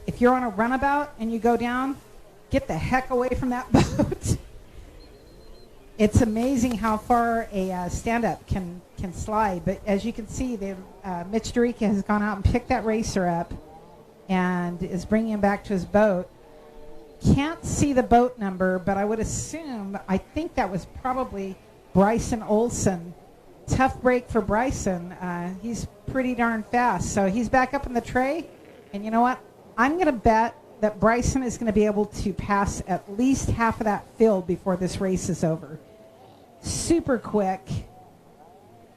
[SPEAKER 1] If you're on a runabout and you go down, get the heck away from that boat. It's amazing how far a stand-up can slide. But as you can see, Mitch Dorica has gone out and picked that racer up and is bringing him back to his boat. Can't see the boat number, but I would assume, I think that was probably Bryson Olson. Tough break for Bryson. He's pretty darn fast. So he's back up in the tray. And you know what? I'm going to bet that Bryson is going to be able to pass at least half of that field before this race is over. Super quick.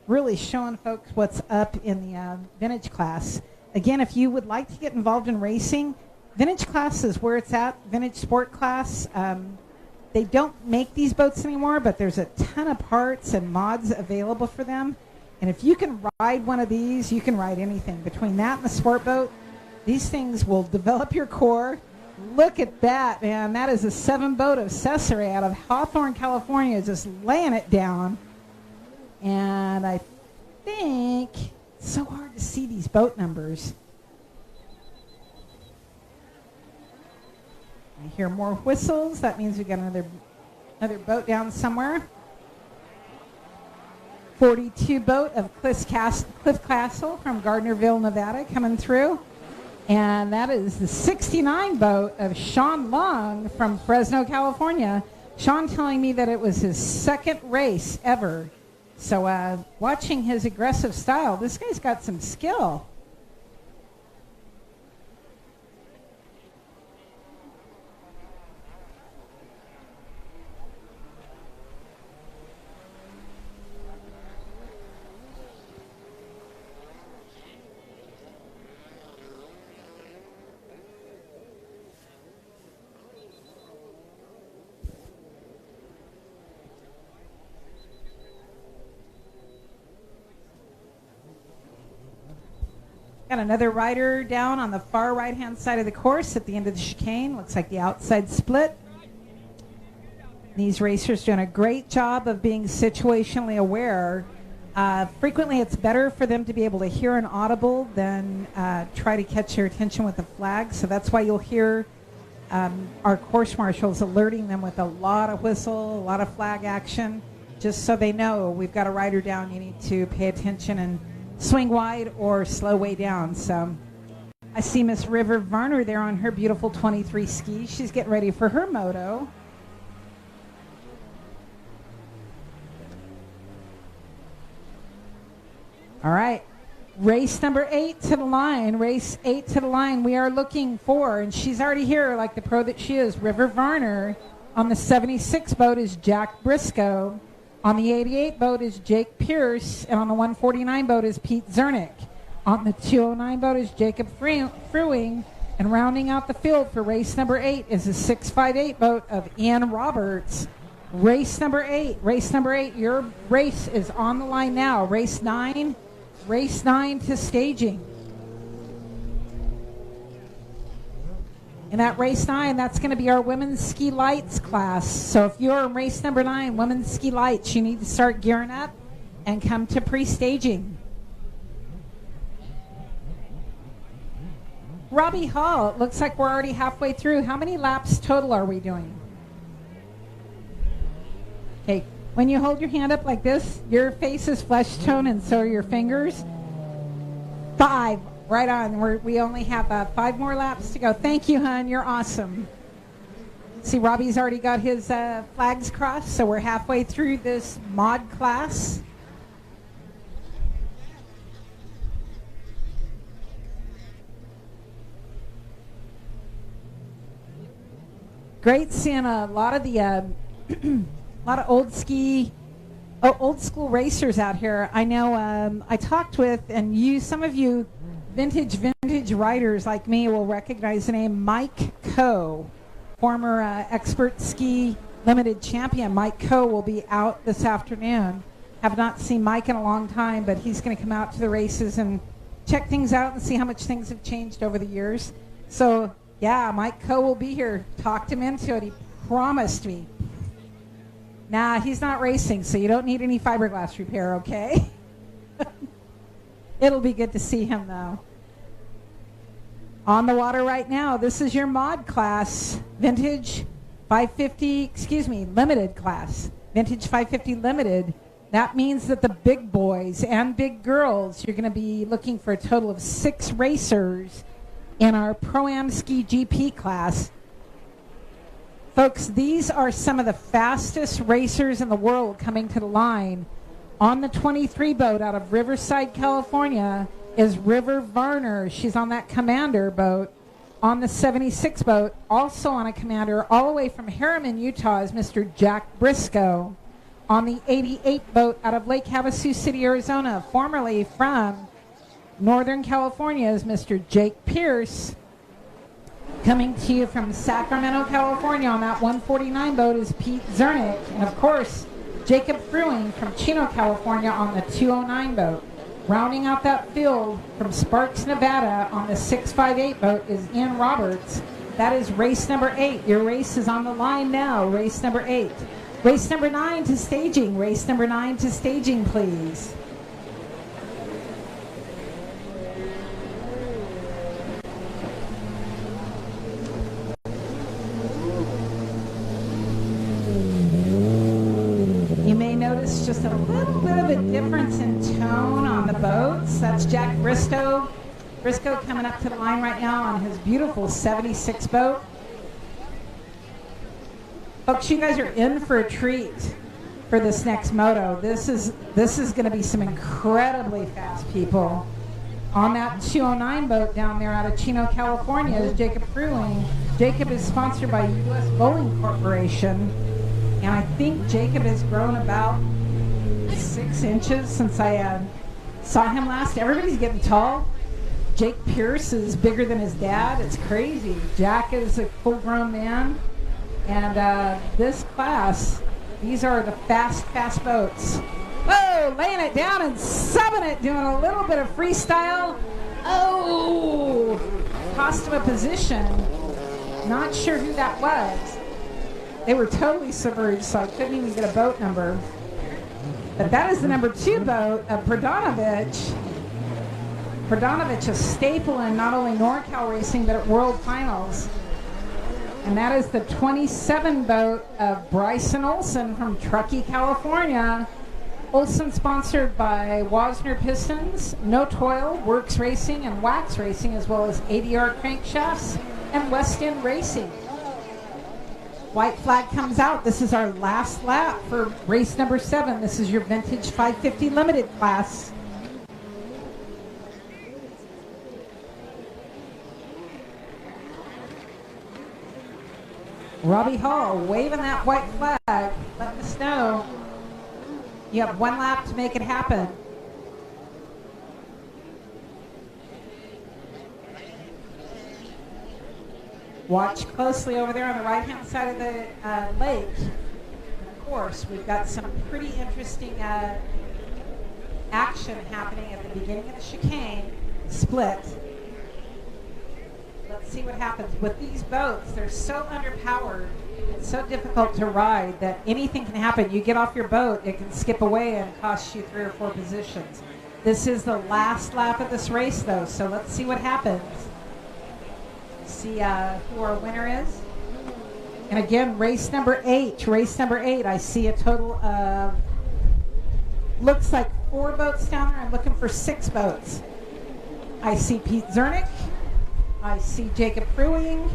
[SPEAKER 1] Really showing folks what's up in the vintage class. Again, if you would like to get involved in racing, vintage class is where it's at. Vintage sport class. They don't make these boats anymore, but there's a ton of parts and mods available for them. And if you can ride one of these, you can ride anything. Between that and the sport boat, these things will develop your core. Look at that, man. That is a 7 boat of Cesare out of Hawthorne, California, just laying it down. And I think it's so hard to see these boat numbers. I hear more whistles. That means we got another boat down somewhere. 42 boat of Cliff Castle from Gardnerville, Nevada, coming through. And that is the 69 boat of Sean Long from Fresno, California. Sean telling me that it was his 2nd race ever. So watching his aggressive style, this guy's got some skill. Got another rider down on the far right-hand side of the course at the end of the chicane. Looks like the outside split. These racers doing a great job of being situationally aware. Frequently, it's better for them to be able to hear an audible than try to catch your attention with a flag. So that's why you'll hear our course marshals alerting them with a lot of whistle, a lot of flag action, just so they know we've got a rider down. You need to pay attention and swing wide or slow way down. So I see Miss River Varner there on her beautiful 23 skis. She's getting ready for her moto. All right, race number 8 to the line. Race 8 to the line. We are looking for, and she's already here like the pro that she is, River Varner. On the 76 boat is Jack Briscoe. On the 88 boat is Jake Pierce. And on the 149 boat is Pete Zernick. On the 209 boat is Jacob Fruing. And rounding out the field for race number 8 is the 658 boat of Ian Roberts. Race number 8. Your race is on the line now. Race 9 to staging. In that race 9, that's going to be our women's ski lights class. So if you're in race number 9, women's ski lights, you need to start gearing up and come to pre-staging. Robbie Hall, it looks like we're already halfway through. How many laps total are we doing? Okay, when you hold your hand up like this, your face is flesh tone and so are your fingers. 5, right on. We only have 5 more laps to go. Thank you, hon. You're awesome. See, Robbie's already got his flags crossed, so we're halfway through this mod class. Great seeing a lot of the a lot of old school racers out here. I know I talked with, and some of you vintage riders like me will recognize the name Mike Coe, former expert ski limited champion. Mike Coe will be out this afternoon. Have not seen Mike in a long time, but he's going to come out to the races and check things out and see how much things have changed over the years. So yeah, Mike Coe will be here. Talked him into it. He promised me. Nah, he's not racing, so you don't need any fiberglass repair, okay? It'll be good to see him, though. On the water right now, this is your mod class, vintage 550, limited class. Vintage 550 limited. That means that the big boys and big girls, you're going to be looking for a total of 6 racers in our Pro-Am Ski GP class. Folks, these are some of the fastest racers in the world coming to the line. On the 23 boat out of Riverside, California is River Varner. She's on that Commander boat. On the 76 boat, also on a Commander, all the way from Harriman, Utah, is Mr. Jack Briscoe. On the 88 boat out of Lake Havasu City, Arizona, formerly from Northern California, is Mr. Jake Pierce. Coming to you from Sacramento, California, on that 149 boat is Pete Zernick. And of course, Jacob Fruing from Chino, California on the 209 boat. Rounding out that field from Sparks, Nevada on the 658 boat is Ian Roberts. That is race number 8. Your race is on the line now, race number 8. Race number 9 to staging. Race number 9 to staging, please. You may notice just a little bit of a difference in tone on the boats. That's Jack Briscoe coming up to the line right now on his beautiful 76 boat. Folks, you guys are in for a treat for this next moto. This is going to be some incredibly fast people. On that 209 boat down there out of Chino, California is Jacob Fruing. Jacob is sponsored by U.S. Bowling Corporation. And I think Jacob has grown about 6 inches since I saw him last. Everybody's getting tall. Jake Pierce is bigger than his dad. It's crazy. Jack is a full-grown man. And this class, these are the fast boats. Whoa, laying it down and subbing it, doing a little bit of freestyle. Oh! Cost him a position. Not sure who that was. They were totally submerged, so I couldn't even get a boat number. But that is the number 2 boat of Pradanovic. Pradanovic, a staple in not only NorCal racing, but at World Finals. And that is the 27 boat of Bryson Olson from Truckee, California. Olson sponsored by Wasner Pistons, No Toil, Works Racing, and Wax Racing, as well as ADR Crankshafts and West End Racing. White flag comes out. This is our last lap for race number 7. This is your vintage 550 limited class. Robbie Hall waving that white flag, letting us know you have 1 lap to make it happen. Watch closely over there on the right-hand side of the lake. Of course, we've got some pretty interesting action happening at the beginning of the chicane split. Let's see what happens. With these boats, they're so underpowered, it's so difficult to ride that anything can happen. You get off your boat, it can skip away and cost you 3 or 4 positions. This is the last lap of this race, though, so let's see what happens. See who our winner is. And again, race number 8. I see a total of, looks like 4 boats down there. I'm looking for 6 boats. I see Pete Zernick. I see Jacob Fruing.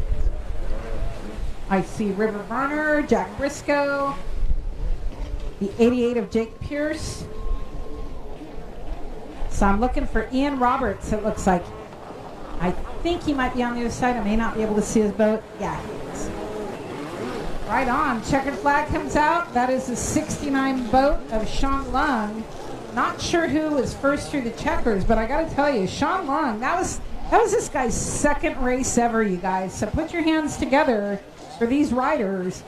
[SPEAKER 1] I see River Varner, Jack Briscoe, the 88 of Jake Pierce. So I'm looking for Ian Roberts, it looks like. I think he might be on the other side. I may not be able to see his boat. Yeah, he is. Right on. Checkered flag comes out. That is the 69 boat of Sean Lung. Not sure who was first through the checkers, but I got to tell you, Sean Lung, that was this guy's 2nd race ever, you guys. So put your hands together for these riders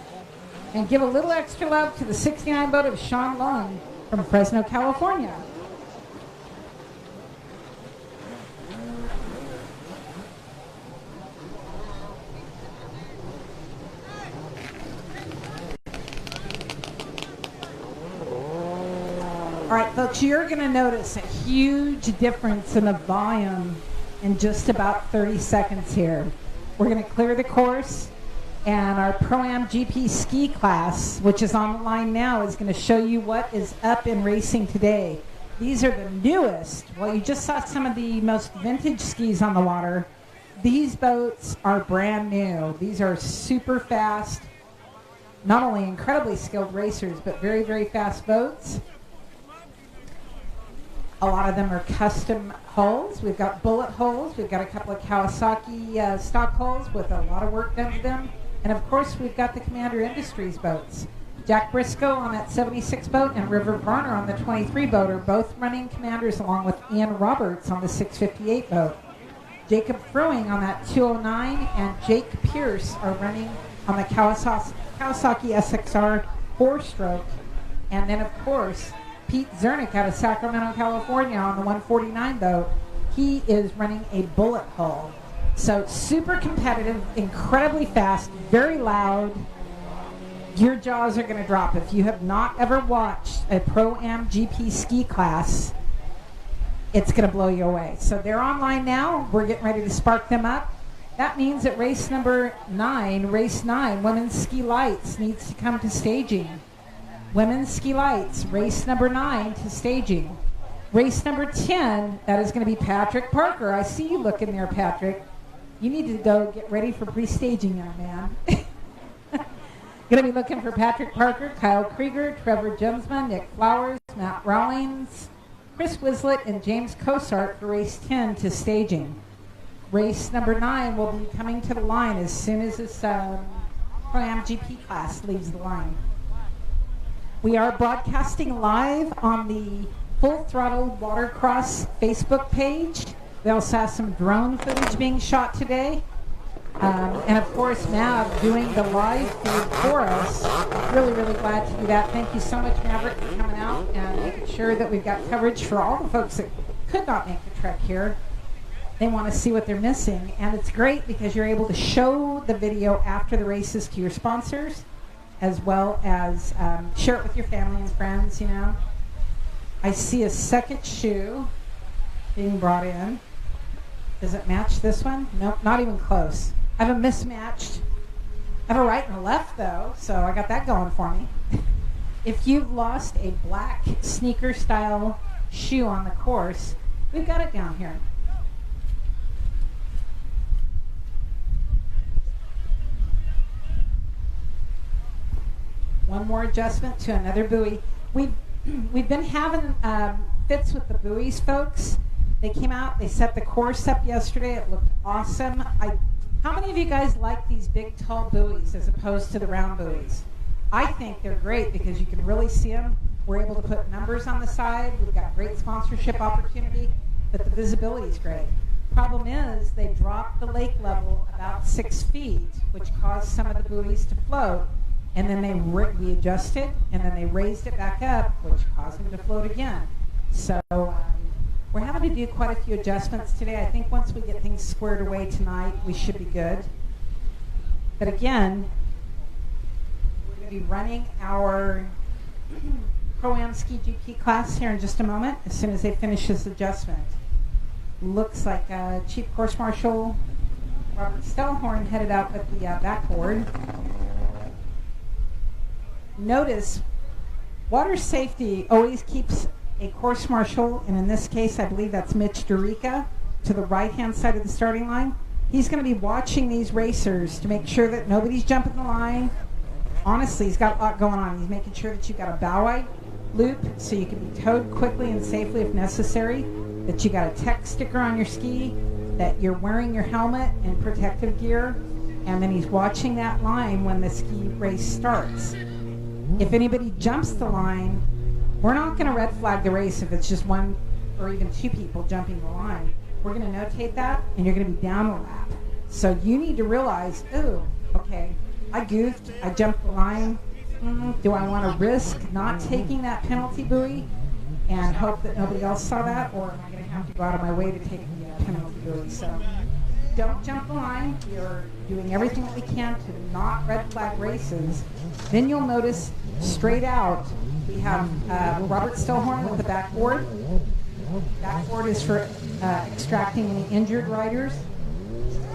[SPEAKER 1] and give a little extra love to the 69 boat of Sean Lung from Fresno, California. All right, folks, you're going to notice a huge difference in the volume in just about 30 seconds here. We're going to clear the course, and our Pro-Am GP ski class, which is on the line now, is going to show you what is up in racing today. These are the newest. Well, you just saw some of the most vintage skis on the water. These boats are brand new. These are super fast, not only incredibly skilled racers, but very, very fast boats. A lot of them are custom hulls. We've got bullet hulls. We've got a couple of Kawasaki stock hulls with a lot of work done to them. And of course, we've got the Commander Industries boats. Jack Briscoe on that 76 boat and River Varner on the 23 boat are both running Commanders, along with Ian Roberts on the 658 boat. Jacob Fruing on that 209 and Jake Pierce are running on the Kawasaki SXR 4-stroke. And then, of course, Pete Zernick out of Sacramento, California on the 149 boat. He is running a bullet hull. So super competitive, incredibly fast, very loud. Your jaws are going to drop. If you have not ever watched a Pro-Am GP ski class, it's going to blow you away. So they're online now. We're getting ready to spark them up. That means that race 9, Women's Ski Lights, needs to come to staging. Women's Ski Lights, race number 9 to staging. Race number 10, that is going to be Patrick Parker. I see you looking there, Patrick. You need to go get ready for pre-staging, young man. Going to be looking for Patrick Parker, Kyle Krieger, Trevor Jemsman, Nick Flowers, Matt Rawlings, Chris Wislett, and James Cosart for race 10 to staging. Race number 9 will be coming to the line as soon as this Pro-Am GP class leaves the line. We are broadcasting live on the Full Throttle Watercross Facebook page. We also have some drone footage being shot today. And of course, Mav doing the live feed for us. Really, really glad to do that. Thank you so much, Maverick, for coming out and making sure that we've got coverage for all the folks that could not make the trek here. They want to see what they're missing. And it's great because you're able to show the video after the races to your sponsors, as well as share it with your family and friends, you know. I see a second shoe being brought in. Does it match this one? Nope, not even close. I have a mismatched. I have a right and a left, though, so I got that going for me. If you've lost a black sneaker-style shoe on the course, we've got it down here. One more adjustment to another buoy. We've been having fits with the buoys, folks. They came out, they set the course up yesterday. It looked awesome. How many of you guys like these big, tall buoys as opposed to the round buoys? I think they're great because you can really see them. We're able to put numbers on the side. We've got great sponsorship opportunity, but the visibility is great. Problem is, they dropped the lake level about 6 feet, which caused some of the buoys to float, and then we adjusted, and then they raised it back up, which caused them to float again. So we're having to do quite a few adjustments today. I think once we get things squared away tonight, we should be good. But again, we're going to be running our Pro-Am Ski GP class here in just a moment, as soon as they finish this adjustment. Looks like Chief Course Marshal Robert Stellhorn headed out at the backboard. Notice, water safety always keeps a course marshal, and in this case, I believe that's Mitch Dorica, to the right-hand side of the starting line. He's going to be watching these racers to make sure that nobody's jumping the line. Honestly, he's got a lot going on. He's making sure that you've got a bow-eye loop so you can be towed quickly and safely if necessary, that you got a tech sticker on your ski, that you're wearing your helmet and protective gear, and then he's watching that line when the ski race starts. If anybody jumps the line, we're not going to red flag the race if it's just one or even two people jumping the line. We're going to notate that, and you're going to be down a lap. So you need to realize, oh, okay, I goofed, I jumped the line. Do I want to risk not taking that penalty buoy and hope that nobody else saw that, or am I going to have to go out of my way to take the penalty buoy? So don't jump the line. You're doing everything that we can to not red flag races. Then you'll notice straight out we have Robert Stellhorn with the backboard. Backboard is for extracting any injured riders,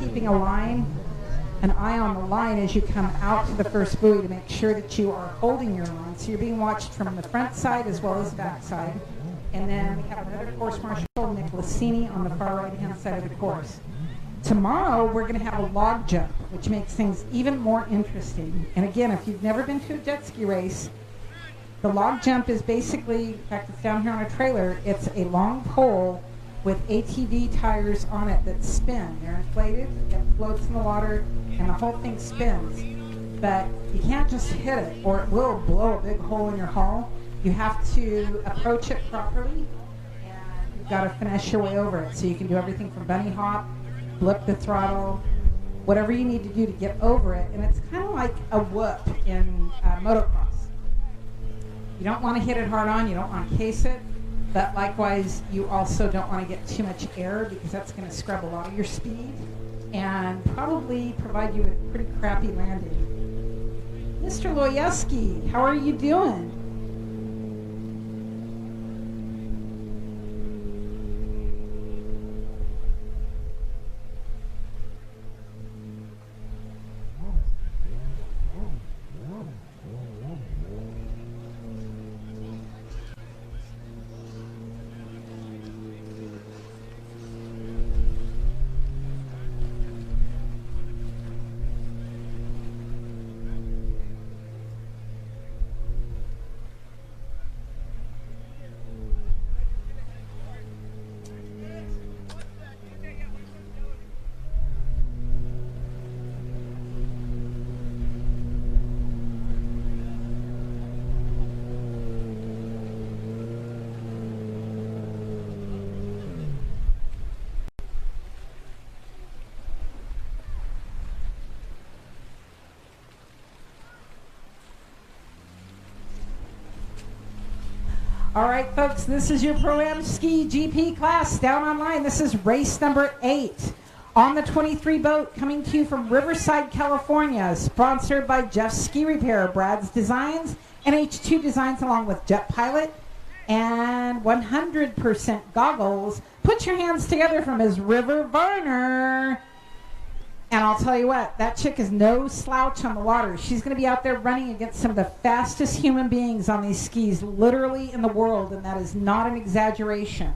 [SPEAKER 1] keeping a line, an eye on the line as you come out to the first buoy to make sure that you are holding your line. So you're being watched from the front side as well as the back side. And then we have another course marshal, Nick Lassini, on the far right-hand side of the course. Tomorrow, we're going to have a log jump, which makes things even more interesting. And again, if you've never been to a jet ski race, the log jump is basically, in fact, it's down here on a trailer, it's a long pole with ATV tires on it that spin. They're inflated, it floats in the water, and the whole thing spins. But you can't just hit it, or it will blow a big hole in your hull. You have to approach it properly, and you've got to finesse your way over it. So you can do everything from bunny hop, blip the throttle, whatever you need to do to get over it. And it's kind of like a whoop in motocross. You don't want to hit it hard on, you don't want to case it, but likewise, you also don't want to get too much air because that's going to scrub a lot of your speed and probably provide you with pretty crappy landing. Mr. Loyeski, how are you doing? All right, folks, this is your Pro-Am Ski GP class down online. This is race number 8 on the 23 boat coming to you from Riverside, California, sponsored by Jeff's Ski Repair, Brad's Designs, and H2 Designs, along with Jet Pilot and 100% Goggles. Put your hands together for Ms. River Varner. And I'll tell you what, that chick is no slouch on the water. She's going to be out there running against some of the fastest human beings on these skis literally in the world, and that is not an exaggeration.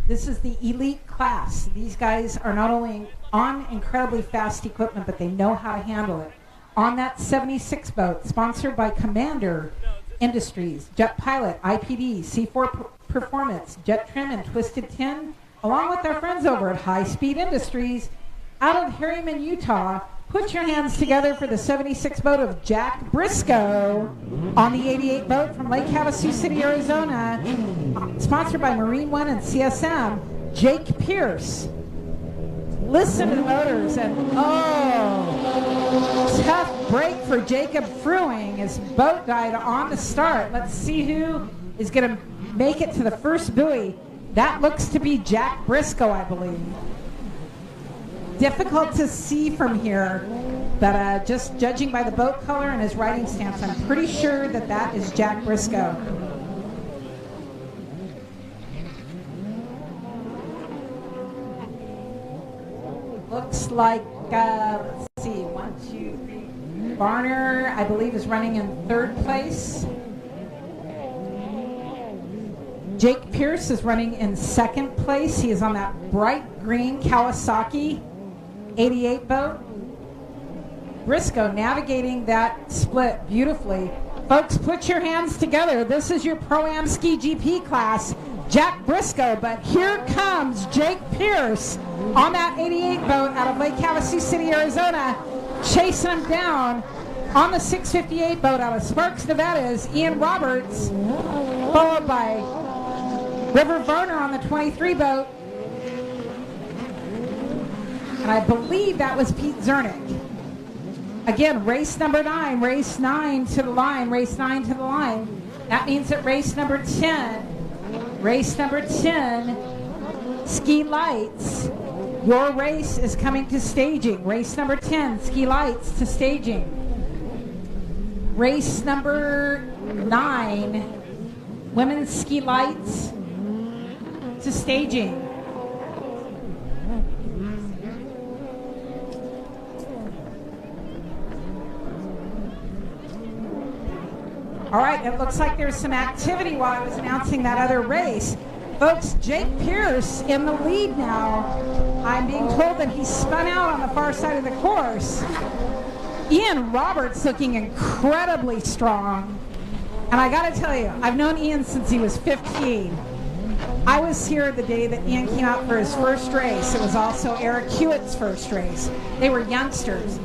[SPEAKER 1] This is the elite class. These guys are not only on incredibly fast equipment, but they know how to handle it. On that 76 boat, sponsored by Commander Industries, Jet Pilot, IPD, C4 Performance, Jet Trim, and Twisted Tin, along with our friends over at High Speed Industries, out of Harriman, Utah. Put your hands together for the 76 boat of Jack Briscoe on the 88 boat from Lake Havasu City, Arizona, sponsored by Marine One and CSM, Jake Pierce. Listen to the motors, and tough break for Jacob Fruing. His boat died on the start. Let's see who is going to make it to the first buoy. That looks to be Jack Briscoe, I believe. Difficult to see from here, but just judging by the boat color and his riding stance, I'm pretty sure that that is Jack Briscoe. Looks like, let's see, 1, 2, 3. Varner, I believe, is running in 3rd place. Jake Pierce is running in 2nd place. He is on that bright green Kawasaki 88 boat. Briscoe navigating that split beautifully. Folks, put your hands together. This is your Pro-Am Ski GP class, Jack Briscoe, but here comes Jake Pierce on that 88 boat out of Lake Havasu City, Arizona, chasing him down on the 658 boat out of Sparks, Nevada is Ian Roberts, followed by River Varner on the 23 boat. And I believe that was Pete Zernick. Again, race number 9, race 9 to the line, race 9 to the line. That means that race number 10, Ski Lights, your race is coming to staging. Race number 10, Ski Lights to staging. Race number 9, Women's Ski Lights to staging. All right, it looks like there's some activity while I was announcing that other race. Folks, Jake Pierce in the lead now. I'm being told that he spun out on the far side of the course. Ian Roberts looking incredibly strong. And I got to tell you, I've known Ian since he was 15. I was here the day that Ian came out for his first race. It was also Eric Hewitt's first race. They were youngsters.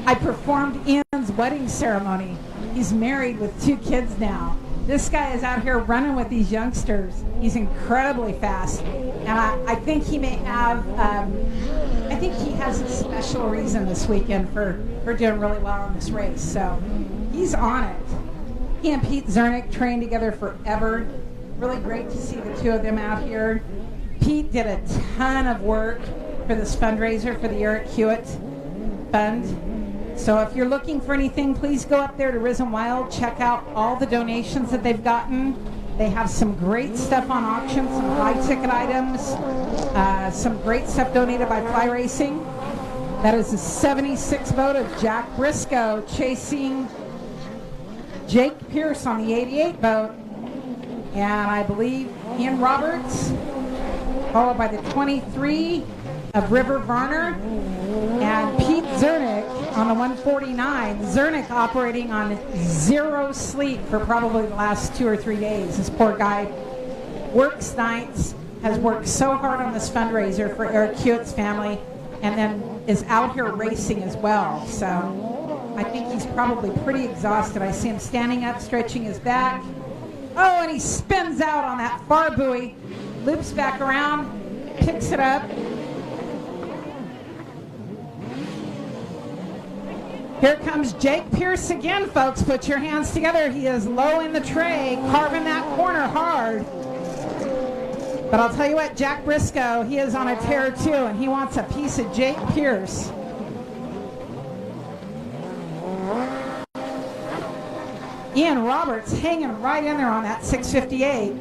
[SPEAKER 1] I performed Ian's wedding ceremony. He's married with 2 kids now. This guy is out here running with these youngsters. He's incredibly fast. And I think he may have, I think he has a special reason this weekend for doing really well in this race. So he's on it. He and Pete Zernick trained together forever. Really great to see the 2 of them out here. Pete did a ton of work for this fundraiser for the Eric Hewitt Fund. So if you're looking for anything, please go up there to Risen Wild. Check out all the donations that they've gotten. They have some great stuff on auction, some high-ticket items, some great stuff donated by Fly Racing. That is the 76 boat of Jack Briscoe chasing Jake Pierce on the 88 boat. And I believe Ian Roberts, followed by the 23 of River Varner, and Pete Zernick on the 149. Zernick operating on 0 sleep for probably the last 2 or 3 days. This poor guy works nights, has worked so hard on this fundraiser for Eric Hewitt's family, and then is out here racing as well. So I think he's probably pretty exhausted. I see him standing up, stretching his back. Oh, and he spins out on that far buoy, loops back around, picks it up. Here comes Jake Pierce again, folks. Put your hands together. He is low in the tray, carving that corner hard. But I'll tell you what, Jack Briscoe, he is on a tear too, and he wants a piece of Jake Pierce. Ian Roberts hanging right in there on that 658.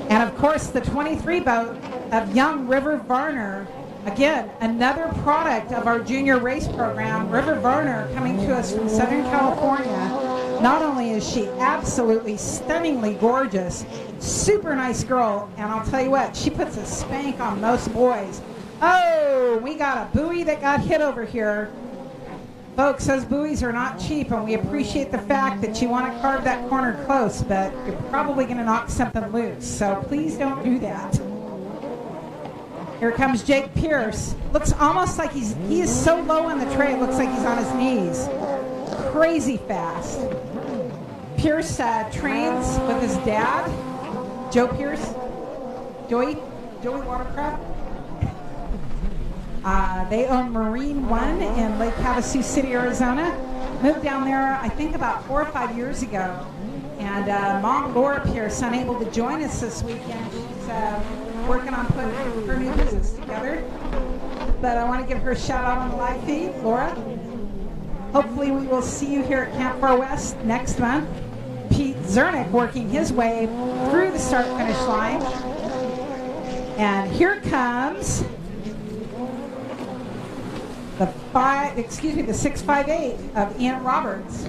[SPEAKER 1] And of course, the 23 boat of young River Varner. Again, another product of our junior race program. River Varner coming to us from Southern California. Not only is she absolutely stunningly gorgeous, super nice girl, and I'll tell you what, she puts a spank on most boys. Oh, we got a buoy that got hit over here. Folks, those buoys are not cheap, and we appreciate the fact that you want to carve that corner close, but you're probably going to knock something loose, so please don't do that. Here comes Jake Pierce. Looks almost like he is so low on the tray, it looks like he's on his knees. Crazy fast. Pierce trains with his dad, Joe Pierce, Joey Watercraft. They own Marine One in Lake Havasu City, Arizona. Moved down there, I think, about 4 or 5 years ago. And Mom Laura Pierce, unable to join us this weekend. She's working on putting her new business together. But I want to give her a shout out on the live feed, Laura. Hopefully we will see you here at Camp Far West next month. Pete Zernick working his way through the start-finish line. And here comes the 658 of Ian Roberts.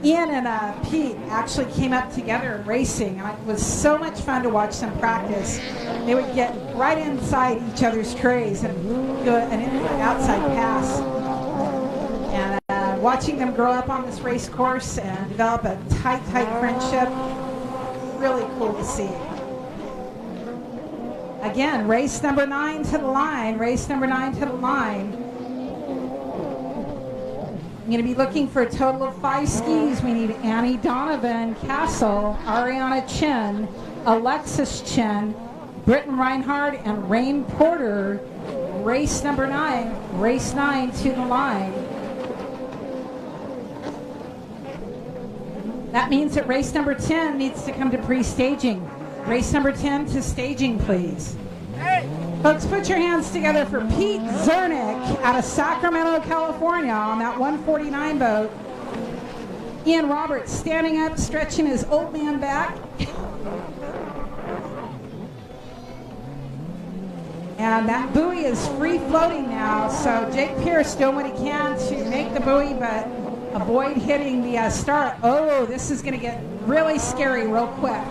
[SPEAKER 1] Ian and Pete actually came up together in racing, and it was so much fun to watch them practice. They would get right inside each other's trays and do an outside pass. And watching them grow up on this race course and develop a tight friendship, really cool to see. Again, race number 9 to the line, race number 9 to the line. I'm going to be looking for a total of 5 skis. We need Annie Donovan Castle, Ariana Chin, Alexis Chin, Britton Reinhardt, and Rain Porter. Race number 9, race 9 to the line. That means that race number 10 needs to come to pre-staging. Race number 10 to staging, please. Hey. Folks, put your hands together for Pete Zernick out of Sacramento, California on that 149 boat. Ian Roberts standing up, stretching his old man back. And that buoy is free floating now, so Jake Pierce doing what he can to make the buoy, but avoid hitting the start. Oh, this is going to get really scary real quick.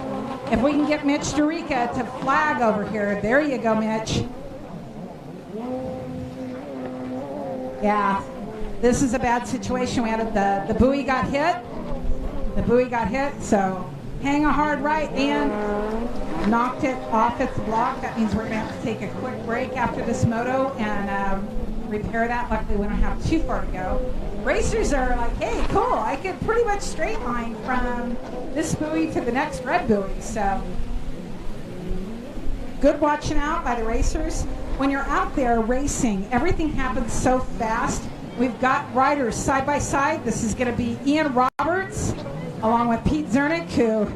[SPEAKER 1] If we can get Mitch Dorica to flag over here. There you go, Mitch. Yeah, this is a bad situation. We had the buoy got hit. The buoy got hit, so hang a hard right and knocked it off its block. That means we're going to have to take a quick break after this moto and repair that. Luckily, we don't have too far to go. Racers are like, hey, cool, I could pretty much straight line from this buoy to the next red buoy. So good watching out by the racers. When you're out there racing, everything happens so fast. We've got riders side by side. This is going to be Ian Roberts along with Pete Zernick, who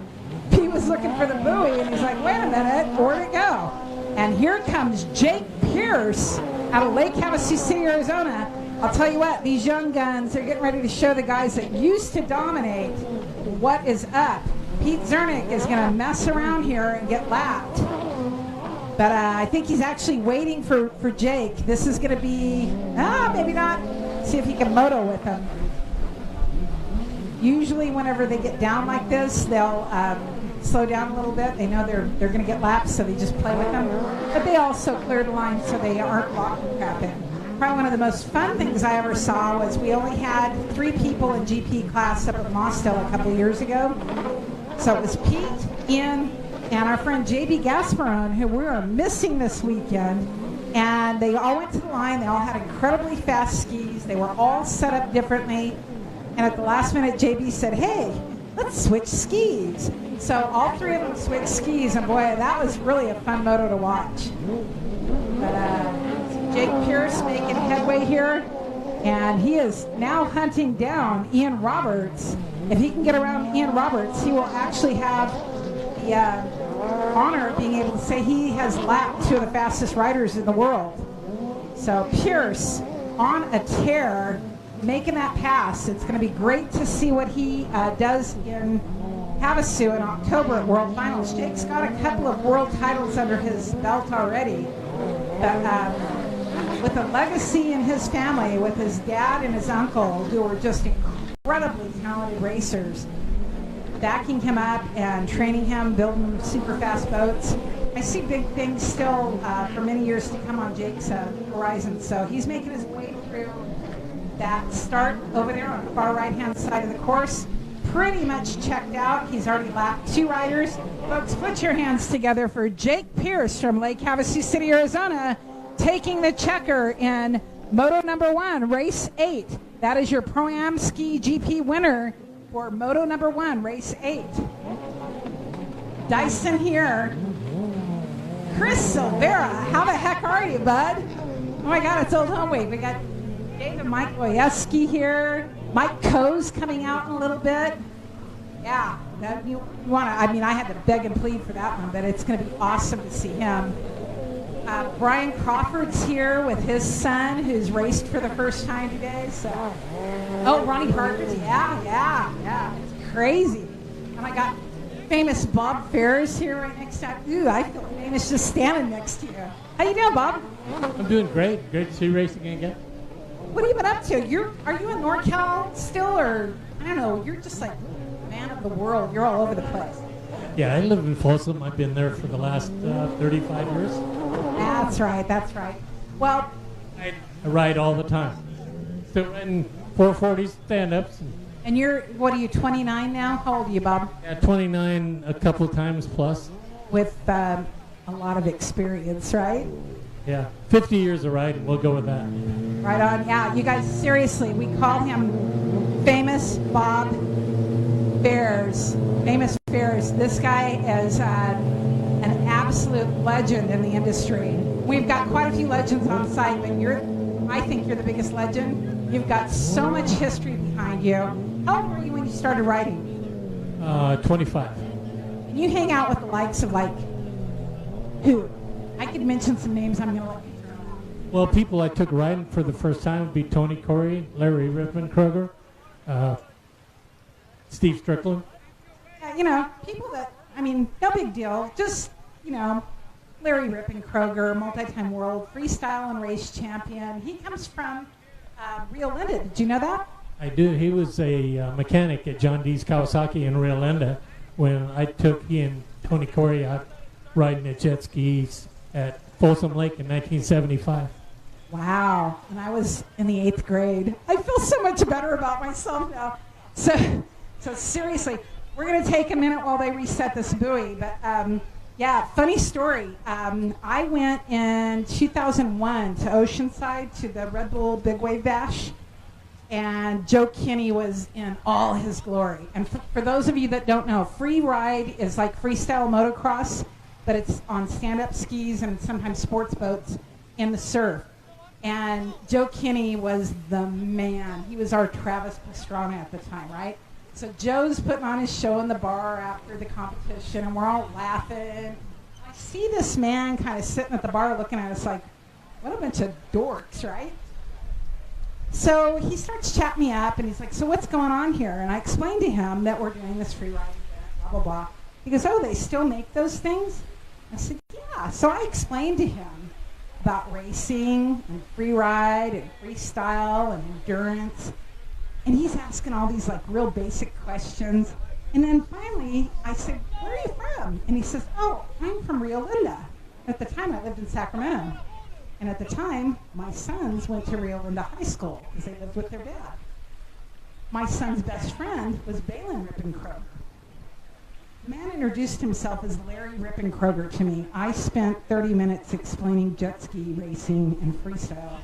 [SPEAKER 1] he was looking for the buoy, and he's like, wait a minute, where'd it go? And here comes Jake Pierce out of Lake Havasu City, Arizona. I'll tell you what, these young guns are getting ready to show the guys that used to dominate what is up. Pete Zernick is going to mess around here and get lapped. But I think he's actually waiting for Jake. This is going to be, maybe not. See if he can moto with him. Usually whenever they get down like this, they'll slow down a little bit. They know they're going to get lapped, so they just play with them. But they also clear the line so they aren't locking crap in. Probably one of the most fun things I ever saw was we only had 3 people in GP class up at Mostel a couple years ago. So it was Pete, Ian, and our friend JB Gasparone, who we were missing this weekend. And they all went to the line. They all had incredibly fast skis. They were all set up differently. And at the last minute, JB said, hey, let's switch skis. So all three of them switched skis, and boy, that was really a fun moto to watch. But Jake Pierce making headway here, and he is now hunting down Ian Roberts. If he can get around Ian Roberts, he will actually have the honor of being able to say he has lapped two of the fastest riders in the world. So Pierce on a tear, making that pass. It's going to be great to see what he does in Havasu in October at World Finals. Jake's got a couple of world titles under his belt already. But with a legacy in his family, with his dad and his uncle, who are just incredibly talented racers, backing him up and training him, building super fast boats. I see big things still for many years to come on Jake's horizon. So he's making his way through that start over there on the far right-hand side of the course. Pretty much checked out. He's already lapped two riders. Folks, put your hands together for Jake Pierce from Lake Havasu City, Arizona, taking the checker in Moto number 1, race 8. That is your Pro-Am Ski GP winner for Moto number 1, race 8. Dyson here. Chris Silvera, how the heck are you, bud? Oh my God, it's old home week. We got Dave and Mike Wojewski here. Mike Coe's coming out in a little bit. Yeah, you want to, I mean, I had to beg and plead for that one, but it's going to be awesome to see him. Brian Crawford's here with his son, who's raced for the first time today. So, oh, Ronnie Parker's, yeah. It's crazy. And I got famous Bob Ferris here right next to me. Ooh, I feel famous just standing next to you. How you doing, Bob?
[SPEAKER 8] I'm doing great. Great to see you racing again.
[SPEAKER 1] What have you been up to? Are you in NorCal still, or I don't know? You're just like man of the world. You're all over the place.
[SPEAKER 8] Yeah, I live in Folsom. I've been there for the last 35 years.
[SPEAKER 1] That's right. Well,
[SPEAKER 8] I ride all the time. Still riding 440s, stand-ups.
[SPEAKER 1] And you're, what are you, 29 now? How old are you, Bob?
[SPEAKER 8] Yeah, 29 a couple times plus.
[SPEAKER 1] With a lot of experience, right?
[SPEAKER 8] Yeah, 50 years of riding. We'll go with that.
[SPEAKER 1] Right on. Yeah, you guys, seriously, we call him Famous Bob Bears. Famous Bears. This guy is an absolute legend in the industry. We've got quite a few legends on site, but I think you're the biggest legend. You've got so much history behind you. How old were you when you started riding?
[SPEAKER 8] 25.
[SPEAKER 1] And you hang out with the likes of, like, who? I could mention some names. I'm going to let you throw them out.
[SPEAKER 8] Well, people I took riding for the first time would be Tony Corey, Larry Rippman-Kroger, Steve Strickland.
[SPEAKER 1] Yeah, people that, I mean, no big deal. Just, Larry Rippman-Kroger, multi-time world freestyle and race champion. He comes from Rio Linda. Did you know that?
[SPEAKER 8] I do. He was a mechanic at John Dee's Kawasaki in Rio Linda when I took he and Tony Corey out riding at jet skis at Folsom Lake in 1975.
[SPEAKER 1] Wow. And I was in the 8th grade. I feel so much better about myself now. So seriously, we're going to take a minute while they reset this buoy. But, funny story. I went in 2001 to Oceanside to the Red Bull Big Wave Bash. And Joe Kinney was in all his glory. And for those of you that don't know, free ride is like freestyle motocross, but it's on stand-up skis and sometimes sports boats in the surf. And Joe Kinney was the man. He was our Travis Pastrana at the time, right? So Joe's putting on his show in the bar after the competition, and we're all laughing. I see this man kind of sitting at the bar looking at us like, what a bunch of dorks, right? So he starts chatting me up, and he's like, so what's going on here? And I explained to him that we're doing this free ride event, blah, blah, blah. He goes, oh, they still make those things? I said, yeah. So I explained to him about racing and free ride and freestyle and endurance. And he's asking all these like real basic questions. And then finally I said, where are you from? And he says, oh, I'm from Rio Linda. At the time I lived in Sacramento. And at the time, my sons went to Rio Linda High School because they lived with their dad. My son's best friend was Balin Rippin-Kroger. The man introduced himself as Larry Rippin-Kroger to me. I spent 30 minutes explaining jet ski racing and freestyle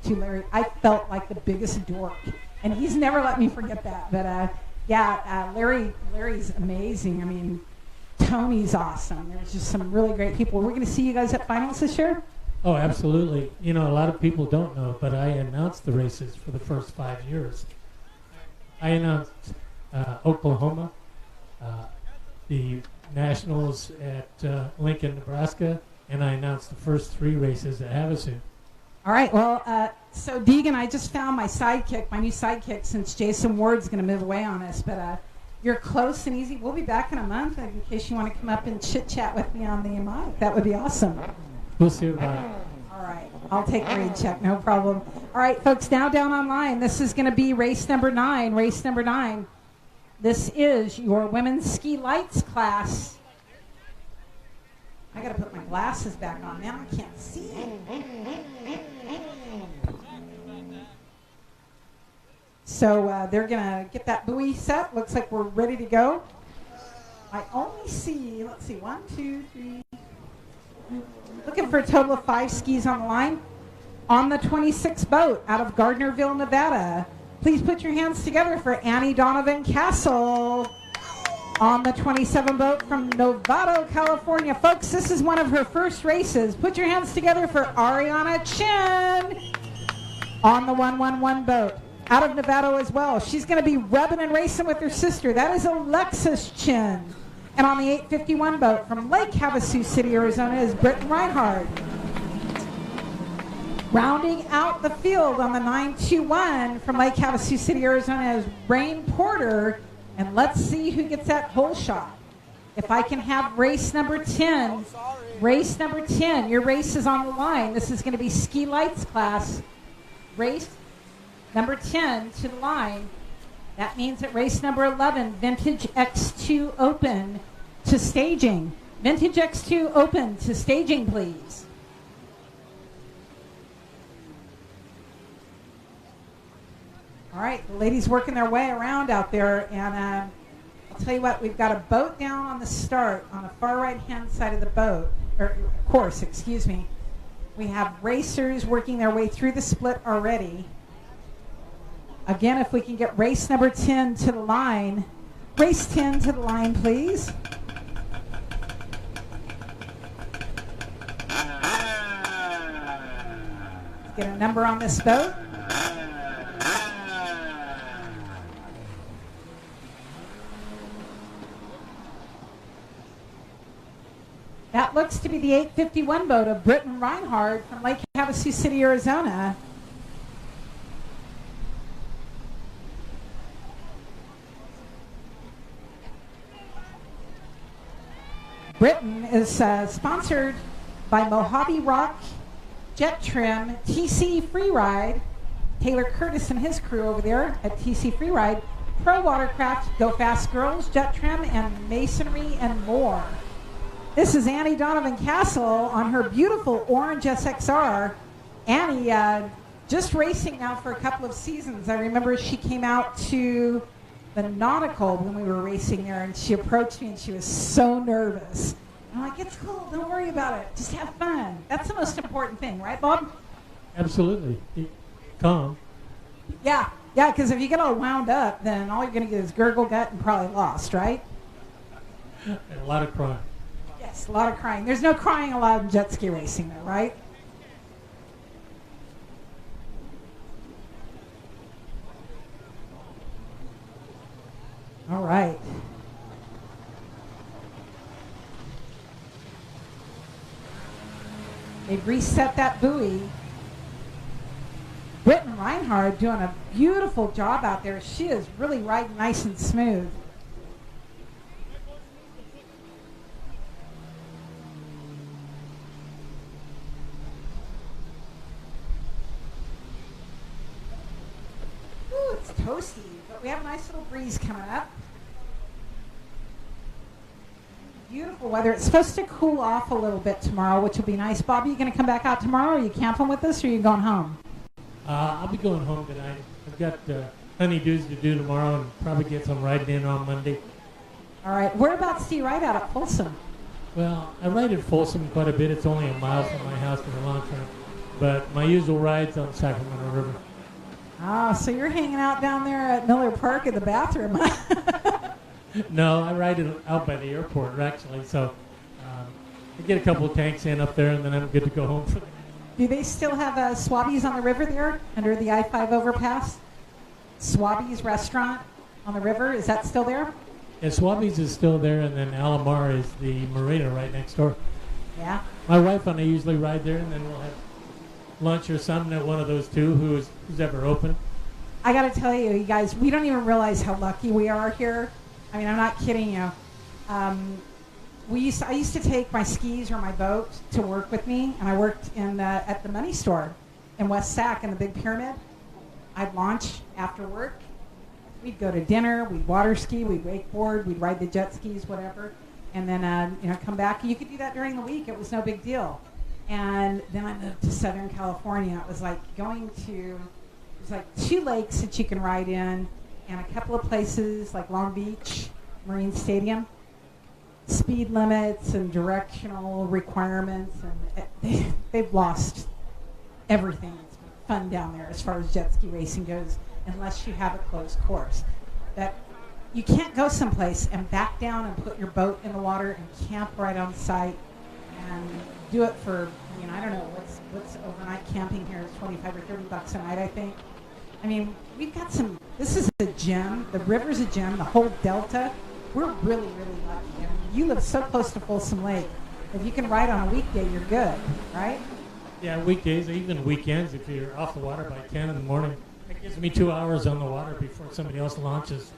[SPEAKER 1] to Larry. I felt like the biggest dork, and he's never let me forget that. But Yeah, Larry's amazing. I mean, Tony's awesome. There's just some really great people. We're going to see you guys at finals this year?
[SPEAKER 8] Oh, absolutely. You know, a lot of people don't know, but I announced the races for the first 5 years. I announced Oklahoma, the Nationals at Lincoln, Nebraska, and I announced the first 3 races at Havasu.
[SPEAKER 1] All right, well, so Deegan, I just found my sidekick, my new sidekick, since Jason Ward's going to move away on us, but you're close and easy. We'll be back in a month in case you want to come up and chit-chat with me on the mic. That would be awesome.
[SPEAKER 8] We'll see about it.
[SPEAKER 1] All right, I'll take grade check, no problem. All right, folks, now down online, this is going to be race number 9. Race number 9. This is your women's ski lights class. I got to put my glasses back on now. I can't see. So they're going to get that buoy set. Looks like we're ready to go. I only see, let's see, 1, 2, 3. Looking for a total of 5 skis on the line. On the 26th boat out of Gardnerville, Nevada. Please put your hands together for Annie Donovan Castle. On the 27 boat from Novato, California. Folks, this is one of her first races. Put your hands together for Ariana Chin. On the 111 boat out of Novato as well. She's going to be rubbing and racing with her sister. That is Alexis Chin. And on the 851 boat from Lake Havasu City, Arizona is Britton Reinhardt. Rounding out the field on the 921 from Lake Havasu City, Arizona is Rain Porter. And let's see who gets that hole shot. If I can have race number 10. Race number 10. Your race is on the line. This is going to be ski lights class. Race number 10 to the line. That means at race number 11, Vintage X2 open to staging. Vintage X2 open to staging, please. All right, the ladies working their way around out there, and I'll tell you what, we've got a boat down on the start on the far right-hand side of the boat, or course, excuse me. We have racers working their way through the split already. Again, if we can get race number 10 to the line. Race 10 to the line, please. Let's get a number on this boat. That looks to be the 851 boat of Britton Reinhardt from Lake Havasu City, Arizona. Britton is sponsored by Mojave Rock, Jet Trim, TC Freeride, Taylor Curtis and his crew over there at TC Freeride, Pro Watercraft, Go Fast Girls, Jet Trim, and Masonry and more. This is Annie Donovan Castle on her beautiful orange SXR. Annie, just racing now for a couple of seasons. I remember she came out to the Nautical when we were racing there, and she approached me and she was so nervous. I'm like, it's cool, don't worry about it, just have fun. That's the most important thing, right, Bob?
[SPEAKER 8] Absolutely. Calm.
[SPEAKER 1] Yeah, because if you get all wound up, then all you're going to get is gurgle gut and probably lost, right?
[SPEAKER 8] And a lot of crying.
[SPEAKER 1] Yes, a lot of crying. There's no crying allowed in jet ski racing though, right? All right. They've reset that buoy. Britton Reinhardt doing a beautiful job out there. She is really riding nice and smooth. Ooh, it's toasty, but we have a nice little breeze coming up. Beautiful weather. It's supposed to cool off a little bit tomorrow, which will be nice. Bob, are you going to come back out tomorrow? Are you camping with us, or are you going home?
[SPEAKER 8] I'll be going home tonight. I've got honeydews to do tomorrow and probably get some riding in on Monday.
[SPEAKER 1] All right. Whereabouts do you ride out at Folsom?
[SPEAKER 8] Well, I ride at Folsom quite a bit. It's only a mile from my house in the long term. But my usual ride's on Sacramento River.
[SPEAKER 1] Oh, so you're hanging out down there at Miller Park in the bathroom.
[SPEAKER 8] No, I ride it out by the airport, actually. So I get a couple of tanks in up there, and then I'm good to go home for the
[SPEAKER 1] Do they still have Swabby's on the river there under the I-5 overpass? Swabby's restaurant on the river, is that still there?
[SPEAKER 8] Yeah, Swabby's is still there, and then Alamar is the marina right next door.
[SPEAKER 1] Yeah.
[SPEAKER 8] My wife and I usually ride there, and then we'll have lunch or something at one of those two who's ever open.
[SPEAKER 1] I got to tell you, you guys, we don't even realize how lucky we are here. I mean, I'm not kidding you. I used to take my skis or my boat to work with me, and I worked at the money store in West Sac in the Big Pyramid. I'd launch after work. We'd go to dinner. We'd water ski. We'd wakeboard. We'd ride the jet skis, whatever, and then come back. You could do that during the week. It was no big deal. And then I moved to Southern California. It was like there's like 2 lakes that you can ride in, and a couple of places like Long Beach Marine Stadium. Speed limits and directional requirements, and they've lost everything that's fun down there as far as jet ski racing goes, unless you have a closed course. That you can't go someplace and back down and put your boat in the water and camp right on site and do it for, I don't know, what's overnight camping here is $25 or $30 a night, I think. I mean, we've got this is a gem. The river's a gem, the whole delta. We're really, really lucky. I mean, you live so close to Folsom Lake. If you can ride on a weekday, you're good, right?
[SPEAKER 8] Yeah, weekdays, even weekends, if you're off the water by 10 in the morning. It gives me 2 hours on the water before somebody else launches.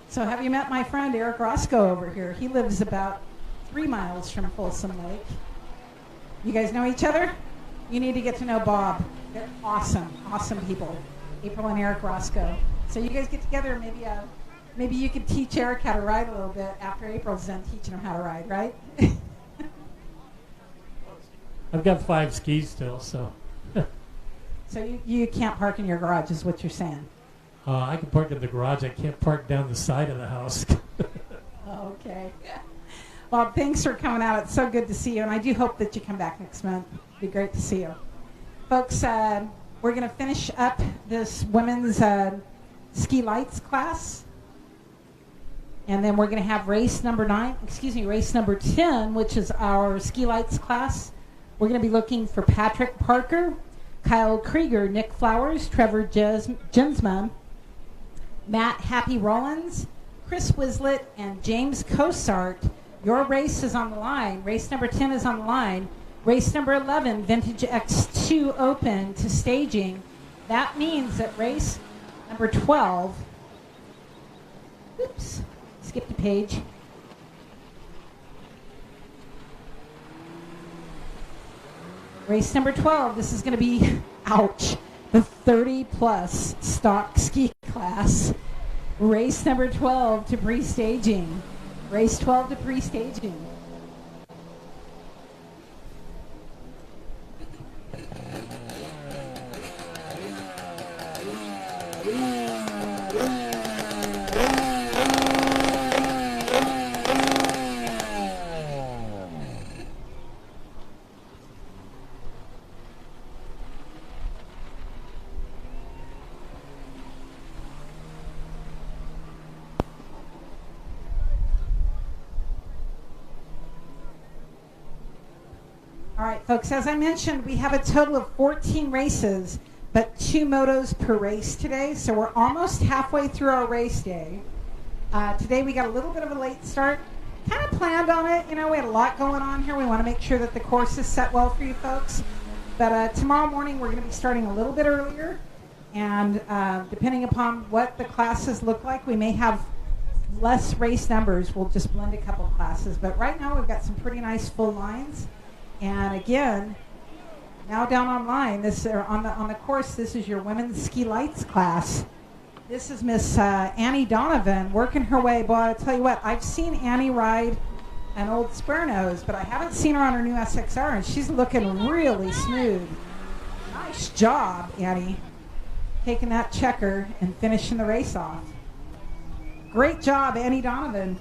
[SPEAKER 1] So have you met my friend Eric Roscoe over here? He lives about 3 miles from Folsom Lake. You guys know each other? You need to get to know Bob. They're awesome, awesome people. April and Eric Roscoe. So you guys get together, maybe you could teach Eric how to ride a little bit after April's done teaching him how to ride, right?
[SPEAKER 8] I've got 5 skis still, so.
[SPEAKER 1] So you can't park in your garage is what you're saying?
[SPEAKER 8] I can park in the garage. I can't park down the side of the house.
[SPEAKER 1] Okay. Well, thanks for coming out. It's so good to see you, and I do hope that you come back next month. It'd be great to see you. Folks, we're going to finish up this women's ski lights class. And then we're going to have race number 10, which is our ski lights class. We're going to be looking for Patrick Parker, Kyle Krieger, Nick Flowers, Trevor Jensma, Matt Happy Rollins, Chris Wislet, and James Cosart. Your race is on the line. Race number 10 is on the line. Race number 11, Vintage X2 Open to staging. That means that race number 12, skipped a page. Race number 12, this is going to be, ouch, the 30-plus stock ski class. Race number 12 to pre-staging. Race 12 to pre-staging. All right, folks, as I mentioned, we have a total of 14 races, but 2 motos per race today, so we're almost halfway through our race day. Today we got a little bit of a late start. Kind of planned on it. We had a lot going on here. We want to make sure that the course is set well for you folks. But tomorrow morning we're going to be starting a little bit earlier, and depending upon what the classes look like, we may have less race numbers. We'll just blend a couple classes. But right now we've got some pretty nice full lines. And again, now down online, on the course, this is your women's ski lights class. This is Miss Annie Donovan working her way. Boy, I'll tell you what, I've seen Annie ride an old spur nose, but I haven't seen her on her new SXR, and she's looking really smooth. Nice job, Annie, taking that checker and finishing the race off. Great job, Annie Donovan.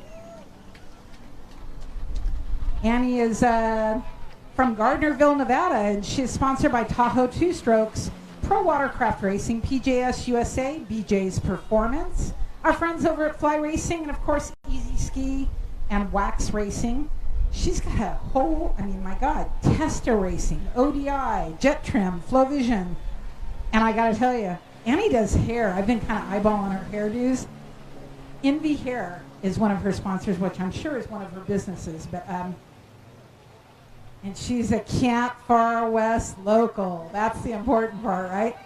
[SPEAKER 1] Annie is from Gardnerville, Nevada, and she's sponsored by Tahoe Two Strokes, Pro Watercraft Racing, PJS USA, BJ's Performance, our friends over at Fly Racing, and of course Easy Ski and Wax Racing. She's got a whole, I mean, my God, Testa Racing, ODI, Jet Trim, Flow Vision, and I gotta tell you, Annie does hair. I've been kind of eyeballing her hairdos. Envy Hair is one of her sponsors, which I'm sure is one of her businesses, but and she's a Camp Far West local. That's the important part, right?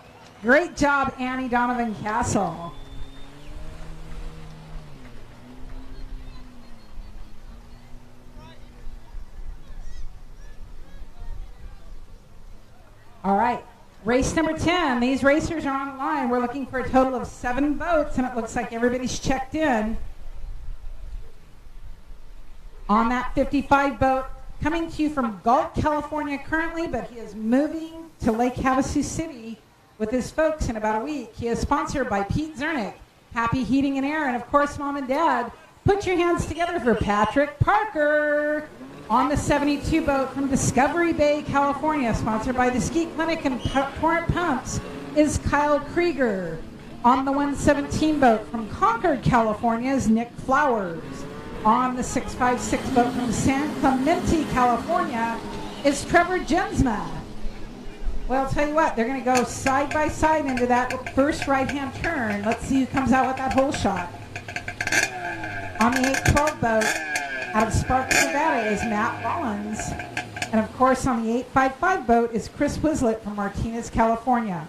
[SPEAKER 1] Great job, Annie Donovan Castle. All right, race number 10. These racers are on the line. We're looking for a total of 7 votes, and it looks like everybody's checked in. On that 55 boat, coming to you from Galt, California currently, but he is moving to Lake Havasu City with his folks in about a week. He is sponsored by Pete Zernick, Happy Heating and Air, and of course, Mom and Dad. Put your hands together for Patrick Parker. On the 72 boat from Discovery Bay, California, sponsored by the Ski Clinic and Torrent Pumps, is Kyle Krieger. On the 117 boat from Concord, California, is Nick Flowers. On the 656 boat from San Clemente, California, is Trevor Jensma. Well, I'll tell you what, they're going to go side by side into that first right-hand turn. Let's see who comes out with that hole shot. On the 812 boat, out of Sparks, Nevada, is Matt Rollins. And of course, on the 855 boat is Chris Wislett from Martinez, California.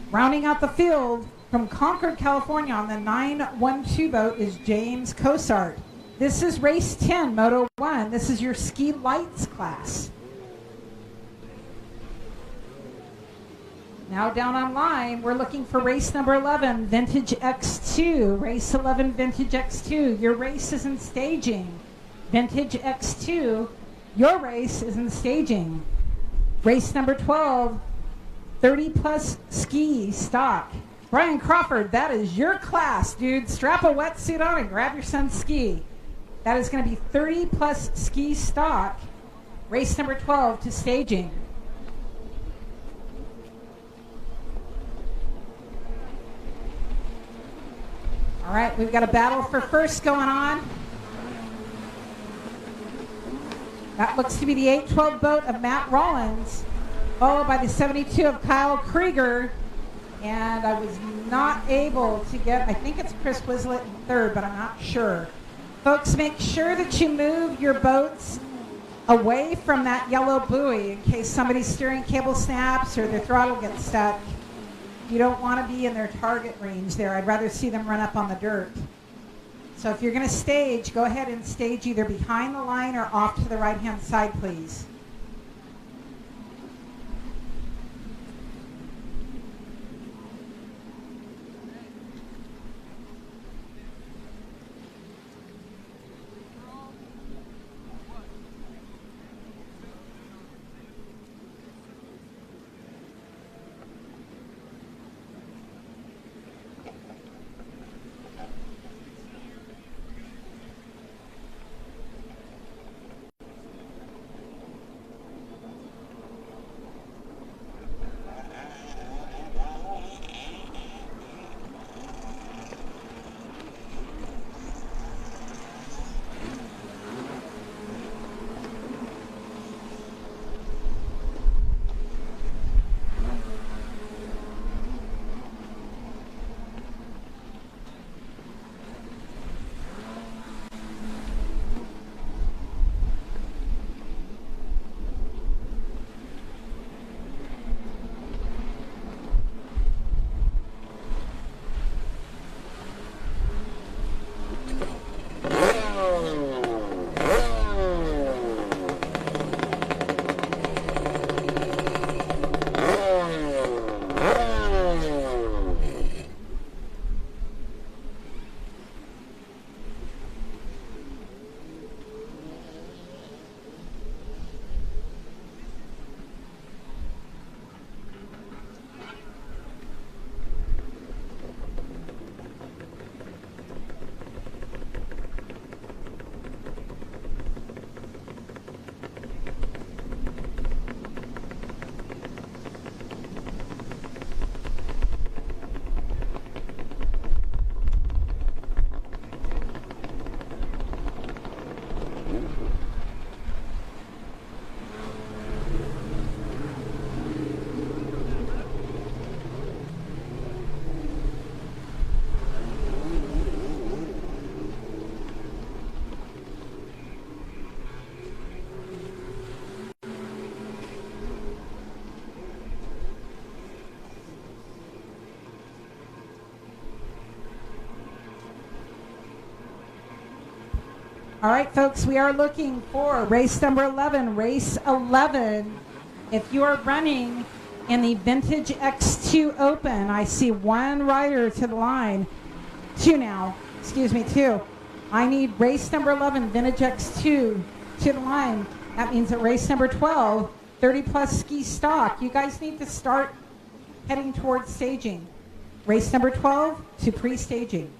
[SPEAKER 1] Rounding out the field from Concord, California, on the 912 boat is James Cosart. This is race 10, Moto 1. This is your ski lights class. Now down on line, we're looking for race number 11, Vintage X2. Race 11, Vintage X2. Your race is in staging. Vintage X2, your race is in staging. Race number 12, 30 plus ski stock. Brian Crawford, that is your class, dude. Strap a wetsuit on and grab your son's ski. That is going to be 30 plus ski stock. Race number 12 to staging. All right, we've got a battle for first going on. That looks to be the 812 boat of Matt Rollins, followed by the 72 of Kyle Krieger. And I was not able to get, I think it's Chris Wislett in third, but I'm not sure. Folks, make sure that you move your boats away from that yellow buoy in case somebody's steering cable snaps or their throttle gets stuck. You don't want to be in their target range there. I'd rather see them run up on the dirt. So if you're going to stage, go ahead and stage either behind the line or off to the right-hand side, please. All right, folks, we are looking for race number 11. Race 11. If you are running in the Vintage X2 Open, I see one rider to the line. Two now. Excuse me, two. I need race number 11, Vintage X2, to the line. That means that race number 12, 30-plus ski stock. You guys need to start heading towards staging. Race number 12 to pre-staging.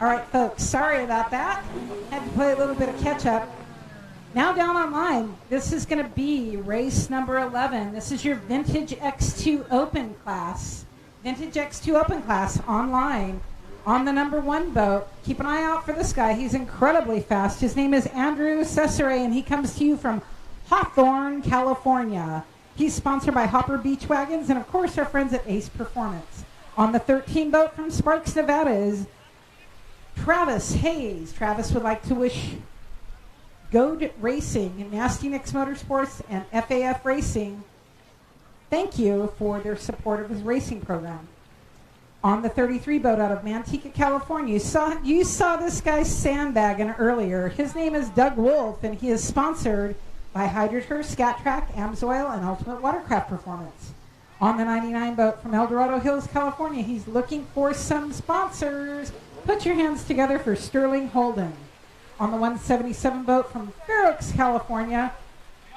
[SPEAKER 1] All right, folks, sorry about that. Had to play a little bit of catch up. Now down online, this is going to be race number 11. This is your Vintage X2 Open class. Vintage X2 Open class online on the number 1 boat. Keep an eye out for this guy. He's incredibly fast. His name is Andrew Cesare, and he comes to you from Hawthorne, California. He's sponsored by Hopper Beach Wagons and, of course, our friends at Ace Performance. On the 13 boat from Sparks, Nevada is Travis Hayes. Travis would like to wish Goad Racing, Nasty Nicks Motorsports, and FAF Racing thank you for their support of his racing program. On the 33 boat out of Manteca, California, you saw this guy sandbagging earlier. His name is Doug Wolf, and he is sponsored by Hydroturf, Scat Track, Amsoil, and Ultimate Watercraft Performance. On the 99 boat from El Dorado Hills, California, he's looking for some sponsors. Put your hands together for Sterling Holden. On the 177 boat from Fair Oaks, California,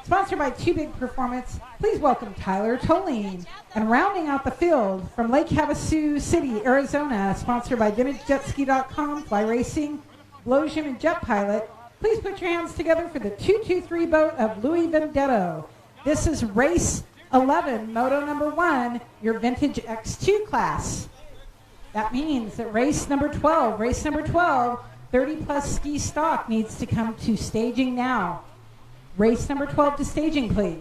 [SPEAKER 1] sponsored by Too Big Performance, please welcome Tyler Toline. And rounding out the field from Lake Havasu City, Arizona, sponsored by VintageJetSki.com, Fly Racing, Blowsian, and Jet Pilot, please put your hands together for the 223 boat of Louis Vendetto. This is race 11, moto number 1, your Vintage X2 class. That means that race number 12, 30 plus ski stock needs to come to staging now. Race number 12 to staging, please.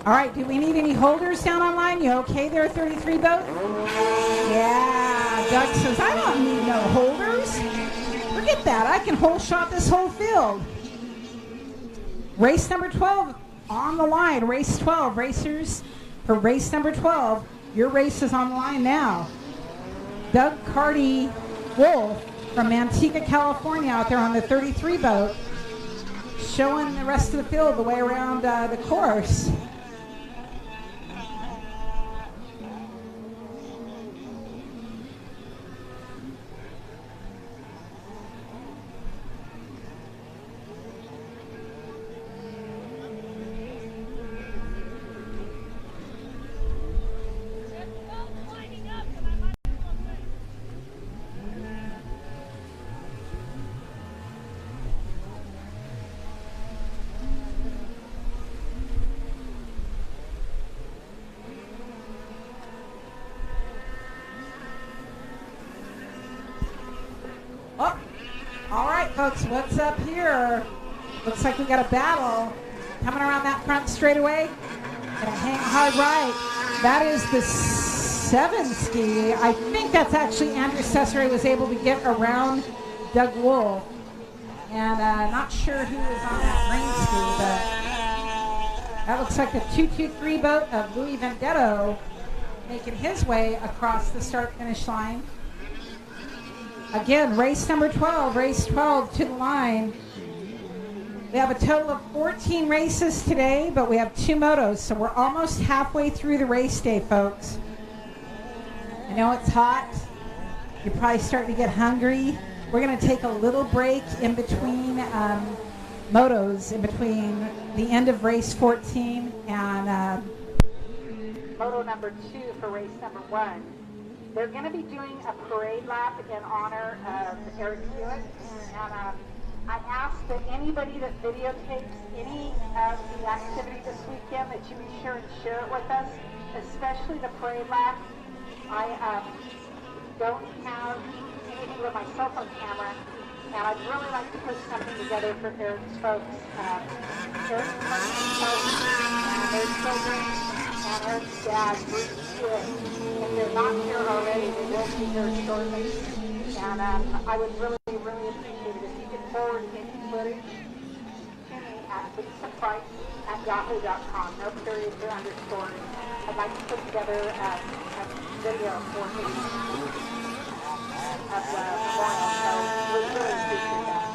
[SPEAKER 1] All right, do we need any holders down online? You okay there, 33 boat? Yeah, Doug says, I don't need no holders. Forget that, I can whole shot this whole field. Race number 12 on the line, race 12, racers for race number 12. Your race is on the line now. Doug Carty Wolf from Manteca, California, out there on the 33 boat, showing the rest of the field the way around the course. Oh, all right, folks, what's up here? Looks like we got a battle coming around that front straightaway. Gonna hang hard right. That is the 7 ski. I think that's actually Andrew Cesare was able to get around Doug Wolf. And not sure who was on that green ski, but that looks like the 223 boat of Louis Vendetto making his way across the start-finish line. Again, race number 12, race 12 to the line. We have a total of 14 races today, but we have 2 motos, so we're almost halfway through the race day, folks. I know it's hot. You're probably starting to get hungry. We're going to take a little break in between motos, in between the end of race 14 and moto number 2 for race number 1. They're going to be doing a parade lap in honor of Eric Hewitt. And I ask that anybody that videotapes any of the activity this weekend that you be sure and share it with us, especially the parade lap. I don't have anything with my cell phone camera, And I'd really like to put something together for Eric's folks. Eric's folks and their children and Eric's dad, Bruce Stewart. If they're not here already, they will be here shortly. And I would really, really appreciate it if you could forward any footage to me at lisaprice@yahoo.com. No periods or underscores. I'd like to put together a video for him of the memorial. So we really appreciate that.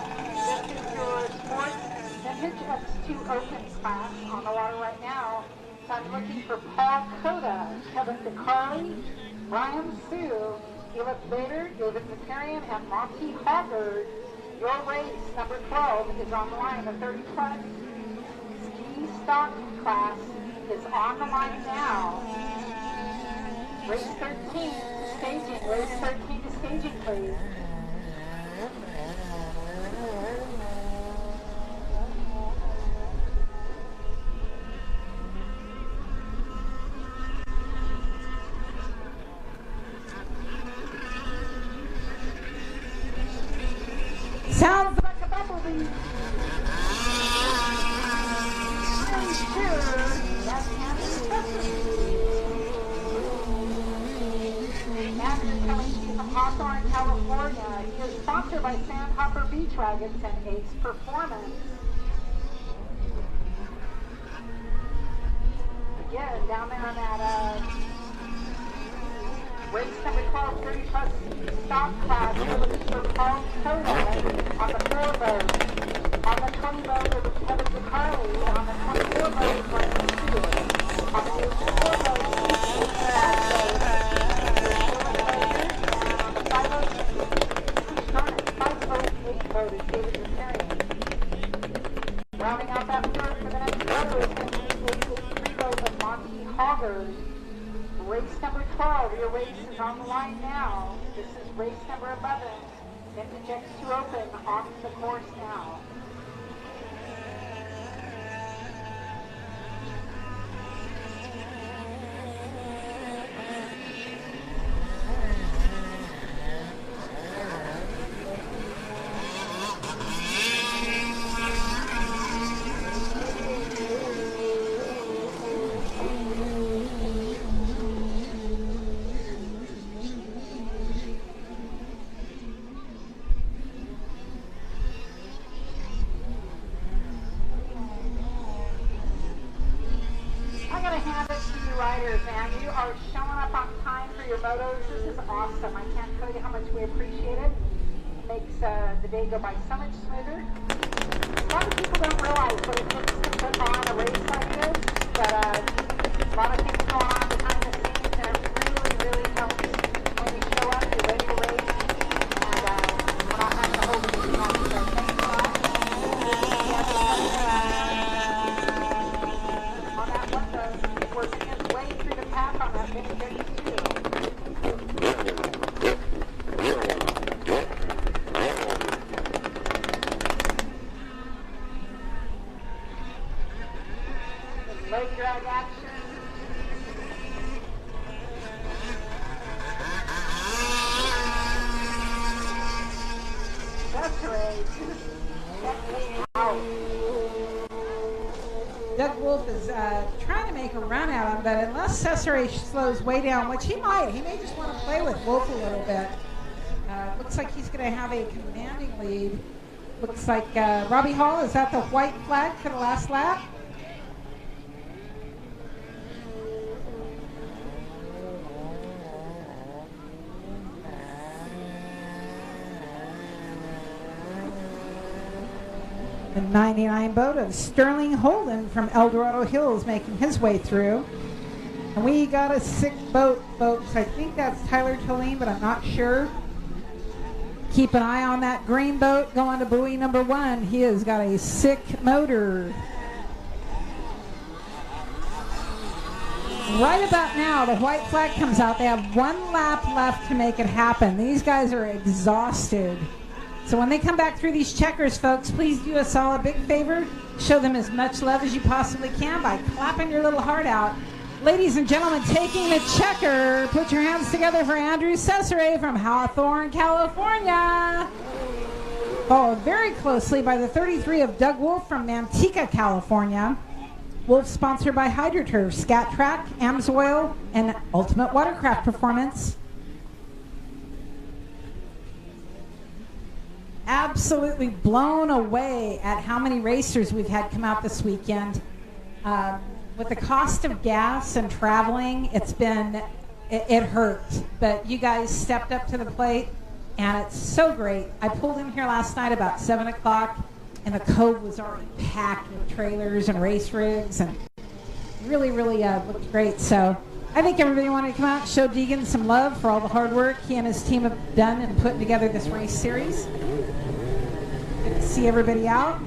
[SPEAKER 1] This is your sports vintage X2 Open class on the water right now. So I'm looking for Paul Cota, Kevin DeCarly, Brian Sue, Felix Bader, David Zakarian, and Monty Hoggard. Your race, number 12, is on the line. The 30-plus ski stock class is on the line now. Race 13 to staging. Race 13 to staging, please. Sounds like a bumblebee. I'm sure that's Andrew coming to you from Hawthorne, California. He is sponsored by Sandhopper Beach Wagons and Ace Performance. Again, down there on that race number 12, 30-plus stock class. We're looking for Paul Cota on the 4 boat. On the 20 boat, it was Kevin DeCarly. On the 24 boat, it was Brian Stewart. On the 84 boat, it was Steve on the 5 boat is David Zakarian. Rounding out that field for the next boat is going to be the 3 boat of Monty Hoggard. Race number 12, your race is on the line now. This is race number 11. Vintage X2 Open off the course now. Man, you are showing up on time for your motos. This is awesome. I can't tell you how much we appreciate it. It makes the day go by so much smoother. A lot of people don't realize what it takes to put on a race like this, but a lot of things going on behind the scenes, and it really, really helps when you show up, you're ready to race, and we're not having to hold it too long. So thanks a lot. On that one, though, working its way through the path on that vintage X2. Leg drag action. Doug Wolf is trying to make a run at him, but unless Cesare slows way down, which he may just want to play with Wolf a little bit. Looks like he's going to have a commanding lead. Looks like Robbie Hall is at the white flag for the last lap. The 99 boat of Sterling Holden from El Dorado Hills making his way through. And we got a sick boat, folks. I think that's Tyler Toline, but I'm not sure. Keep an eye on that green boat going to buoy number 1. He has got a sick motor. Right about now, the white flag comes out. They have 1 lap left to make it happen. These guys are exhausted. So when they come back through these checkers, folks, please do us all a big favor. Show them as much love as you possibly can by clapping your little heart out. Ladies and gentlemen, taking the checker, put your hands together for Andrew Cesare from Hawthorne, California. Followed very closely by the 33 of Doug Wolf from Manteca, California. Wolf sponsored by HydroTurf, Scat Track, Amsoil, and Ultimate Watercraft Performance. Absolutely blown away at how many racers we've had come out this weekend. With the cost of gas and traveling, it hurt. But you guys stepped up to the plate, and it's so great. I pulled in here last night about 7 o'clock, and the cove was already packed with trailers and race rigs, and really looked great. So I think everybody wanted to come out and show Deegan some love for all the hard work he and his team have done in putting together this race series. Good to see everybody out.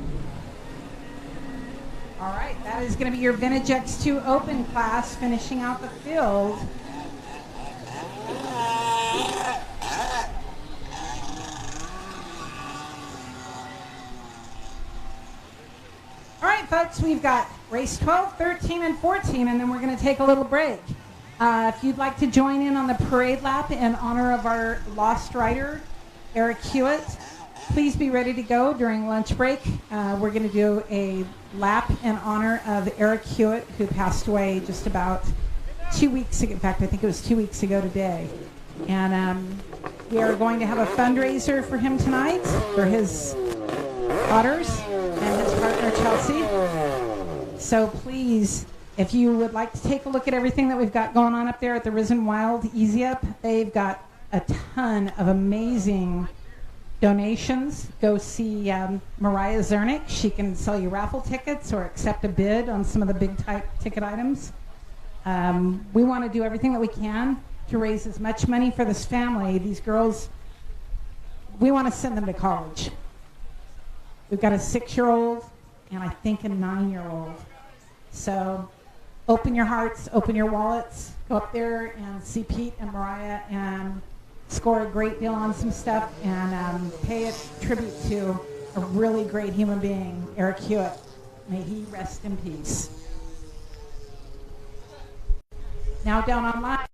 [SPEAKER 1] All right, that is going to be your Vintage X2 Open class finishing out the field. All right, folks, we've got race 12, 13, and 14, and then we're going to take a little break. If you'd like to join in on the parade lap in honor of our lost rider, Eric Hewitt, please be ready to go during lunch break. We're going to do a lap in honor of Eric Hewitt, who passed away just about 2 weeks ago. In fact, I think it was 2 weeks ago today. And we are going to have a fundraiser for him tonight for his daughters and his partner, Chelsea. So please, if you would like to take a look at everything that we've got going on up there at the Risen Wild Easy Up, they've got a ton of amazing donations. Go see Mariah Zernick. She can sell you raffle tickets or accept a bid on some of the big type ticket items. We want to do everything that we can to raise as much money for this family. These girls, we want to send them to college. We've got a 6-year-old and I think a 9-year-old. So open your hearts, open your wallets, go up there and see Pete and Mariah and score a great deal on some stuff and pay a tribute to a really great human being, Eric Hewitt. May he rest in peace. Now down on live,